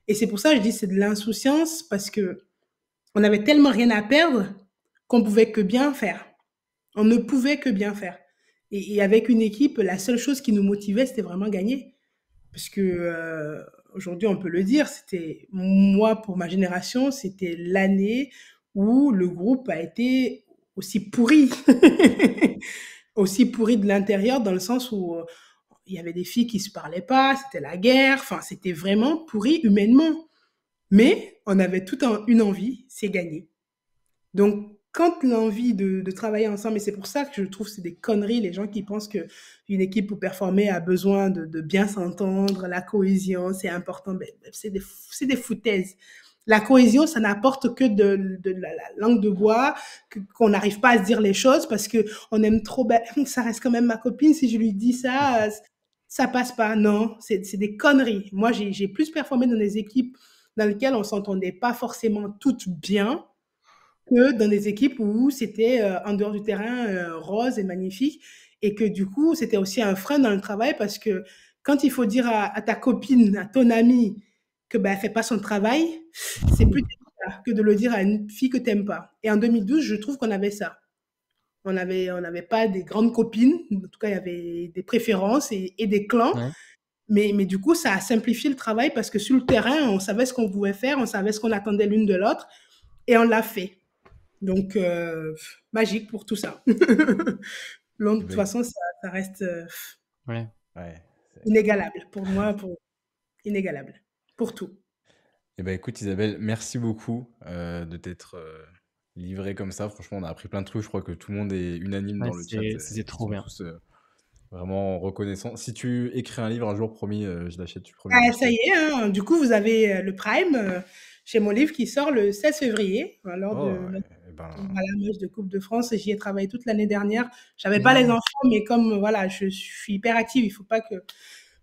Et c'est pour ça que je dis c'est de l'insouciance parce que on avait tellement rien à perdre qu'on pouvait que bien faire. On ne pouvait que bien faire. Et avec une équipe, la seule chose qui nous motivait, c'était vraiment gagner. Parce que aujourd'hui, on peut le dire, c'était moi, pour ma génération, c'était l'année où le groupe a été aussi pourri. Aussi pourri de l'intérieur, dans le sens où il y avait des filles qui se parlaient pas, c'était la guerre, enfin, c'était vraiment pourri humainement. Mais on avait une envie, c'est gagner. Donc, quand l'envie de travailler ensemble, et c'est pour ça que je trouve que c'est des conneries, les gens qui pensent qu'une équipe pour performer a besoin de bien s'entendre, la cohésion, c'est important, ben, c'est des foutaises. La cohésion, ça n'apporte que de la langue de bois, qu'on n'arrive pas à se dire les choses parce que on aime trop, ben, ça reste quand même ma copine, si je lui dis ça, ça passe pas. Non, c'est des conneries. Moi, j'ai plus performé dans des équipes dans lesquelles on s'entendait pas forcément toutes bien, que dans des équipes où c'était en dehors du terrain rose et magnifique et que du coup c'était aussi un frein dans le travail parce que quand il faut dire à ta copine, à ton amie que ben elle fait pas son travail, c'est plus délicat que de le dire à une fille que t'aimes pas. Et en 2012, je trouve qu'on avait ça. On n'avait pas des grandes copines, en tout cas il y avait des préférences et des clans, ouais. mais du coup ça a simplifié le travail parce que sur le terrain on savait ce qu'on pouvait faire, on savait ce qu'on attendait l'une de l'autre et on l'a fait. Donc, magique pour tout ça. De Eh toute ben, façon, ça reste Ouais. ouais. c'est- inégalable. Pour moi, inégalable. Pour tout. Eh ben, écoute, Isabelle, merci beaucoup de t'être livrée comme ça. Franchement, on a appris plein de trucs. Je crois que tout le monde est unanime Ouais, dans le chat. c'était Ils trop sont bien. tous Vraiment reconnaissant. Si tu écris un livre un jour, promis, je l'achète, je suis le premier à Ah, ça y l'acheter. est, hein. Du coup, vous avez le Prime chez mon livre qui sort le 16 février, lors de Oh, notre eh ben, voilà, match de Coupe de France. Et j'y ai travaillé toute l'année dernière. J'avais Mais pas les non. enfants, mais comme voilà, je suis hyper active, il faut pas que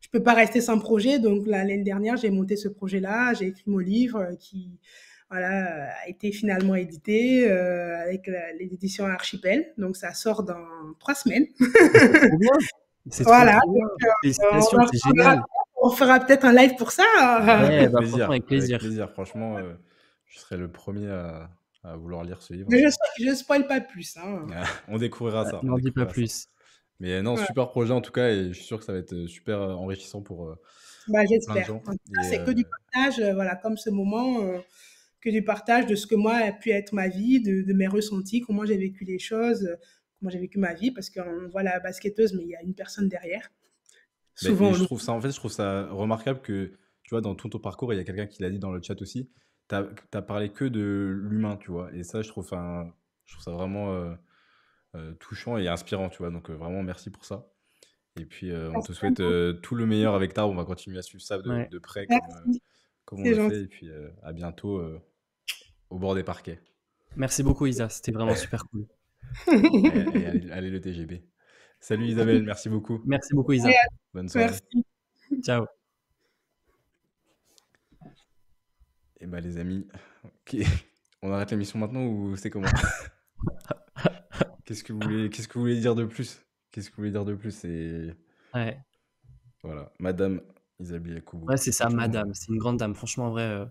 je peux pas rester sans projet. Donc l'année dernière, j'ai monté ce projet-là, j'ai écrit mon livre qui voilà, a été finalement édité avec les éditions Archipel. Donc ça sort dans 3 semaines. Mais c'est trop bien. C'est trop, Voilà, trop bien. on Félicitations, en c'est reparlera. génial. On fera peut-être un live pour ça. bah, Ouais, bah franchement, avec avec plaisir. plaisir. Franchement, je serai le premier à vouloir lire ce livre. Mais je spoil pas plus, hein. On découvrira ça, on N'en dis pas découvrira ça. plus. Mais non, Ouais. super projet en tout cas, et je suis sûr que ça va être super enrichissant Bah, pour plein de j'espère. gens. En tout cas, Et c'est que du partage, voilà, comme ce moment, que du partage de ce que moi a pu être ma vie, de mes ressentis, comment j'ai vécu les choses, comment j'ai vécu ma vie, parce qu'on voit la basketteuse, mais il y a une personne derrière. ben, Souvent, et on je l'oublie. trouve ça, en fait, je trouve ça remarquable que, tu vois, dans tout ton parcours, il y a quelqu'un qui l'a dit dans le chat aussi, t'as parlé que de l'humain, tu vois. Et ça, je trouve ça vraiment touchant et inspirant, tu vois. Donc, vraiment, merci pour ça. Et puis, on te souhaite tout le meilleur avec Tarbes. On va continuer à suivre ça Ouais. de près, Merci, comme on c'est le fait. gentil. Et puis, à bientôt au bord des parquets. Merci beaucoup, Isa. C'était vraiment super cool. Allez, le TGB. Salut Isabelle, merci beaucoup. Merci beaucoup, Ouais, Isa. Bonne soirée. merci. Ciao. Et bah, les amis, ok. On arrête l'émission maintenant ou c'est comment? Qu'est-ce que vous voulez dire de plus? Qu'est-ce que vous voulez dire de plus? C'est Ouais. voilà, Madame Isabelle Yacoubou. Ouais, c'est ça, Franchement, madame. C'est une grande dame. Franchement, en vrai.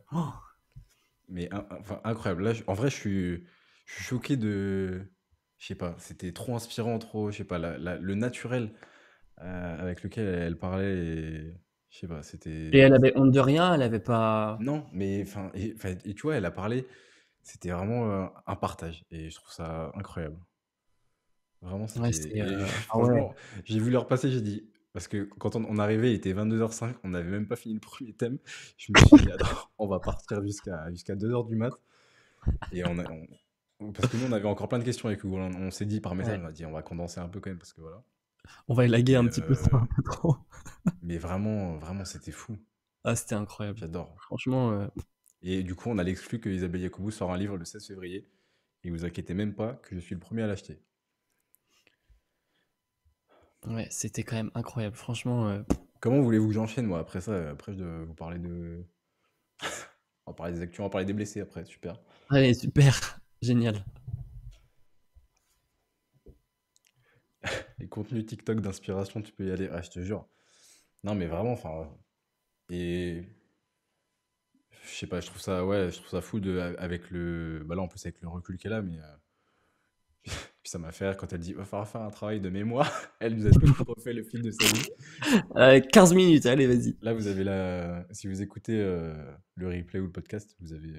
mais enfin, incroyable. Là, en vrai, je suis choqué de, je sais pas, c'était trop inspirant, trop, je sais pas, le naturel avec lequel elle parlait, et je sais pas, Et c'était elle avait honte de rien. Elle avait pas. non, mais et tu vois, elle a parlé, c'était vraiment un partage, et je trouve ça incroyable. Vraiment, Ouais, c'était. c'est. Et Ah ouais. franchement, j'ai vu leur passer, j'ai dit. Parce que quand on arrivait, il était 22h05, on n'avait même pas fini le premier thème. Je me suis dit, attends, on va partir jusqu'à 2h du mat. Et parce que nous, on avait encore plein de questions avec Hugo. On s'est dit par message, Ouais. on a dit, on va condenser un peu quand même, parce que voilà. On va élaguer Mais, un petit peu, ça va un peu trop. mais vraiment, vraiment, c'était fou. Ah, c'était incroyable. J'adore. Franchement, Et du coup, on a l'exclu que Isabelle Yacoubou sort un livre le 16 février. Et vous inquiétez même pas que je suis le premier à l'acheter. ouais, c'était quand même incroyable. Franchement, Comment voulez-vous que j'enchaîne, moi, après ça? Après, je dois vous parler de. On va parler des actus, on va parler des blessés après, super. allez, super. Génial. Les contenus TikTok d'inspiration, tu peux y aller. Ah, je te jure. Non, mais vraiment, enfin. Et. Je sais pas, je trouve ça, ouais, je trouve ça fou avec le. Bah là, en plus, avec le recul qu'elle a, mais. Puis ça m'a fait rire quand elle dit va falloir faire un travail de mémoire. Elle nous a tout refait le fil de sa vie. 15 minutes, allez, vas-y. Là, vous avez si vous écoutez le replay ou le podcast, vous avez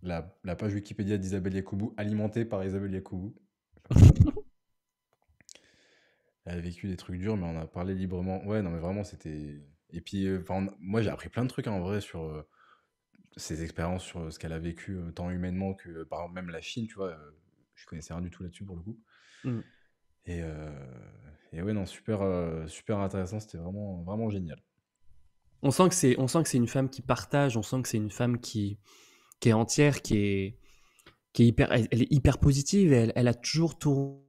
la page Wikipédia d'Isabelle Yacoubou, alimentée par Isabelle Yacoubou. Elle a vécu des trucs durs, mais on a parlé librement. Ouais, non, mais vraiment, c'était. Et puis, enfin, moi, j'ai appris plein de trucs, hein, en vrai, sur ses expériences, sur ce qu'elle a vécu, tant humainement que, par exemple, même la Chine, tu vois. Je connaissais rien du tout là-dessus, pour le coup. Mm. Et, ouais, non, super, super intéressant. C'était vraiment, vraiment génial. On sent que c'est une femme qui partage. On sent que c'est une femme qui est entière, qui est hyper, elle est hyper positive. Elle a toujours tourné.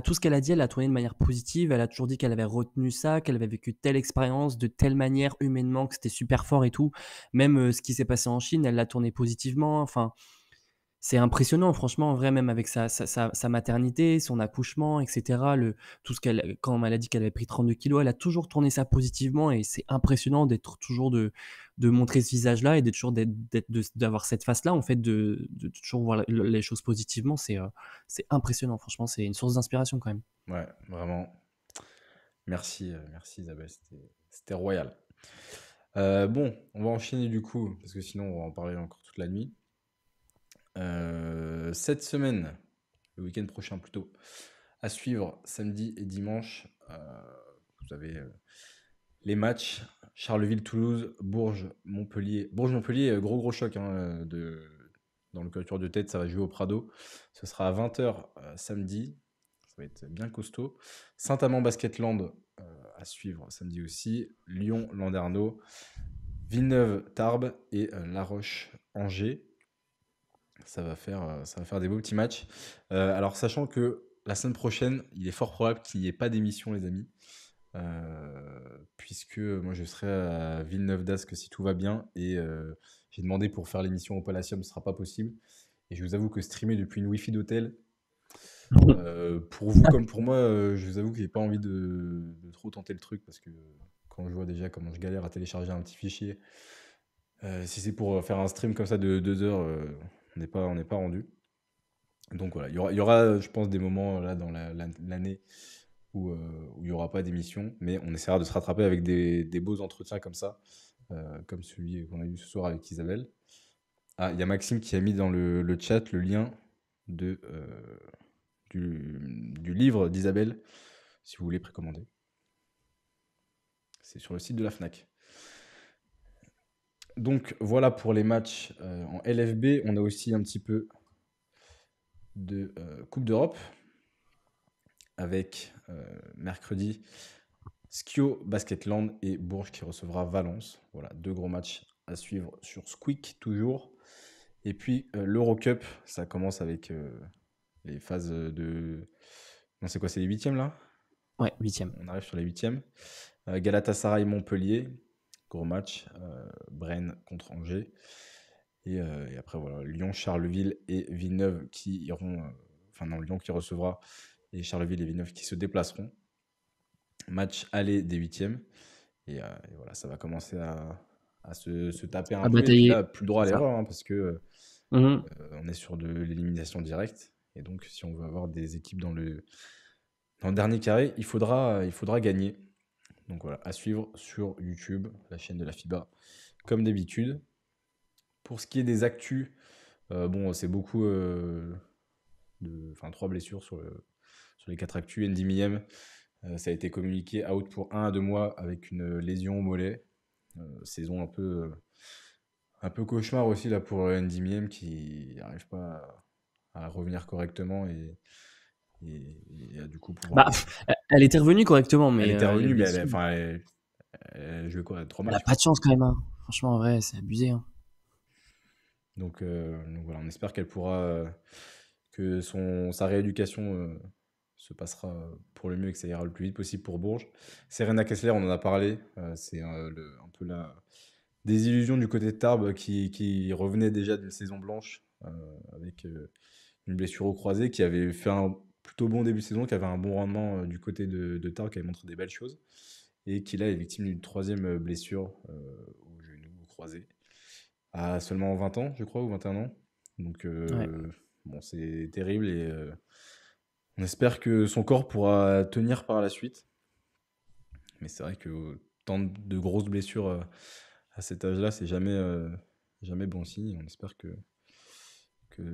Tout ce qu'elle a dit, elle a tourné de manière positive. Elle a toujours dit qu'elle avait retenu ça, qu'elle avait vécu telle expérience de telle manière humainement, que c'était super fort et tout. Même ce qui s'est passé en Chine, elle l'a tourné positivement. Enfin, c'est impressionnant, franchement, en vrai, même avec sa maternité, son accouchement, etc. Tout ce quand elle a dit qu'elle avait pris 32 kilos, elle a toujours tourné ça positivement et c'est impressionnant d'être toujours de montrer ce visage-là et d'être toujours d'avoir cette face-là, en fait, de toujours voir les choses positivement. C'est impressionnant, franchement, c'est une source d'inspiration quand même. Ouais, vraiment. Merci, merci Isabelle, c'était royal. Bon, on va enchaîner du coup, parce que sinon on va en parler encore toute la nuit. Cette semaine, le week-end prochain plutôt, à suivre samedi et dimanche, vous avez les matchs Charleville-Toulouse, Bourges-Montpellier. Bourges-Montpellier, gros choc hein, dans le quatuor de tête, ça va jouer au Prado. Ce sera à 20h samedi. Ça va être bien costaud. Saint-Amand Basketland à suivre samedi aussi. Lyon Landerneau, Villeneuve Tarbes et La Roche Angers. Ça va faire des beaux petits matchs. Alors sachant que la semaine prochaine, il est fort probable qu'il n'y ait pas d'émission, les amis. Puisque moi je serai à Villeneuve d'Ascq si tout va bien et j'ai demandé pour faire l'émission au Palacium, ce sera pas possible et je vous avoue que streamer depuis une wifi d'hôtel pour vous comme pour moi, je vous avoue que j'ai pas envie de trop tenter le truc parce que quand je vois déjà comment je galère à télécharger un petit fichier, si c'est pour faire un stream comme ça de 2 heures, on n'est pas rendu. Donc voilà, il y aura je pense des moments là dans l'année où il n'y aura pas d'émission, mais on essaiera de se rattraper avec des beaux entretiens comme ça, comme celui qu'on a eu ce soir avec Isabelle. Ah, il y a Maxime qui a mis dans le chat le lien du livre d'Isabelle, si vous voulez précommander. C'est sur le site de la FNAC. Donc voilà pour les matchs en LFB. On a aussi un petit peu de Coupe d'Europe avec mercredi Schio Basketland et Bourges qui recevra Valence. Voilà, 2 gros matchs à suivre sur Squeak toujours. Et puis l'Eurocup, ça commence avec les phases de... Non, c'est quoi, c'est les 8e là? Ouais, 8e. On arrive sur les 8e. Galatasaray-Montpellier, gros match. Brennes contre Angers. Et après, voilà, Lyon-Charleville et Villeneuve qui iront... Lyon qui recevra et Charleville et Villeneuve qui se déplaceront. Match aller des 8e. Et voilà, ça va commencer à se taper un peu. Et puis là, plus le droit à l'erreur, hein, parce que on est sur de l'élimination directe. Et donc, si on veut avoir des équipes dans le dernier carré, il faudra gagner. Donc voilà, à suivre sur YouTube, la chaîne de la FIBA, comme d'habitude. Pour ce qui est des actus, c'est beaucoup 3 blessures sur les 4 actus. Andy Millam, ça a été communiqué out pour 1 à 2 mois avec une lésion au mollet. Saison un peu cauchemar aussi là pour Andy Millam qui n'arrive pas à revenir correctement et du coup pouvoir... elle était revenue correctement, mais... Elle était revenue, mais elle jouait quoi, 3 matchs. Elle a pas de chance quand même, hein. Franchement, en vrai, c'est abusé. Hein. Donc voilà, on espère qu'elle pourra... que sa rééducation se passera pour le mieux et que ça ira le plus vite possible pour Bourges. Serena Kessler, on en a parlé, c'est un peu la désillusion du côté de Tarbes qui revenait déjà d'une saison blanche avec une blessure au croisé, qui avait fait un plutôt bon début de saison, qui avait un bon rendement du côté de Tarbes, qui avait montré des belles choses, et qui là est victime d'une 3e blessure au genou, au croisé, à seulement 20 ans, je crois, ou 21 ans. Donc bon, c'est terrible et on espère que son corps pourra tenir par la suite. Mais c'est vrai que tant de grosses blessures à cet âge-là, c'est jamais bon signe. On espère que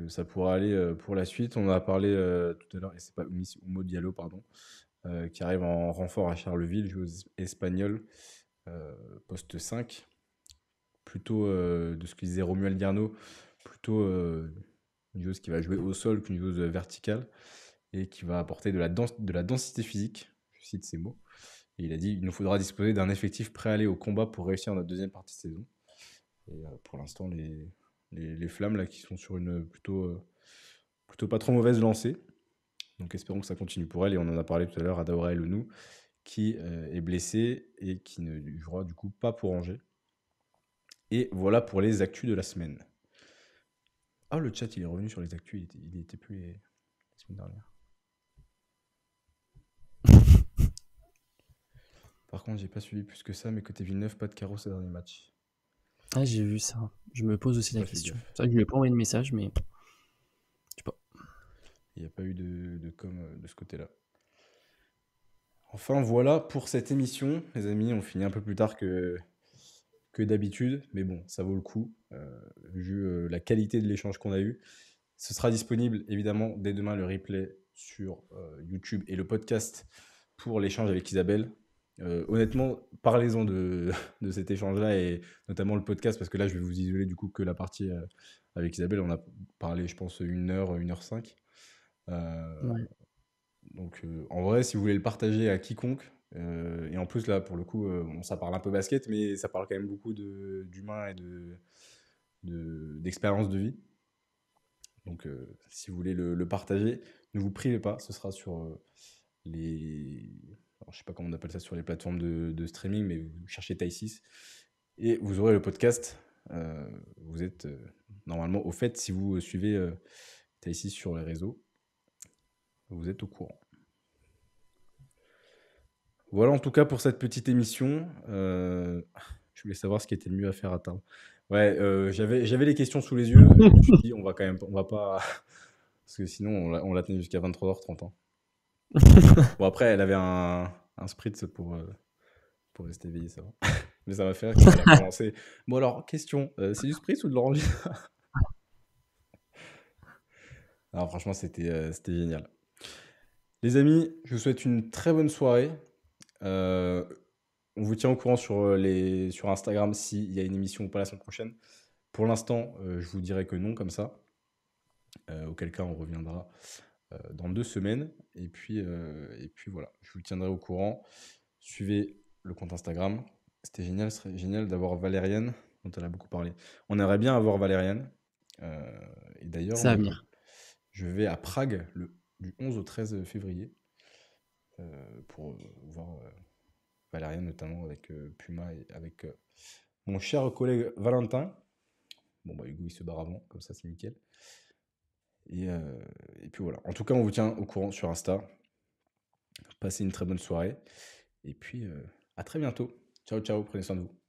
ça pourra aller pour la suite. On en a parlé tout à l'heure, et c'est pas Oumo Diallo, pardon, qui arrive en renfort à Charleville, joueuse espagnole, poste 5. Plutôt de ce que disait Romuald Garneau, plutôt une joueuse qui va jouer au sol qu'une joueuse verticale et qui va apporter de la densité physique, je cite ces mots. Et il a dit: il nous faudra disposer d'un effectif prêt à aller au combat pour réussir notre 2e partie de saison. Et pour l'instant, les Flammes là, qui sont sur une plutôt pas trop mauvaise lancée. Donc espérons que ça continue pour elle. Et on en a parlé tout à l'heure, Adaora Elonou, qui est blessé et qui ne jouera du coup pas pour Angers. Et voilà pour les actus de la semaine. Ah, le chat, il est revenu sur les actus, il était plus la semaine dernière. Par contre, j'ai pas suivi plus que ça, mais côté Villeneuve, pas de carreau ces derniers matchs. Ah, j'ai vu ça. Je me pose aussi la question. C'est vrai que je lui ai pas envoyé de message, mais je sais pas. Il n'y a pas eu de com de ce côté-là. Enfin, voilà pour cette émission. Les amis, on finit un peu plus tard que d'habitude, mais bon, ça vaut le coup, vu la qualité de l'échange qu'on a eu. Ce sera disponible, évidemment, dès demain, le replay sur YouTube et le podcast pour l'échange avec Isabelle. Honnêtement, parlez-en de cet échange-là, et notamment le podcast, parce que là, je vais vous isoler du coup que la partie avec Isabelle. On a parlé, je pense, 1h, 1h05. Ouais. Donc, en vrai, si vous voulez le partager à quiconque, et en plus, là, pour le coup, ça parle un peu basket, mais ça parle quand même beaucoup d'humain et d'expérience de vie. Donc, si vous voulez le partager, ne vous privez pas. Ce sera sur les. Alors, je sais pas comment on appelle ça sur les plateformes de streaming, mais vous cherchez Taille 6 et vous aurez le podcast. Vous êtes normalement au fait si vous suivez Taille 6 sur les réseaux. Vous êtes au courant. Voilà en tout cas pour cette petite émission. Je voulais savoir ce qui était le mieux à faire à table. Ouais, j'avais les questions sous les yeux. Je me suis dit, on va pas. Parce que sinon, on la tenait jusqu'à 23h30. Hein. Bon, après, elle avait un spritz pour rester éveillée, ça va. Mais ça m'a fait rire quand elle a commencé. Bon, alors, question, c'est du spritz ou de l'orange? Non, franchement, c'était génial. Les amis, je vous souhaite une très bonne soirée. On vous tient au courant sur Instagram s'il y a une émission ou pas la semaine prochaine. Pour l'instant, je vous dirai que non, comme ça. Auquel cas, on reviendra dans 2 semaines. Et puis voilà, je vous tiendrai au courant. Suivez le compte Instagram. C'était génial, ce serait génial d'avoir Valériane, dont elle a beaucoup parlé. On aimerait bien avoir Valériane. Et d'ailleurs, Ça va venir. je vais à Prague du 11 au 13 février pour voir Valériane, notamment avec Puma et avec mon cher collègue Valentin. Bon, bah, Hugo, il se barre avant, comme ça, c'est nickel. Et puis voilà. En tout cas, on vous tient au courant sur Insta. Passez une très bonne soirée. Et puis, à très bientôt. Ciao, ciao. Prenez soin de vous.